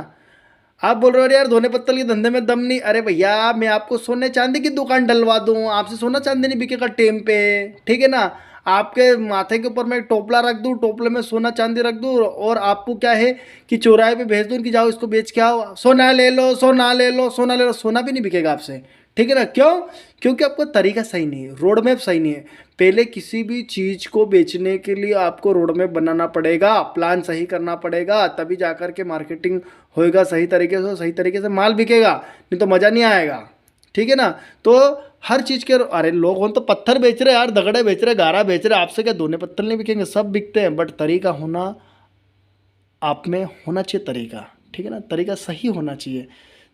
आप बोल रहे हो अरे यार धोने पत्तल के धंधे में दम नहीं, अरे भैया मैं आपको सोने चांदी की दुकान डलवा दूँ, आपसे सोना चांदी नहीं बिकेगा टेम पे। ठीक है ना। आपके माथे के ऊपर मैं एक टोपला रख दूँ, टोपले में सोना चांदी रख दूँ, और आपको क्या है कि चौराहे पे भेज दूँ कि जाओ इसको बेच के आओ, सोना ले लो, सोना ले लो, सोना ले लो। सोना भी नहीं बिकेगा आपसे। ठीक है ना। क्यों, क्योंकि आपका तरीका सही नहीं है, रोड मैप सही नहीं है। पहले किसी भी चीज़ को बेचने के लिए आपको रोड मैप बनाना पड़ेगा, प्लान सही करना पड़ेगा, तभी जाकर के मार्केटिंग होएगा सही तरीके से, सही तरीके से माल बिकेगा, नहीं तो मज़ा नहीं आएगा। ठीक है ना। तो हर चीज़ के, अरे लोग हो तो पत्थर बेच रहे यार, दगड़े बेच रहे, गारा बेच रहे, आपसे क्या दोने पत्थर नहीं बिकेंगे, सब बिकते हैं। बट तरीका होना, आप में होना चाहिए तरीका। ठीक है ना, तरीका सही होना चाहिए।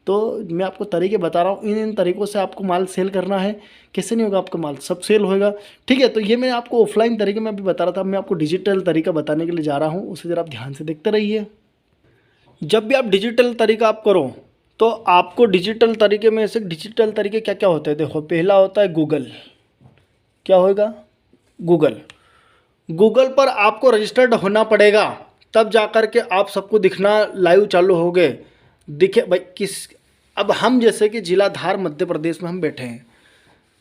तो मैं आपको तरीके बता रहा हूँ, इन तरीक़ों से आपको माल सेल करना है। कैसे नहीं होगा आपका माल, सब सेल होएगा। ठीक है। तो ये मैं आपको ऑफलाइन तरीके में अभी बता रहा था, मैं आपको डिजिटल तरीका बताने के लिए जा रहा हूँ, उसे ज़रा आप ध्यान से देखते रहिए। जब भी आप डिजिटल तरीका आप करो तो आपको डिजिटल तरीके में से, डिजिटल तरीके क्या क्या होते हैं देखो। पहला होता है गूगल। क्या होएगा, गूगल। गूगल पर आपको रजिस्टर्ड होना पड़ेगा, तब जाकर के आप सबको दिखना लाइव चालू हो गए दिखे भाई किस। अब हम जैसे कि जिला धार मध्य प्रदेश में हम बैठे हैं,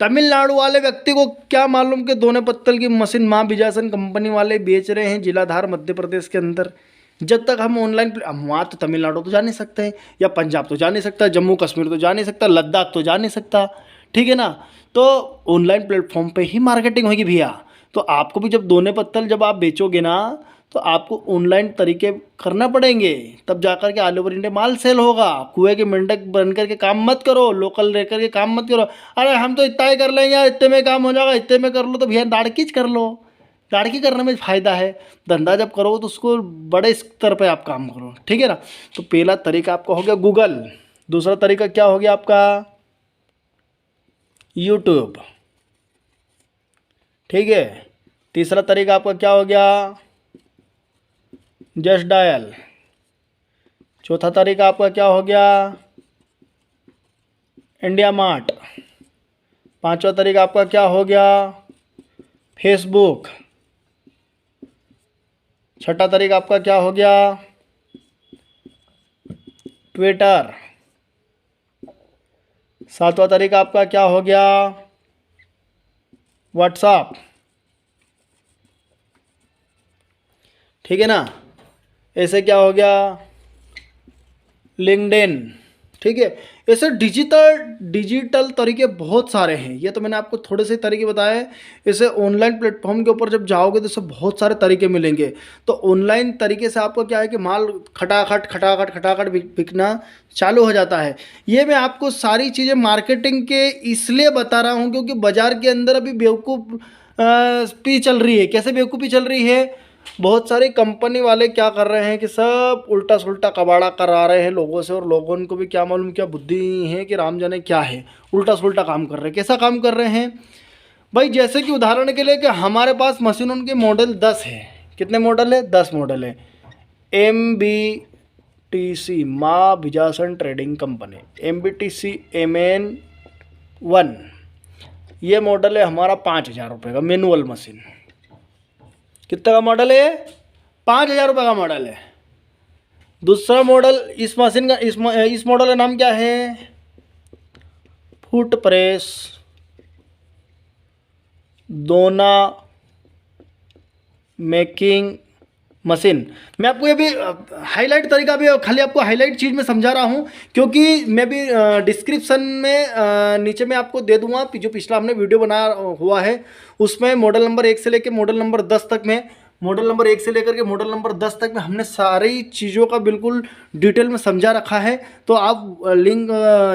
तमिलनाडु वाले व्यक्ति को क्या मालूम कि दोने पत्तल की मशीन माँ बिजासन कंपनी वाले बेच रहे हैं जिला धार मध्य प्रदेश के अंदर। जब तक हम ऑनलाइन, हम वहाँ तो तमिलनाडु तो जा नहीं सकते हैं, या पंजाब तो जा नहीं सकता, जम्मू कश्मीर तो जा नहीं सकता, लद्दाख तो जा नहीं सकता। ठीक है ना। तो ऑनलाइन प्लेटफॉर्म पे ही मार्केटिंग होगी भैया। तो आपको भी जब दोने पत्तल जब आप बेचोगे ना, तो आपको ऑनलाइन तरीके करना पड़ेंगे, तब जाकर के ऑल ओवर इंडिया माल सेल होगा। कुएं के मेंढक बन करके काम मत करो, लोकल रह करके काम मत करो। अरे हम तो इतना ही कर लेंगे यार, इतने में काम हो जाएगा, इतने में कर लो, तो भैया दाड़कीच कर लो। दाड़की करने में फ़ायदा है। धंधा जब करो तो उसको बड़े स्तर पर आप काम करो। ठीक है ना। तो पहला तरीका आपका हो गया गूगल। दूसरा तरीका क्या हो गया आपका, यूट्यूब। ठीक है। तीसरा तरीका आपका क्या हो गया, जस्ट डायल। चौथा तरीका आपका क्या हो गया? India mart. पांचवा तरीका आपका क्या हो गया? फेसबुक। छठा तरीका आपका क्या हो गया? ट्विटर। सातवां तरीका आपका क्या हो गया? व्हाट्सएप। ठीक है ना? ऐसे क्या हो गया? लिंक्डइन। ठीक है। ऐसे डिजिटल तरीके बहुत सारे हैं। ये तो मैंने आपको थोड़े से तरीके बताए हैं। ऐसे ऑनलाइन प्लेटफॉर्म के ऊपर जब जाओगे तो इससे बहुत सारे तरीके मिलेंगे। तो ऑनलाइन तरीके से आपको क्या है कि माल खटाखट खटाखट खटाखट बिकना चालू हो जाता है। ये मैं आपको सारी चीज़ें मार्केटिंग के इसलिए बता रहा हूँ क्योंकि बाज़ार के अंदर अभी बेवकूफ़ी चल रही है। कैसे बेवकूफ़ी चल रही है? बहुत सारी कंपनी वाले क्या कर रहे हैं कि सब उल्टा सुल्टा कबाड़ा करा रहे हैं लोगों से, और लोगों को भी क्या मालूम क्या बुद्धि है कि राम जाने क्या है, उल्टा सुल्टा काम कर रहे हैं। कैसा काम कर रहे हैं भाई? जैसे कि उदाहरण के लिए कि हमारे पास मशीनों के मॉडल 10 है। कितने मॉडल है? 10 मॉडल है। MBTC माँ Bijasan trading company, MBTC MN1, ये मॉडल है हमारा 5,000 रुपये का मैनुअल मशीन। कितने का मॉडल है? 5,000 रुपये का मॉडल है। दूसरा मॉडल इस मशीन का इस मॉडल का नाम क्या है? फुट प्रेस दोना मेकिंग मशीन। मैं आपको ये भी हाईलाइट तरीका भी खाली आपको हाईलाइट चीज़ में समझा रहा हूँ क्योंकि मैं भी डिस्क्रिप्शन में नीचे में आपको दे दूंगा। जो पिछला हमने वीडियो बनाया हुआ है उसमें मॉडल नंबर 1 से लेकर मॉडल नंबर 10 तक में, मॉडल नंबर 1 से लेकर के मॉडल नंबर 10 तक में हमने सारी चीज़ों का बिल्कुल डिटेल में समझा रखा है। तो आप लिंक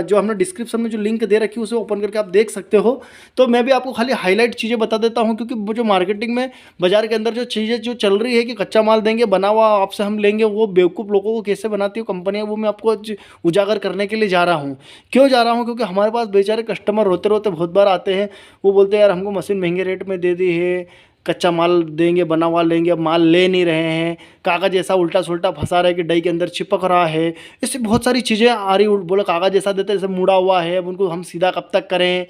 जो हमने डिस्क्रिप्शन में जो लिंक दे रखी है उसे ओपन करके आप देख सकते हो। तो मैं भी आपको खाली हाईलाइट चीज़ें बता देता हूँ क्योंकि वो जो मार्केटिंग में बाजार के अंदर जो चीज़ें जो चल रही है कि कच्चा माल देंगे बना हुआ आपसे हम लेंगे, वो बेवकूफ़ लोगों को कैसे बनाती है कंपनियाँ, वो मैं आपको उजागर करने के लिए जा रहा हूँ। क्यों जा रहा हूँ? क्योंकि हमारे पास बेचारे कस्टमर रोते रोते बहुत बार आते हैं। वो बोलते हैं यार हमको मशीन महंगे रेट में दे दी है, कच्चा माल देंगे बना हुआ लेंगे, अब माल ले नहीं रहे हैं, कागज़ ऐसा उल्टा सुल्टा फंसा रहा है कि डई के अंदर चिपक रहा है। इससे बहुत सारी चीज़ें आ रही। बोले कागज़ ऐसा देते जैसे मुड़ा हुआ है, अब उनको हम सीधा कब तक करें?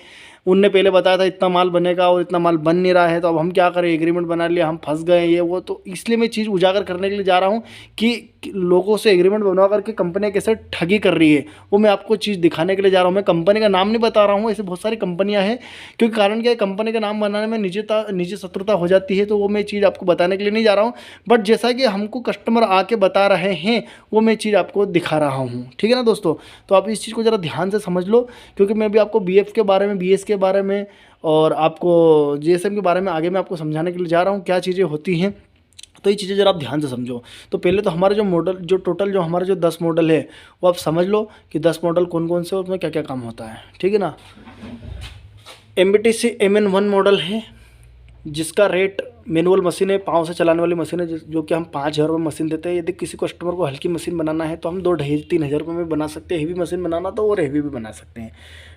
उनने पहले बताया था इतना माल बनेगा और इतना माल बन नहीं रहा है, तो अब हम क्या करें? एग्रीमेंट बना लिया, हम फंस गए ये वो। तो इसलिए मैं चीज़ उजागर करने के लिए जा रहा हूँ कि लोगों से एग्रीमेंट बनवा करके कंपनियाँ कैसे ठगी कर रही है, वो मैं आपको चीज़ दिखाने के लिए जा रहा हूँ। मैं कंपनी का नाम नहीं बता रहा हूँ, ऐसे बहुत सारी कंपनियाँ हैं। क्योंकि कारण क्या है, कंपनी का नाम बनाने में निजी शत्रुता हो जाती है, तो वो मैं चीज़ आपको बताने के लिए नहीं जा रहा हूँ। बट जैसा कि हमको कस्टमर आके बता रहे हैं वो मैं चीज़ आपको दिखा रहा हूँ। ठीक है ना दोस्तों? तो आप इस चीज़ को ज़रा ध्यान से समझ लो क्योंकि मैं भी आपको BF के बारे में, BS के बारे में और आपको GSM के बारे में आगे मैं आपको समझाने के लिए जा रहा हूँ क्या चीज़ें होती हैं। तो ये चीज़ें ज़रा आप ध्यान से समझो। तो पहले तो हमारे जो मॉडल जो टोटल जो हमारे जो 10 मॉडल है वो आप समझ लो कि 10 मॉडल कौन कौन से और उसमें क्या क्या काम होता है। ठीक है ना? MBTC MN1 मॉडल है जिसका रेट मैनुअल मशीन है, पाँव से चलाने वाली मशीन है, जो कि हम 5,000 रुपये मशीन देते हैं। यदि किसी कस्टमर को हल्की मशीन बनाना है तो हम 2-2,500-3,000 रुपये में बना सकते हैं। हेवी मशीन बनाना तो और हेवी भी बना सकते हैं।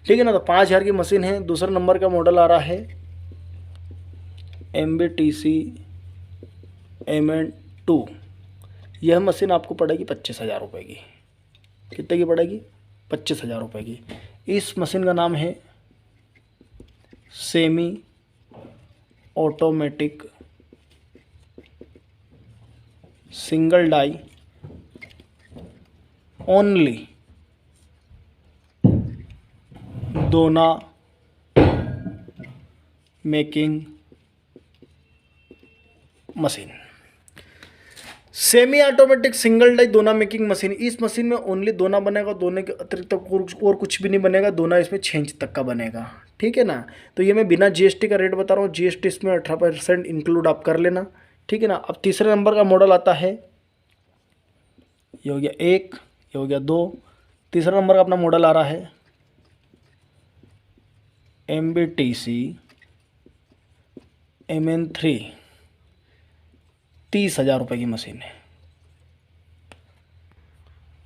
ठीक है ना? तो 5,000 की मशीन है। दूसरा नंबर का मॉडल आ रहा है MBTC MN2। यह मशीन आपको पड़ेगी 25,000 रुपये की। कितने की पड़ेगी? 25,000 रुपये की। इस मशीन का नाम है semi automatic single die only दोना making machine. Semi automatic single die dona making machine. इस मशीन में ओनली दोना बनेगा, दोने के अतिरिक्त और कुछ भी नहीं बनेगा। दोना इसमें 6 इंच तक का बनेगा। ठीक है ना? तो ये मैं बिना GST का रेट बता रहा हूँ। GST इसमें 18% इंक्लूड आप कर लेना। ठीक है ना? अब तीसरे नंबर का मॉडल आता है, ये हो गया 1, ये हो गया 2। तीसरा नंबर का अपना मॉडल आ रहा है MBTC MN3। 30,000 रुपये की मशीन है।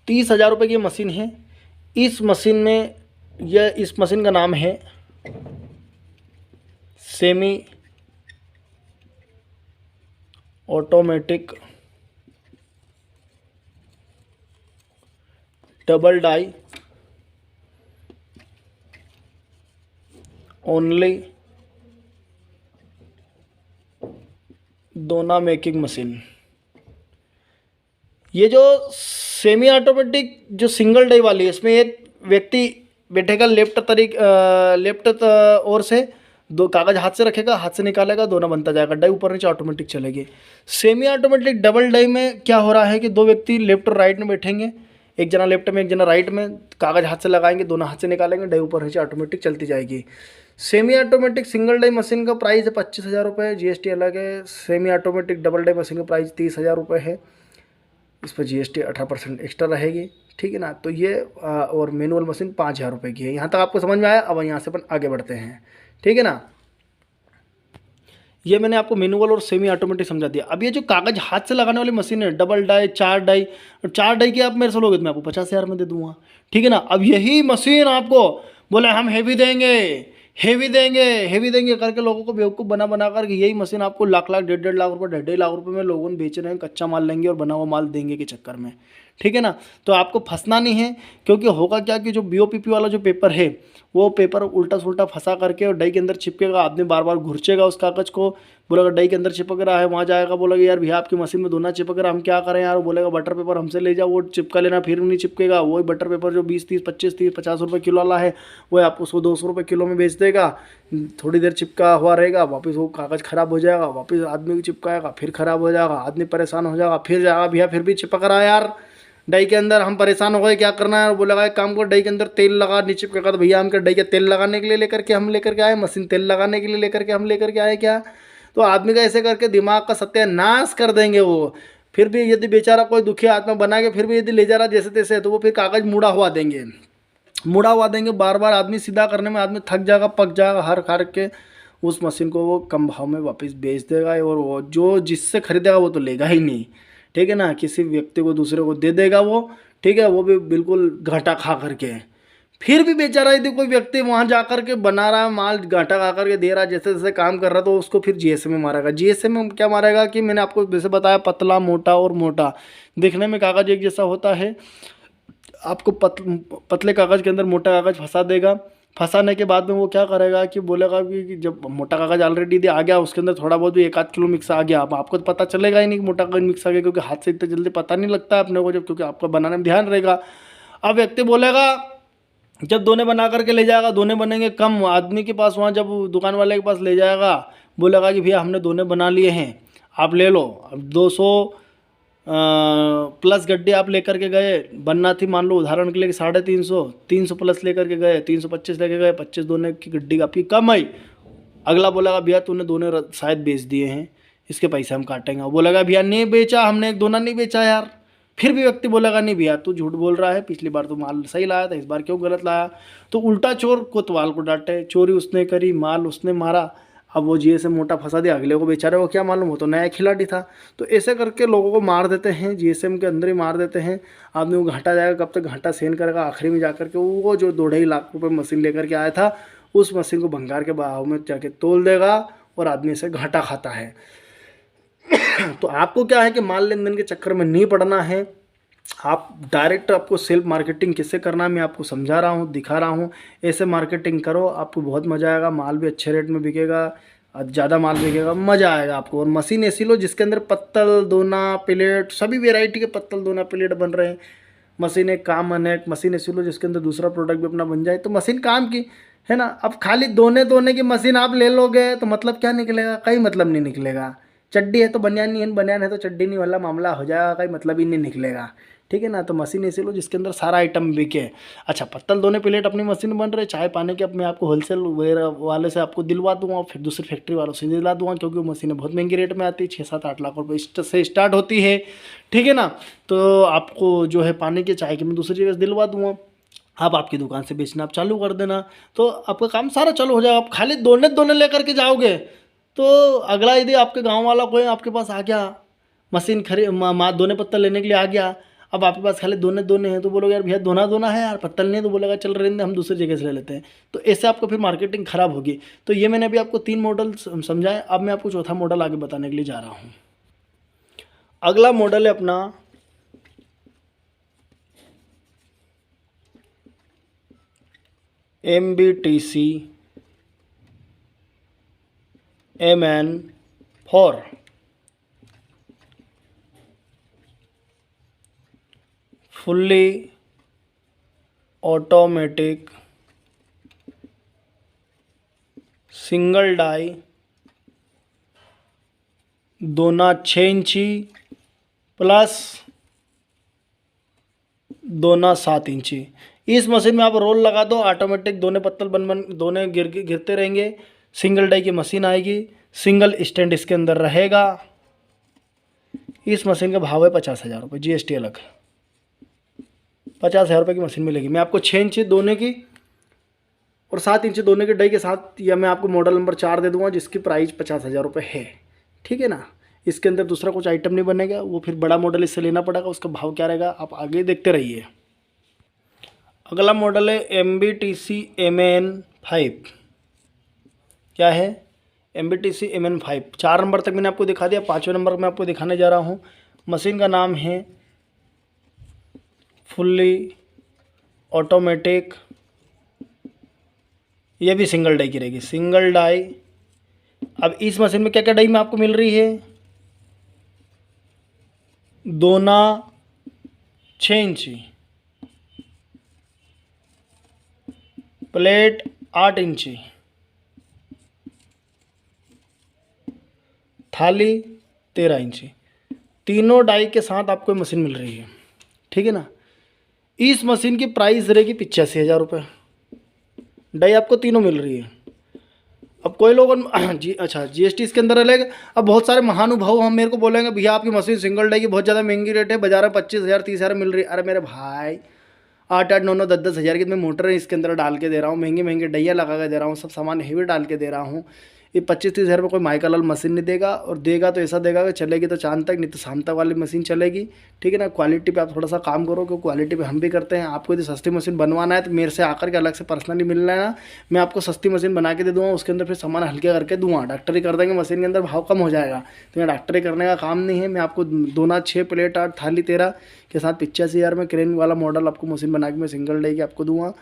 30,000 रुपये की मशीन है। इस मशीन में इस मशीन का नाम है semi automatic double die only दोना मेकिंग मशीन। ये जो सेमी ऑटोमेटिक जो सिंगल डाई वाली है, इसमें एक व्यक्ति बैठेगा लेफ्ट ओर से, दो कागज हाथ से रखेगा, हाथ से निकालेगा, दोना बनता जाएगा, डाई ऊपर नीचे ऑटोमेटिक चलेगी। सेमी ऑटोमेटिक डबल डाई में क्या हो रहा है कि दो व्यक्ति लेफ्ट और राइट में बैठेंगे, एक जना लेफ्ट में एक जना राइट में, कागज हाथ से लगाएंगे, दोनों हाथ से निकालेंगे, डाई ऊपर नीचे ऑटोमेटिक चलती जाएगी। Semi automatic single die machine का प्राइस है 25,000 रुपये, GST अलग है। Semi automatic double die machine का प्राइस 30,000 रुपये है, इस पर GST 18% एक्स्ट्रा रहेगी, ठीक है ना। तो ये और मैनुअल मशीन 5,000 रुपये की है। यहाँ तक आपको समझ में आया। अब यहाँ से अपन आगे बढ़ते हैं, ठीक है ना। ये मैंने आपको मैनुअल और सेमी ऑटोमेटिक समझा दिया। अब ये जो कागज हाथ से लगाने वाली मशीन है, डबल डाई, 4 डाई, 4 डाई की आप मेरे से लोगे तो मैं आपको 50,000 में दे दूंगा, ठीक है ना। अब यही मशीन आपको बोले हम हेवी देंगे, हेवी देंगे, हेवी देंगे करके लोगों को बेवकूफ़ बना बना कर यही मशीन आपको लाख लाख 1.5 लाख रुपये 1.5 लाख रुपये में लोगों ने बेच रहे हैं, कच्चा माल लेंगे और बना हुआ माल देंगे के चक्कर में, ठीक है ना। तो आपको फंसना नहीं है, क्योंकि होगा क्या कि जो BOPP वाला जो पेपर है वो पेपर उल्टा सुल्टा फंसा करके और डाई के अंदर चिपकेगा, आदमी बार बार घुरचेगा उस कागज़ को, बोलेगा डाई के अंदर चिपक रहा है, वहाँ जाएगा बोलेगा यार भैया आपकी मशीन में दोना चिपक रहा है, हम क्या करें यार। वो बोलेगा बटर पेपर हमसे ले जाओ, वो चिपका लेना, फिर नहीं चिपकेगा। वही बटर पेपर जो 20 30 25 30 50 रुपये किलो वाला है वो आपको 100-200 रुपये किलो में बेच देगा। थोड़ी देर चिपका हुआ रहेगा, वापस वो कागज़ ख़राब हो जाएगा, वापस आदमी को चिपकाएगा, फिर ख़राब हो जाएगा, आदमी परेशान हो जाएगा, फिर जाएगा भैया फिर भी चिपक रहा है यार डाई के अंदर, हम परेशान हो गए, क्या करना है। बोलेगा एक काम को डाई के अंदर तेल लगा, नहीं चिपकेगा तो भैया हमके डाई के तेल लगाने के लिए लेकर के आए, मशीन तेल लगाने के लिए लेकर के आए क्या। तो आदमी का ऐसे करके दिमाग का सत्यानाश कर देंगे वो। फिर भी यदि बेचारा कोई दुखी आत्मा बना के फिर भी यदि ले जा रहा जैसे तैसे, तो वो फिर कागज़ मुड़ा हुआ देंगे, बार बार आदमी सीधा करने में आदमी थक जाएगा, पक जाएगा, हर खार के उस मशीन को वो कम भाव में वापस बेच देगा, और वो जो जिससे खरीदेगा वो तो लेगा ही नहीं, ठीक है ना। किसी व्यक्ति को दूसरे को दे देगा वो, ठीक है, वो भी बिल्कुल घाटा खा करके। फिर भी बेचारा यदि कोई व्यक्ति वहाँ जा कर के बना रहा है माल, घाटा खा करके दे रहा है, जैसे जैसे काम कर रहा है, तो उसको फिर GSM में मारेगा। GSM में क्या मारेगा कि मैंने आपको जैसे बताया, पतला मोटा और मोटा दिखने में कागज़ एक जैसा होता है, आपको पतले कागज़ के अंदर मोटा कागज़ फंसा देगा। फंसाने के बाद में वो क्या करेगा कि बोलेगा कि जब मोटा कागज़ ऑलरेडी आ गया, उसके अंदर थोड़ा बहुत भी 1-8 किलो मिक्स आ गया, अब आपको तो पता चलेगा ही नहीं कि मोटा कागज़ मिक्स आ गया, क्योंकि हाथ से इतना जल्दी पता नहीं लगता है अपने को, जब क्योंकि आपका बनाने में ध्यान रहेगा। अब व्यक्ति बोलेगा जब दोने बना करके ले जाएगा, दोने बनेंगे कम, आदमी के पास वहाँ जब दुकान वाले के पास ले जाएगा, बोलेगा कि भैया हमने दोने बना लिए हैं, आप ले लो। अब 200 प्लस गड्ढे आप लेकर के गए, बनना थी मान लो उदाहरण के लिए 350, 300 प्लस लेकर के गए, 325 लेके गए, 25 दोने की गड्ढी आपकी कम आई। अगला बोलेगा भैया तूने दोने शायद बेच दिए हैं, इसके पैसे हम काटेंगे। वो बोलेगा भैया नहीं बेचा, हमने एक दोना नहीं बेचा यार। फिर भी व्यक्ति बोलेगा नहीं भैया तू झूठ बोल रहा है, पिछली बार तो माल सही लाया था, इस बार क्यों गलत लाया। तो उल्टा चोर कोतवाल को डांटे, चोरी उसने करी, माल उसने मारा, अब वो GSM मोटा फंसा दिया, अगले को बेचारे को क्या मालूम, हो तो नया खिलाड़ी था। तो ऐसे करके लोगों को मार देते हैं, GSM के अंदर ही मार देते हैं। आदमी को घाटा जाएगा, कब तक घाटा सहन करेगा, आखिरी में जाकर के वो जो 2-2.5 लाख रुपये मशीन लेकर के आया था, उस मशीन को भंगार के भाव में जाके तोल देगा और आदमी से घाटा खाता है। तो आपको क्या है कि माल लेन देन के चक्कर में नहीं पड़ना है, आप डायरेक्ट आपको सेल्फ मार्केटिंग किससे करना है मैं आपको समझा रहा हूँ, दिखा रहा हूँ। ऐसे मार्केटिंग करो, आपको बहुत मज़ा आएगा, माल भी अच्छे रेट में बिकेगा, ज़्यादा माल बिकेगा, मज़ा आएगा आपको। और मशीन ऐसी लो जिसके अंदर पत्तल, दोना, प्लेट, सभी वेराइटी के पत्तल, दोना, प्लेट बन रहे हैं। मशीन एक काम अनेक, मशीन ऐसी लो जिसके अंदर दूसरा प्रोडक्ट भी अपना बन जाए, तो मशीन काम की है ना। अब खाली दोने की मशीन आप ले लोगे तो मतलब क्या निकलेगा, कहीं मतलब नहीं निकलेगा। चड्डी है तो बनियान नहीं है, बनियान है तो चड्डी नहीं वाला मामला हो जाएगा, कहीं मतलब ही नहीं निकलेगा, ठीक है ना। तो मशीन ऐसी लो जिसके अंदर सारा आइटम बिके। अच्छा, पत्तल दोने प्लेट अपनी मशीन बन रहे, चाय पानी के अब मैं आपको होलसेल वाले से आपको दिलवा दूंगा, फिर दूसरी फैक्ट्री वालों से दिला दूंगा, क्योंकि वो मशीनें बहुत महंगी रेट में आती है, 6-7-8 लाख रुपये से स्टार्ट होती है, ठीक है ना। तो आपको जो है पानी के चाय की मैं दूसरी जगह से दिलवा दूंगा, आप आपकी दुकान से बेचना आप चालू कर देना, तो आपका काम सारा चालू हो जाएगा। आप खाली दोने लेकर के जाओगे तो अगला यदि आपके गाँव वाला कोई आपके पास आ गया, मशीन दोने पत्तल लेने के लिए आ गया, अब आपके पास खाली दोने हैं, तो बोलोगे यार भैया दोना है यार, पत्तल नहीं, तो बोलेगा चल रहने दे, हम दूसरी जगह से ले लेते हैं। तो ऐसे आपको फिर मार्केटिंग ख़राब होगी। तो ये मैंने अभी आपको 3 मॉडल समझाए, अब मैं आपको चौथा मॉडल आगे बताने के लिए जा रहा हूँ। अगला मॉडल है अपना MBTC MN4 fully automatic single die दोना 6 इंची प्लस दोना 7 इंची। इस मशीन में आप रोल लगा दो, ऑटोमेटिक दोने पत्तल बन दोने गिरते रहेंगे। सिंगल डाई की मशीन आएगी, सिंगल स्टैंड इसके अंदर रहेगा। इस मशीन का भाव है 50,000 रुपये, GST अलग। 50,000 रुपये की मशीन मिलेगी। मैं आपको 6 इंची दोने की और 7 इंची दोने की डाई के साथ, या मैं आपको मॉडल नंबर 4 दे दूंगा जिसकी प्राइस 50,000 रुपये है। ठीक है ना। इसके अंदर दूसरा कुछ आइटम नहीं बनेगा, वो फिर बड़ा मॉडल इससे लेना पड़ेगा। उसका भाव क्या रहेगा आप आगे देखते रहिए। अगला मॉडल है MBTC MN5। क्या है? MBTC MN5। 4 नंबर तक मैंने आपको दिखा दिया, 5वें नंबर में आपको दिखाने जा रहा हूँ। मशीन का नाम है फुल्ली ऑटोमेटिक, ये भी सिंगल डाई की रहेगी, सिंगल डाई। अब इस मशीन में क्या क्या डाई में आपको मिल रही है? दोना 6 इंची, प्लेट 8 इंची, थाली 13 इंची। तीनों डाई के साथ आपको मशीन मिल रही है। ठीक है ना। इस मशीन की प्राइस रहेगी 85,000 रुपये। डाई आपको तीनों मिल रही है। अब कोई लोग GST इसके अंदर अलग। अब बहुत सारे महानुभाव हम मेरे को बोलेंगे भैया आपकी मशीन सिंगल डाई की बहुत ज़्यादा महंगी रेट है, बाजार में 25,000 30,000 मिल रही है। अरे मेरे भाई 8-8 9-9 10-10 हज़ार की मैं मोटर इसके अंदर डाल के दे रहा हूँ, महंगे महंगे डैया लगा के दे रहा हूँ, सब सामान हेवी डाल के दे रहा हूँ। ये 25-30 हज़ार रुपये कोई माइका लाल मशीन नहीं देगा, और देगा तो ऐसा देगा कि चलेगी तो चांद तक, नहीं तो शाम तक वाली मशीन चलेगी। ठीक है ना। क्वालिटी पे आप थोड़ा सा काम करो, क्योंकि क्वालिटी पे हम भी करते हैं। आपको यदि सस्ती मशीन बनवाना है तो मेरे से आकर के अलग से पर्सनली मिलना है ना, मैं आपको सस्ती मशीन बना के दे दूँगा। उसके अंदर फिर सामान हल्के करके दूँगा, डॉक्टरी कर देंगे मशीन के अंदर, भाव कम हो जाएगा। तो यहाँ डॉक्टरी करने का काम नहीं है। मैं आपको दोना 6 प्लेट 8 थाली 13 के साथ 85,000 में क्रेन वाला मॉडल आपको मशीन बना के मैं सिंगल डे की आपको दूंगा।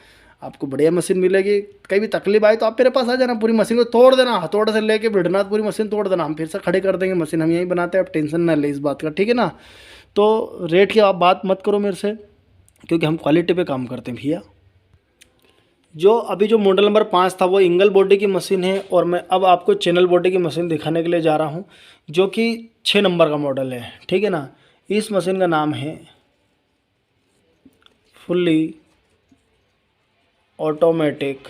आपको बढ़िया मशीन मिलेगी। कहीं भी तकलीफ आए तो आप मेरे पास आ जाना, पूरी मशीन को तोड़ देना, हथौड़े से लेके भिड़ना, पूरी मशीन तोड़ देना, हम फिर से खड़े कर देंगे मशीन। हम यहीं बनाते हैं, आप टेंशन ना ले इस बात का। ठीक है ना। तो रेट की आप बात मत करो मेरे से, क्योंकि हम क्वालिटी पे काम करते हैं भैया। जो मॉडल नंबर 5 था वो इंगल बॉडी की मशीन है, और मैं अब आपको चैनल बॉडी की मशीन दिखाने के लिए जा रहा हूँ, जो कि 6 नंबर का मॉडल है। ठीक है ना। इस मशीन का नाम है फुल्ली ऑटोमेटिक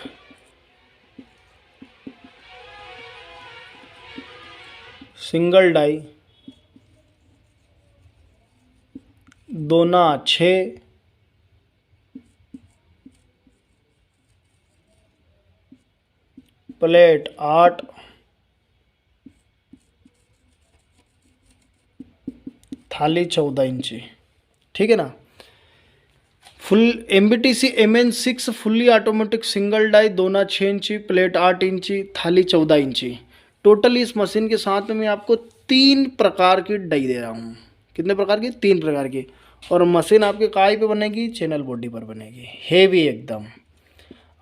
सिंगल डाई दोना 6 प्लेट 8 थाली 14 इंची। ठीक है ना। Full MBTC MN6 fully automatic single die दोना 6 इंची, प्लेट 8 इंची, थाली 14 इंची। टोटल इस मशीन के साथ में मैं आपको 3 प्रकार की डाई दे रहा हूँ। कितने प्रकार की? 3 प्रकार की। और मशीन आपके काय पे बनेगी? चैनल बॉडी पर बनेगी, हेवी एकदम।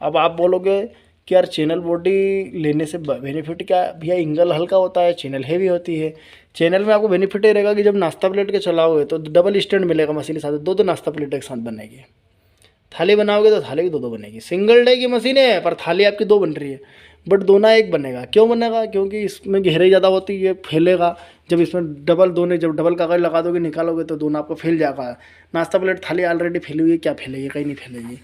अब आप बोलोगे कि यार चैनल बॉडी लेने से बेनिफिट क्या है? भैया इंगल हल्का होता है, चैनल हेवी होती है। चैनल में आपको बेनिफिट ये रहेगा कि जब नाश्ता प्लेट के चलाओगे तो डबल स्टैंड मिलेगा मशीन के साथ, 2 नाश्ता प्लेट एक साथ बनेगी। थाली बनाओगे तो थाली भी 2 बनेगी। सिंगल डे की मशीन है पर थाली आपकी 2 बन रही है, बट दोना 1 बनेगा। क्यों बनेगा? क्योंकि इसमें गहराई ज़्यादा होती है, ये फैलेगा। जब इसमें जब डबल कागज लगा दोगे निकालोगे तो दोनों आपको फैल जाएगा। नाश्ता प्लेट थाली ऑलरेडी फैली हुई है, क्या फैलेगी? कहीं नहीं फैलेगी।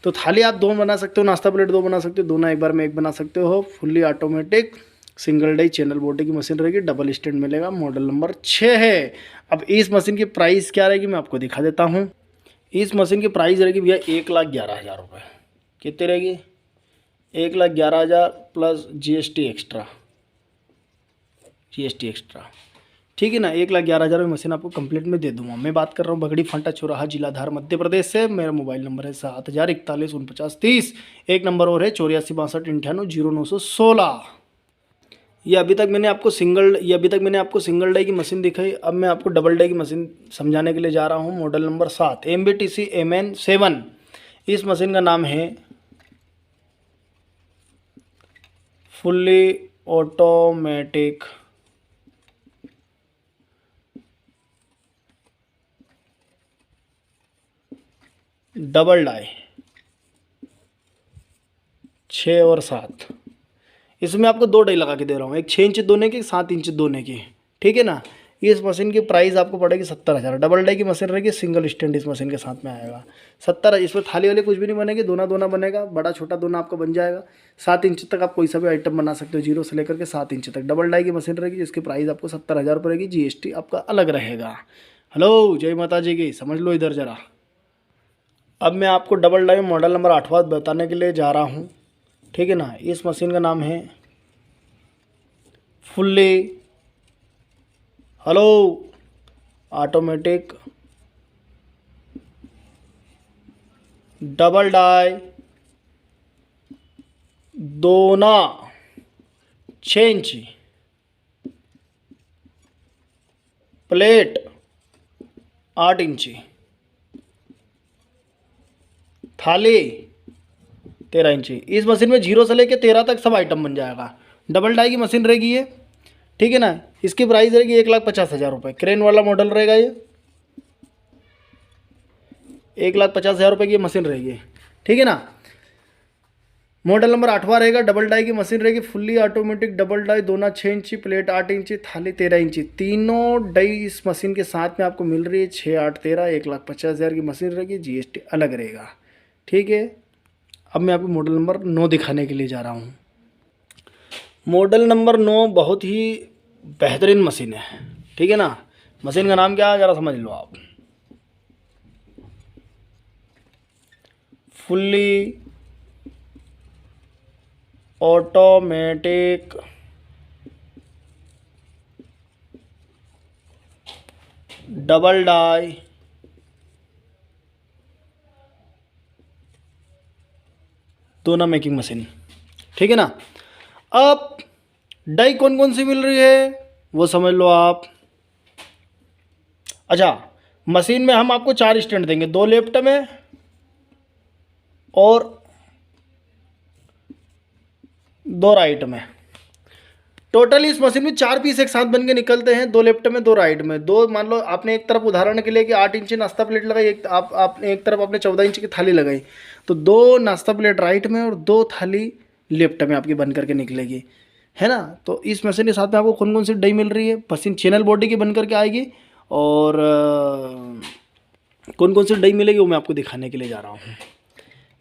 तो थाली आप 2 बना सकते हो, नाश्ता प्लेट 2 बना सकते हो, दोनों एक बार में 1 बना सकते हो। Fully automatic single die channel body की मशीन रहेगी, डबल स्टैंड मिलेगा, मॉडल नंबर 6 है। अब इस मशीन की प्राइस क्या रहेगी मैं आपको दिखा देता हूँ। इस मशीन की प्राइस रहेगी भैया 1,11,000 रुपये। कितनी रहेगी? 1,11,000 प्लस GST एक्स्ट्रा। ठीक है ना। 1,11,000 में मशीन आपको कंप्लीट में दे दूंगा। मैं बात कर रहा हूँ बगड़ी फांटा चौराहा, जिला धार, मध्य प्रदेश से। मेरा मोबाइल नंबर है 70414930। एक नंबर और है 8462980916। ये अभी तक मैंने आपको सिंगल डाई की मशीन दिखाई। अब मैं आपको डबल डाई की मशीन समझाने के लिए जा रहा हूँ। Model number 7 MBTC MN7। इस मशीन का नाम है फुल्ली ऑटोमेटिक डबल डाई 6 और 7। इसमें आपको 2 डाई लगा के दे रहा हूँ, एक 6 इंच दोने की, एक 7 इंच दोने की, ठीक है ना। इस मशीन की प्राइस आपको पड़ेगी 70,000। डबल डाई की मशीन रहेगी, सिंगल स्टैंड इस मशीन के साथ में आएगा 70। इसमें थाली वाली कुछ भी नहीं बनेगी, दोना दोना बनेगा, बड़ा छोटा दोना आपको बन जाएगा। 7 इंच तक आप कोई सा भी आइटम बना सकते हो, 0 से लेकर के 7 इंच तक। डबल डाई की मशीन रहेगी जिसकी प्राइस आपको 70,000 पड़ेगी, GST आपका अलग रहेगा। हेलो, जय माता जी की, समझ लो इधर ज़रा। अब मैं आपको डबल डाई मॉडल नंबर 8वां बताने के लिए जा रहा हूँ, ठीक है ना। इस मशीन का नाम है fully hello automatic double die दोना 6 इंची प्लेट 8 इंची थाली 13 इंची। इस मशीन में 0 से लेके 13 तक सब आइटम बन जाएगा। डबल डाई की मशीन रहेगी ये, ठीक है ना। इसकी प्राइस रहेगी 1,50,000 रुपये। क्रेन वाला मॉडल रहेगा ये, 1,50,000 रुपये की मशीन रहेगी, ठीक है ना। मॉडल नंबर 8वां रहेगा, डबल डाई की मशीन रहेगी, फुल्ली ऑटोमेटिक डबल डाई दोना 6 इंची प्लेट 8 इंची थाली 13 इंची। तीनों डाई इस मशीन के साथ में आपको मिल रही है 6, 8, 13, 1,50,000 की मशीन रहेगी, GST अलग रहेगा, ठीक है। अब मैं आपको मॉडल नंबर 9 दिखाने के लिए जा रहा हूँ। मॉडल नंबर 9 बहुत ही बेहतरीन मशीन है, ठीक है ना। मशीन का नाम क्या है ज़रा समझ लो आप। Fully automatic double die dona making machine, ठीक है ना। अब डाई कौन कौन सी मिल रही है वो समझ लो आप। अच्छा, मशीन में हम आपको 4 स्टैंड देंगे, 2 लेफ्ट में और 2 राइट में। टोटल इस मशीन में 4 पीस एक साथ बन के निकलते हैं, 2 लेफ्ट में 2 राइट में। 2 मान लो आपने एक तरफ उदाहरण के लिए कि 8 इंची नाश्ता प्लेट लगाई, एक आपने एक तरफ आपने 14 इंच की थाली लगाई, तो 2 नाश्ता प्लेट राइट में और 2 थाली लेफ्ट में आपकी बन करके निकलेगी, है ना। तो इस मशीन के साथ में आपको कौन कौन सी डाई मिल रही है। मशीन चैनल बॉडी की बन करके आएगी, और कौन कौन सी डाई मिलेगी वो मैं आपको दिखाने के लिए जा रहा हूँ।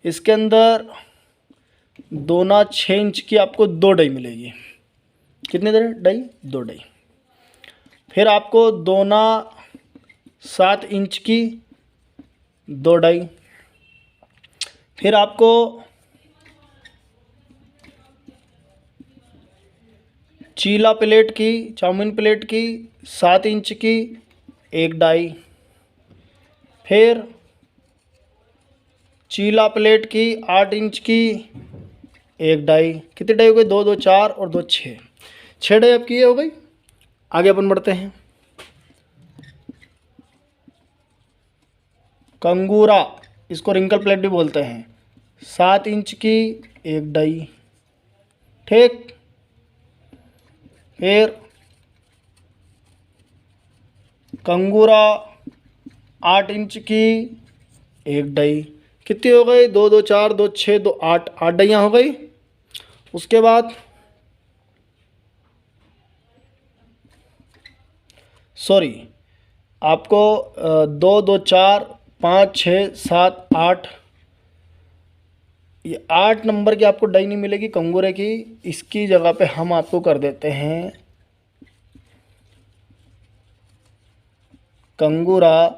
इसके अंदर दोना 6 इंच की आपको 2 डाई मिलेगी। कितने दर डाई? 2 डाई। फिर आपको दोना 7 इंच की 2 डाई। फिर आपको चीला प्लेट की, चाउमीन प्लेट की 7 इंच की 1 डाई। फिर चीला प्लेट की 8 इंच की 1 डाई। कितनी डाई हो गई? 2, 2, 4 और 2, 6। 6 डाई आपकी ये हो गई। आगे अपन बढ़ते हैं। कंगूरा, इसको रिंकल प्लेट भी बोलते हैं, 7 इंच की 1 डाई, ठीक। फिर कंगूरा 8 इंच की 1 डाई। कितनी हो गई? 2, 2, 4, 2, 6, 2, 8, 8 डाइयाँ हो गई। उसके बाद सॉरी, आपको 2, 2, 4, 5, 6, 7, 8, ये 8 नंबर की आपको डाई नहीं मिलेगी कंगूरे की। इसकी जगह पे हम आपको कर देते हैं कंगूरा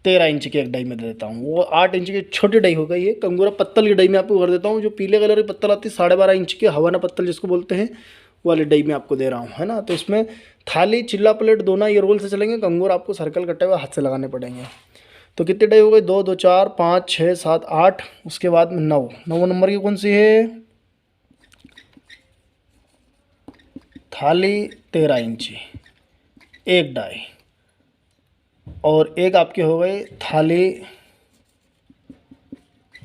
13 इंच की 1 डाई में दे देता हूँ। वो 8 इंच की छोटी डाई हो गई है। कंगूरा पत्तल की डाई में आपको कर देता हूँ, जो पीले कलर की पत्तल आती है 12.5 इंच की, हवाना पत्तल जिसको बोलते हैं, वाली डाई में आपको दे रहा हूँ, है ना। तो इसमें थाली चिल्ला प्लेट दोनों ये रोल से चलेंगे, कंगूर आपको सर्कल कटे हुए हाथ से लगाने पड़ेंगे। तो कितनी डाई हो गई? 2, 2, 4, 5, 6, 7, 8। उसके बाद में 9 नंबर की कौन सी है? थाली 13 इंची 1 डाई, और एक आपकी हो गई थाली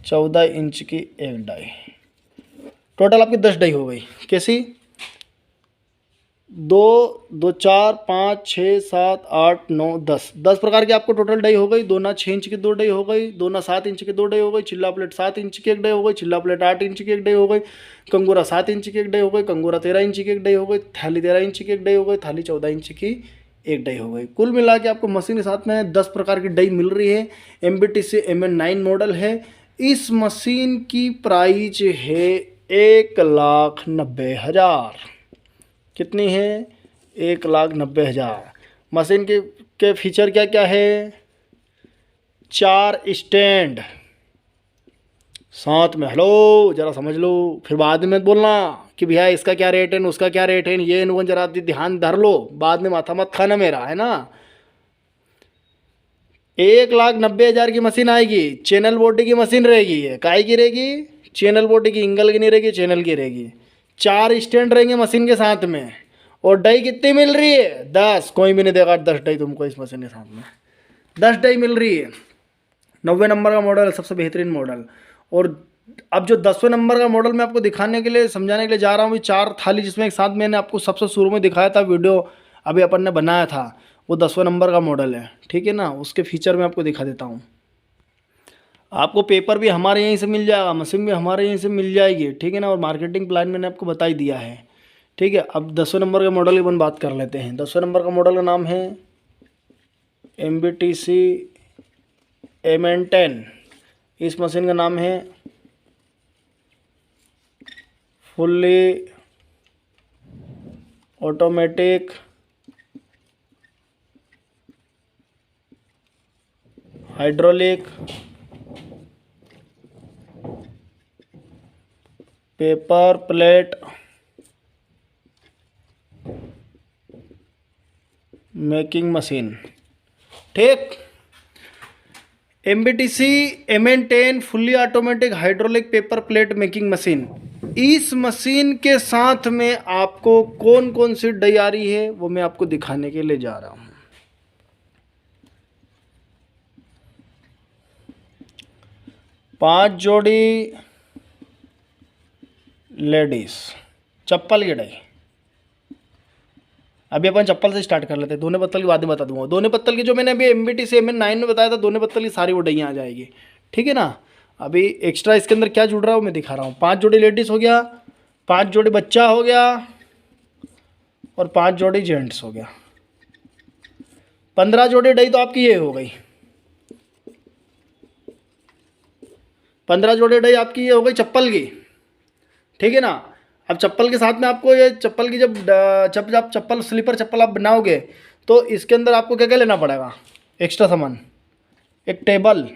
14 इंच की 1 डाई। टोटल आपकी 10 डाई हो गई। कैसी? 2 2 4 5 6 7 8 9 10 प्रकार की आपको टोटल डाई हो गई। दोना 6 इंच की 2 डाई हो गई, दोना 7 इंच की 2 डाई हो गई, चिल्ला प्लेट 7 इंच की 1 डाई हो गई, चिल्ला प्लेट 8 इंच की 1 डाई हो गई, कंगूरा 7 इंच की 1 डाई हो गई, कंगूरा 13 इंच की 1 डाई हो गई, थाली 13 इंच की 1 डाई हो गई, थाली 14 इंच की 1 डाई हो गई। कुल मिला के आपको मशीन के साथ में 10 प्रकार की डाई मिल रही है। MBTC MN9 मॉडल है। इस मशीन की प्राइस है 1,90,000। कितनी है? 1,90,000। मशीन के फीचर क्या क्या है? 4 स्टैंड साथ में। हेलो जरा समझ लो, फिर बाद में बोलना कि भैया इसका क्या रेट है, उसका क्या रेट है, ये नुकन जरा ध्यान धर लो, बाद में माथा मत खाना मेरा, है ना। 1,90,000 की मशीन आएगी। चैनल बॉडी की मशीन रहेगी। ये काय की रहेगी? चैनल बॉडी की, इंगल की नहीं रहेगी, चैनल की रहेगी। 4 स्टैंड रहेंगे मशीन के साथ में। और डाई कितनी मिल रही है? 10। कोई भी नहीं देगा 10 डाई तुमको इस मशीन के साथ में। 10 डाई मिल रही है। 90 नंबर का मॉडल, सबसे बेहतरीन मॉडल। और अब जो 10वें नंबर का मॉडल मैं आपको दिखाने के लिए, समझाने के लिए जा रहा हूँ, 4 थाली, जिसमें एक साथ मैंने आपको सबसे शुरू में दिखाया था वीडियो, अभी अपन ने बनाया था, वो 10वें नंबर का मॉडल है। ठीक है ना। उसके फीचर मैं आपको दिखा देता हूँ। आपको पेपर भी हमारे यहीं से मिल जाएगा, मशीन भी हमारे यहीं से मिल जाएगी। ठीक है ना। और मार्केटिंग प्लान मैंने आपको बता ही दिया है। ठीक है। अब 10वें नंबर के मॉडल की अपन बात कर लेते हैं। 10वें नंबर का मॉडल का नाम है MBTC MN10। इस मशीन का नाम है fully automatic hydraulic paper plate making machine. ठीक। MBTC MN10 fully automatic hydraulic paper plate making machine. इस मशीन के साथ में आपको कौन कौन सी डाई आ रही है वो मैं आपको दिखाने के लिए जा रहा हूं। 5 जोड़ी लेडीज चप्पल की डाई। अभी अपन चप्पल से स्टार्ट कर लेते हैं। दोने पत्तल की बाद में बता दूंगा। दोने पत्तल की जो मैंने अभी MBTC MN9 में बताया था, दोने पत्तल की सारी वो डाइयाँ आ जाएगी। ठीक है ना। अभी एक्स्ट्रा इसके अंदर क्या जुड़ रहा है वो मैं दिखा रहा हूँ। 5 जोड़ी लेडीज हो गया, 5 जोड़ी बच्चा हो गया, और 5 जोड़ी जेंट्स हो गया। 15 जोड़ी डाई तो आपकी ये हो गई। 15 जोड़ी डाई आपकी ये हो गई चप्पल की। ठीक है ना। अब चप्पल के साथ में आपको ये चप्पल की जब आप चप्पल, स्लीपर चप्पल आप बनाओगे, तो इसके अंदर आपको क्या क्या लेना पड़ेगा? एक्स्ट्रा सामान, एक टेबल,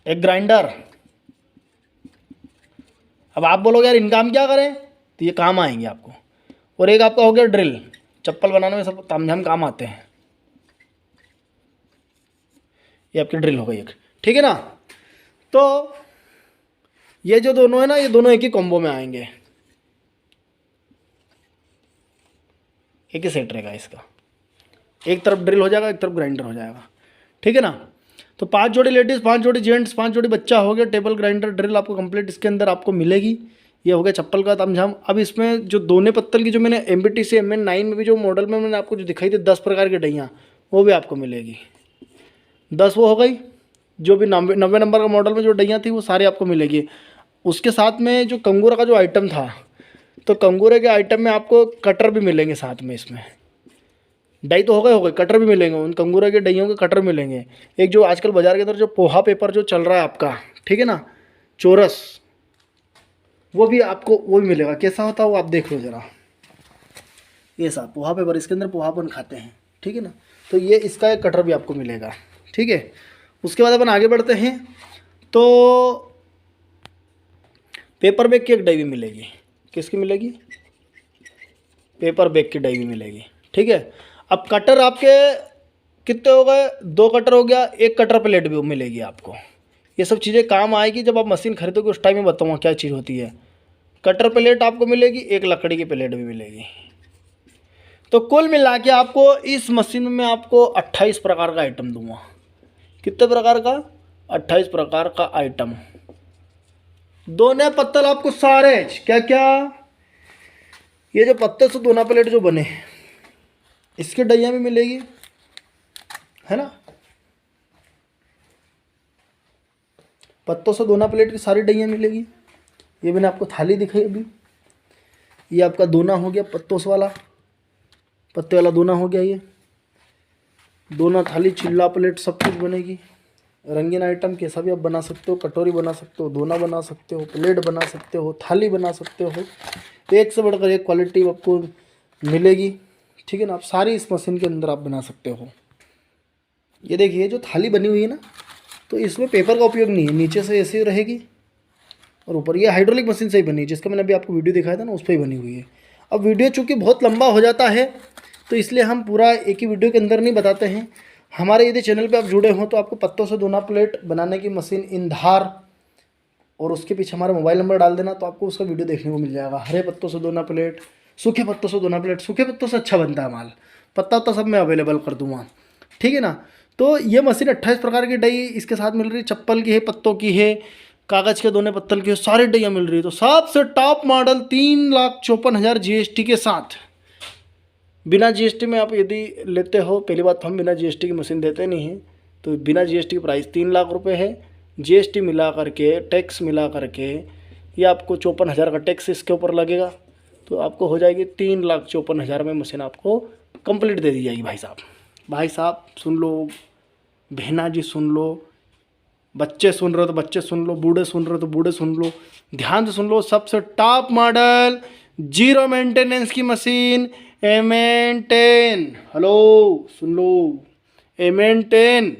एक ग्राइंडर। अब आप बोलोगे यार इनका हम क्या करें, तो ये काम आएंगे आपको। और एक आपका हो गया ड्रिल। चप्पल बनाने में सब तामझाम काम आते हैं। ये आपकी ड्रिल हो गई एक। ठीक है ना। तो ये जो दोनों है ना, ये दोनों एक ही कॉम्बो में आएंगे। एक ही सेट रहेगा इसका। एक तरफ ड्रिल हो जाएगा, एक तरफ ग्राइंडर हो जाएगा। ठीक है ना। तो 5 जोड़ी लेडीज़, 5 जोड़ी जेंट्स, 5 जोड़ी बच्चा हो गया। टेबल, ग्राइंडर, ड्रिल आपको कंप्लीट इसके अंदर आपको मिलेगी। ये हो गया चप्पल का तामझाम। अब इसमें जो दोने पत्तल की जो मैंने MBTC MN9 में भी जो मॉडल में मैंने आपको जो दिखाई थी 10 प्रकार की डाइयाँ, वो भी आपको मिलेगी। 10 वो हो गई। जो भी 90 नंबर का मॉडल में जो डाइयाँ थी वो सारी आपको मिलेगी। उसके साथ में जो कंगूरा का जो आइटम था, तो कंगूरे के आइटम में आपको कटर भी मिलेंगे साथ में। इसमें डाई तो हो गए, कटर भी मिलेंगे। उन कंगूरा के डाइयों के कटर मिलेंगे। एक जो आजकल बाजार के अंदर जो पोहा पेपर जो चल रहा है आपका, ठीक है ना, चोरस, वो भी आपको वो भी मिलेगा। कैसा होता है वो आप देख लो ज़रा। ये साहब पोहा पेपर, इसके अंदर पोहा अपन खाते हैं। ठीक है ना। तो ये इसका एक कटर भी आपको मिलेगा। ठीक है। उसके बाद अपन आगे बढ़ते हैं। तो पेपर बैग की एक डाई भी मिलेगी। किसकी मिलेगी? पेपर बैग की डाई भी मिलेगी। ठीक है। अब कटर आपके कितने हो गए? 2 कटर हो गया। एक कटर प्लेट भी मिलेगी आपको। ये सब चीज़ें काम आएगी जब आप मशीन खरीदोगे, उस टाइम में बताऊँगा क्या चीज़ होती है। कटर प्लेट आपको मिलेगी, एक लकड़ी की प्लेट भी मिलेगी। तो कुल मिला के आपको इस मशीन में आपको 28 प्रकार का आइटम दूंगा। कितने प्रकार का? 28 प्रकार का आइटम। दोना पत्तल आपको सारे क्या क्या, ये जो पत्ते से दोना प्लेट जो बने इसके डैया में मिलेगी, है ना। पत्तों से दोना प्लेट की सारी डैया मिलेगी। ये मैंने आपको थाली दिखाई अभी, ये आपका दोना हो गया पत्तों से वाला, पत्ते वाला दोना हो गया। ये दोना थाली चिल्ला प्लेट सब कुछ बनेगी। रंगीन आइटम कैसा भी आप बना सकते हो, कटोरी बना सकते हो, दोना बना सकते हो, प्लेट बना सकते हो, थाली बना सकते हो। एक से बढ़कर एक क्वालिटी आपको मिलेगी, ठीक है ना। आप सारी इस मशीन के अंदर आप बना सकते हो। ये देखिए जो थाली बनी हुई है ना, तो इसमें पेपर का उपयोग नहीं है, नीचे से ऐसे ही रहेगी और ऊपर ये हाइड्रोलिक मशीन से ही बनी है, जिसका मैंने अभी आपको वीडियो दिखाया था ना, उस पर ही बनी हुई है। अब वीडियो चूँकि बहुत लंबा हो जाता है तो इसलिए हम पूरा एक ही वीडियो के अंदर नहीं बताते हैं। हमारे यदि चैनल पे आप जुड़े हो तो आपको पत्तों से दोना प्लेट बनाने की मशीन इन धार और उसके पीछे हमारा मोबाइल नंबर डाल देना, तो आपको उसका वीडियो देखने को मिल जाएगा। हरे पत्तों से दोना प्लेट, सूखे पत्तों से दोना प्लेट, सूखे पत्तों से अच्छा बनता है माल, पत्ता तो सब मैं अवेलेबल कर दूँगा, ठीक है ना। तो ये मशीन 28 प्रकार की डई इसके साथ मिल रही है, चप्पल की है, पत्तों की है, कागज़ के दोने पत्तल की है, सारी डैया मिल रही है। तो सबसे टॉप मॉडल 3,54,000 GST के साथ। बिना GST में आप यदि लेते हो, पहली बात हम बिना GST की मशीन देते नहीं हैं, तो बिना GST की प्राइस 3 लाख रुपए है। GST मिला करके, टैक्स मिला करके ये आपको 54,000 का टैक्स इसके ऊपर लगेगा, तो आपको हो जाएगी 3,54,000 में मशीन आपको कंप्लीट दे दी जाएगी। भाई साहब सुन लो, बहना जी सुन लो, बच्चे सुन रहे हो तो बच्चे सुन लो, बूढ़े सुन रहे हो तो बूढ़े सुन लो, ध्यान से सुन लो। सबसे टॉप मॉडल जीरो मेंटेनेंस की मशीन MN10, हेलो सुन लो, MN10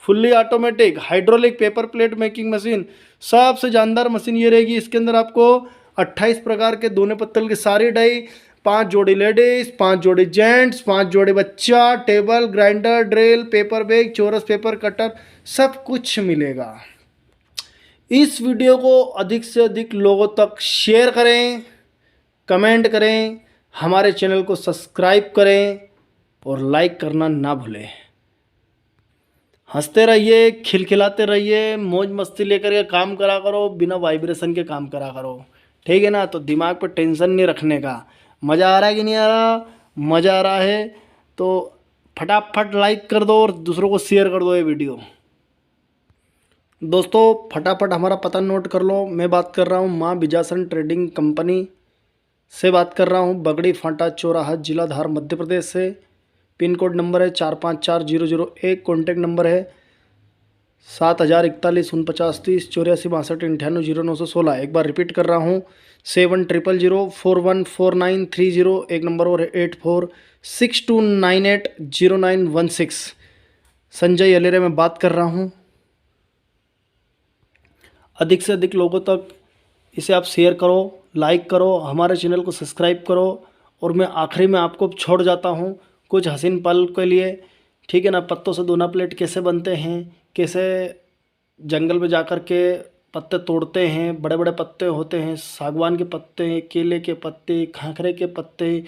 fully automatic hydraulic paper plate making machine, सबसे जानदार मशीन ये रहेगी। इसके अंदर आपको 28 प्रकार के दोने पत्तल की सारी डाई, 5 जोड़ी लेडीज, 5 जोड़ी जेंट्स, 5 जोड़ी बच्चा, table, grinder, drill, paper bag, चोरस पेपर कटर, सब कुछ मिलेगा। इस वीडियो को अधिक से अधिक लोगों तक शेयर करें, कमेंट करें, हमारे चैनल को सब्सक्राइब करें और लाइक करना ना भूलें। हंसते रहिए, खिलखिलाते रहिए, मौज मस्ती लेकर के काम करा करो, बिना वाइब्रेशन के काम करा करो, ठीक है ना। तो दिमाग पर टेंशन नहीं रखने का। मज़ा आ रहा है कि नहीं आ रहा? मज़ा आ रहा है तो फटाफट लाइक कर दो और दूसरों को शेयर कर दो ये वीडियो। दोस्तों फटाफट हमारा पता नोट कर लो। मैं बात कर रहा हूँ माँ बिजासन ट्रेडिंग कंपनी से बात कर रहा हूँ, बगड़ी फांटा चौराहा, जिला धार, मध्य प्रदेश से। पिन कोड नंबर है 454001, कॉन्टैक्ट नंबर है 7041 49 30 84 62 98 0916। एक बार रिपीट कर रहा हूँ 7000414930। एक नंबर और है 8462980916। संजय अलेरे में बात कर रहा हूँ। अधिक से अधिक लोगों तक इसे आप शेयर करो, लाइक करो, हमारे चैनल को सब्सक्राइब करो। और मैं आखिरी में आपको छोड़ जाता हूँ कुछ हसीन पल के लिए, ठीक है ना। पत्तों से दोना प्लेट कैसे बनते हैं, कैसे जंगल में जाकर के पत्ते तोड़ते हैं, बड़े बड़े पत्ते होते हैं, सागवान के पत्ते, केले के पत्ते, खाखरे के पत्ते,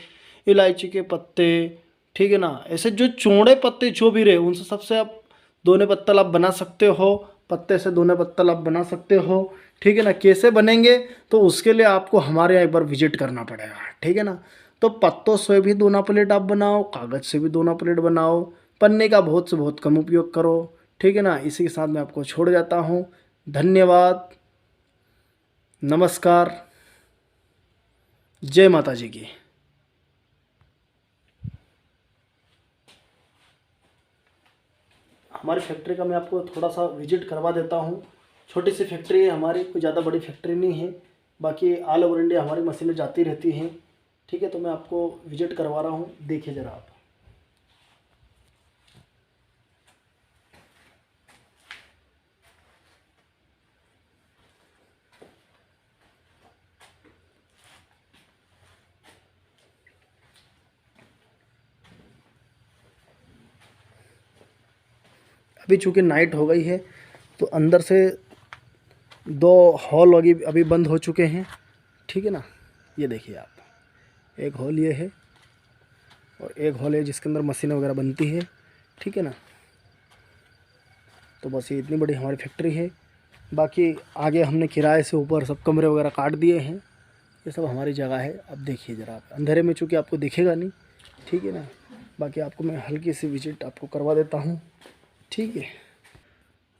इलायची के पत्ते, ठीक है ना। ऐसे जो चौड़े पत्ते जो भी रहे उनसे सबसे आप दोने पत्तल आप बना सकते हो, पत्ते से दोने पत्तल आप बना सकते हो, ठीक है ना। कैसे बनेंगे तो उसके लिए आपको हमारे यहाँ एक बार विजिट करना पड़ेगा, ठीक है ना। तो पत्तों से भी दोना प्लेट आप बनाओ, कागज़ से भी दोना प्लेट बनाओ, पन्ने का बहुत से बहुत कम उपयोग करो, ठीक है ना। इसी के साथ मैं आपको छोड़ जाता हूँ। धन्यवाद, नमस्कार, जय माता जी की। हमारी फैक्ट्री का मैं आपको थोड़ा सा विजिट करवा देता हूँ। छोटी सी फैक्ट्री है हमारी, कोई ज़्यादा बड़ी फैक्ट्री नहीं है। बाकी ऑल ओवर इंडिया हमारी मशीनें जाती रहती हैं, ठीक है। तो मैं आपको विजिट करवा रहा हूँ, देखिए ज़रा आप। अभी चूँकि नाइट हो गई है तो अंदर से 2 हॉल अभी बंद हो चुके हैं, ठीक है ना। ये देखिए आप, एक हॉल ये है और एक हॉल है जिसके अंदर मशीनें वगैरह बनती है, ठीक है ना। तो बस ये इतनी बड़ी हमारी फैक्ट्री है। बाकी आगे हमने किराए से ऊपर सब कमरे वगैरह काट दिए हैं। ये सब हमारी जगह है। अब देखिए ज़रा आप, अंधेरे में चूँकि आपको दिखेगा नहीं, ठीक है ना। बाकी आपको मैं हल्की सी विजिट आपको करवा देता हूँ, ठीक है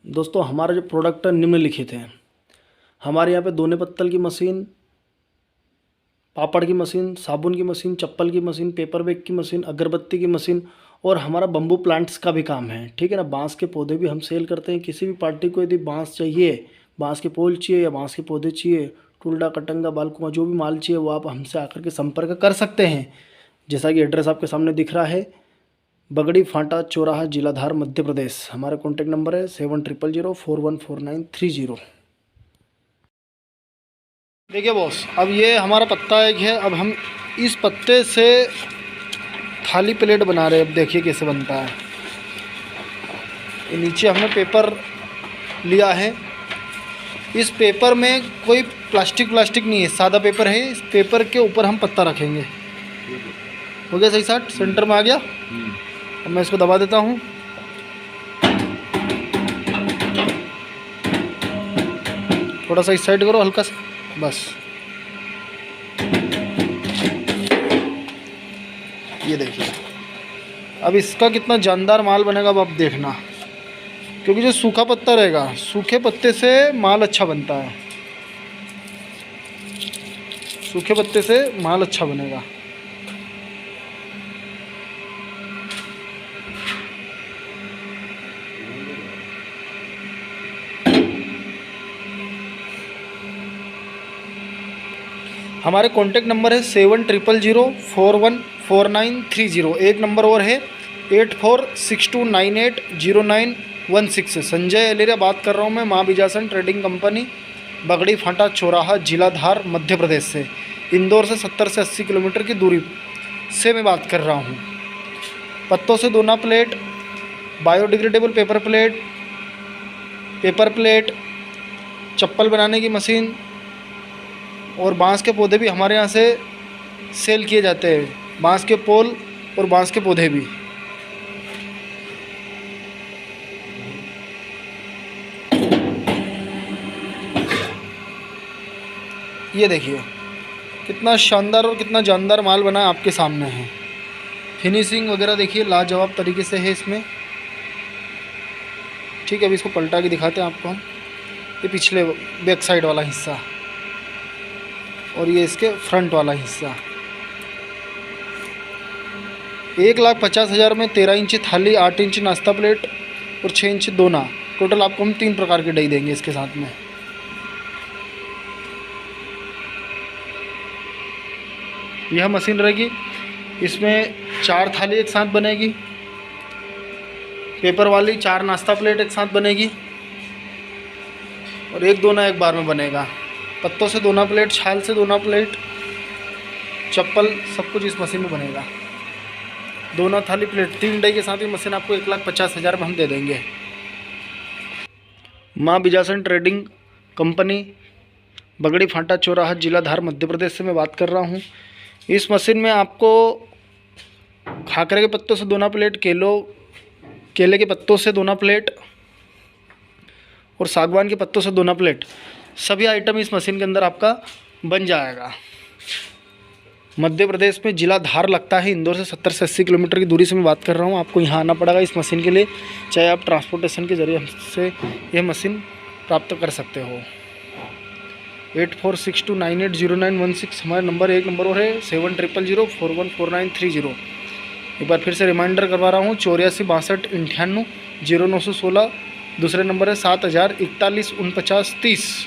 दोस्तों। हमारा जो प्रोडक्ट निम्नलिखित है। हमारे यहाँ पे दोने पत्तल की मशीन, पापड़ की मशीन, साबुन की मशीन, चप्पल की मशीन, पेपर बैग की मशीन, अगरबत्ती की मशीन और हमारा बम्बू प्लांट्स का भी काम है, ठीक है ना। बांस के पौधे भी हम सेल करते हैं। किसी भी पार्टी को यदि बांस चाहिए, बांस के पोल चाहिए या बांस के पौधे चाहिए, टुलडा, कटंगा, बालकुआं, जो भी माल चाहिए वो आप हमसे आकर के संपर्क कर सकते हैं। जैसा कि एड्रेस आपके सामने दिख रहा है, बगड़ी फांटा चौराहा, जिला धार, मध्य प्रदेश। हमारा कॉन्टैक्ट नंबर है 7000414930। देखिए बॉस, अब ये हमारा पत्ता एक है। अब हम इस पत्ते से थाली प्लेट बना रहे हैं। अब देखिए कैसे बनता है। ये नीचे हमने पेपर लिया है। इस पेपर में कोई प्लास्टिक नहीं है, सादा पेपर है। इस पेपर के ऊपर हम पत्ता रखेंगे। हो गया सही साट, सेंटर में आ गया। अब मैं इसको दबा देता हूँ। थोड़ा सा इस साइड करो, हल्का सा, बस। ये देखिए, अब इसका कितना जानदार माल बनेगा अब आप देखना। क्योंकि जो सूखा पत्ता रहेगा, सूखे पत्ते से माल अच्छा बनता है। सूखे पत्ते से माल अच्छा बनेगा। हमारे कॉन्टैक्ट नंबर है 7000414930। एक नंबर और है 8462980916। संजय एलेरिया बात कर रहा हूँ मैं, माँ बिजासन ट्रेडिंग कंपनी, बगड़ी फांटा चौराहा, जिला धार, मध्य प्रदेश से। इंदौर से 70 से 80 किलोमीटर की दूरी से मैं बात कर रहा हूँ। पत्तों से दोना प्लेट, बायोडिग्रेडेबल पेपर प्लेट, चप्पल बनाने की मशीन और बांस के पौधे भी हमारे यहाँ से सेल किए जाते हैं। बांस के पोल और बांस के पौधे भी। ये देखिए कितना शानदार और कितना जानदार माल बना है, आपके सामने है। फिनिशिंग वगैरह देखिए लाजवाब तरीके से है इसमें, ठीक है। अभी इसको पलटा के दिखाते हैं आपको हम। ये पिछले बैक साइड वाला हिस्सा और ये इसके फ्रंट वाला हिस्सा। 1,50,000 में 13 इंची थाली, 8 इंची नाश्ता प्लेट और 6 इंची दोना। टोटल आपको हम 3 प्रकार की डई देंगे इसके साथ में। यह मशीन रहेगी, इसमें 4 थाली एक साथ बनेगी, पेपर वाली 4 नाश्ता प्लेट एक साथ बनेगी और एक दोना एक बार में बनेगा। पत्तों से दोना प्लेट, छाल से दोना प्लेट, चप्पल, सब कुछ इस मशीन में बनेगा। दोना थाली प्लेट 3 डई के साथ ही मशीन आपको 1,50,000 में हम दे देंगे। माँ बिजासन ट्रेडिंग कंपनी, बगड़ी फांटा चौराहा, जिला धार, मध्य प्रदेश से मैं बात कर रहा हूँ। इस मशीन में आपको खाकरे के पत्तों से दोना प्लेट, केले के पत्तों से दोना प्लेट और सागवान के पत्तों से दोना प्लेट, सभी आइटम इस मशीन के अंदर आपका बन जाएगा। मध्य प्रदेश में जिला धार लगता है। इंदौर से 70 से 80 किलोमीटर की दूरी से मैं बात कर रहा हूँ। आपको यहाँ आना पड़ेगा इस मशीन के लिए, चाहे आप ट्रांसपोर्टेशन के ज़रिए हमसे यह मशीन प्राप्त कर सकते हो। 8462980916 हमारा नंबर। एक नंबर और है 7000414930। एक बार फिर से रिमाइंडर करवा रहा हूँ, 846258 0916। दूसरे नंबर है 70414930।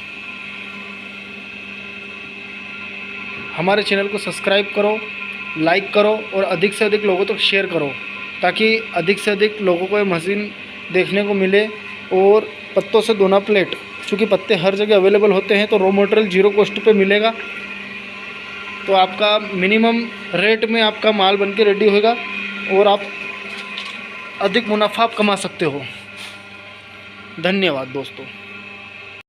हमारे चैनल को सब्सक्राइब करो, लाइक करो और अधिक से अधिक लोगों तक शेयर करो, ताकि अधिक से अधिक लोगों को ये मशीन देखने को मिले। और पत्तों से दोना प्लेट, चूँकि पत्ते हर जगह अवेलेबल होते हैं तो रॉ मटेरियल 0 कॉस्ट पे मिलेगा। तो आपका मिनिमम रेट में आपका माल बन के रेडी होगा और आप अधिक मुनाफा आप कमा सकते हो। धन्यवाद दोस्तों।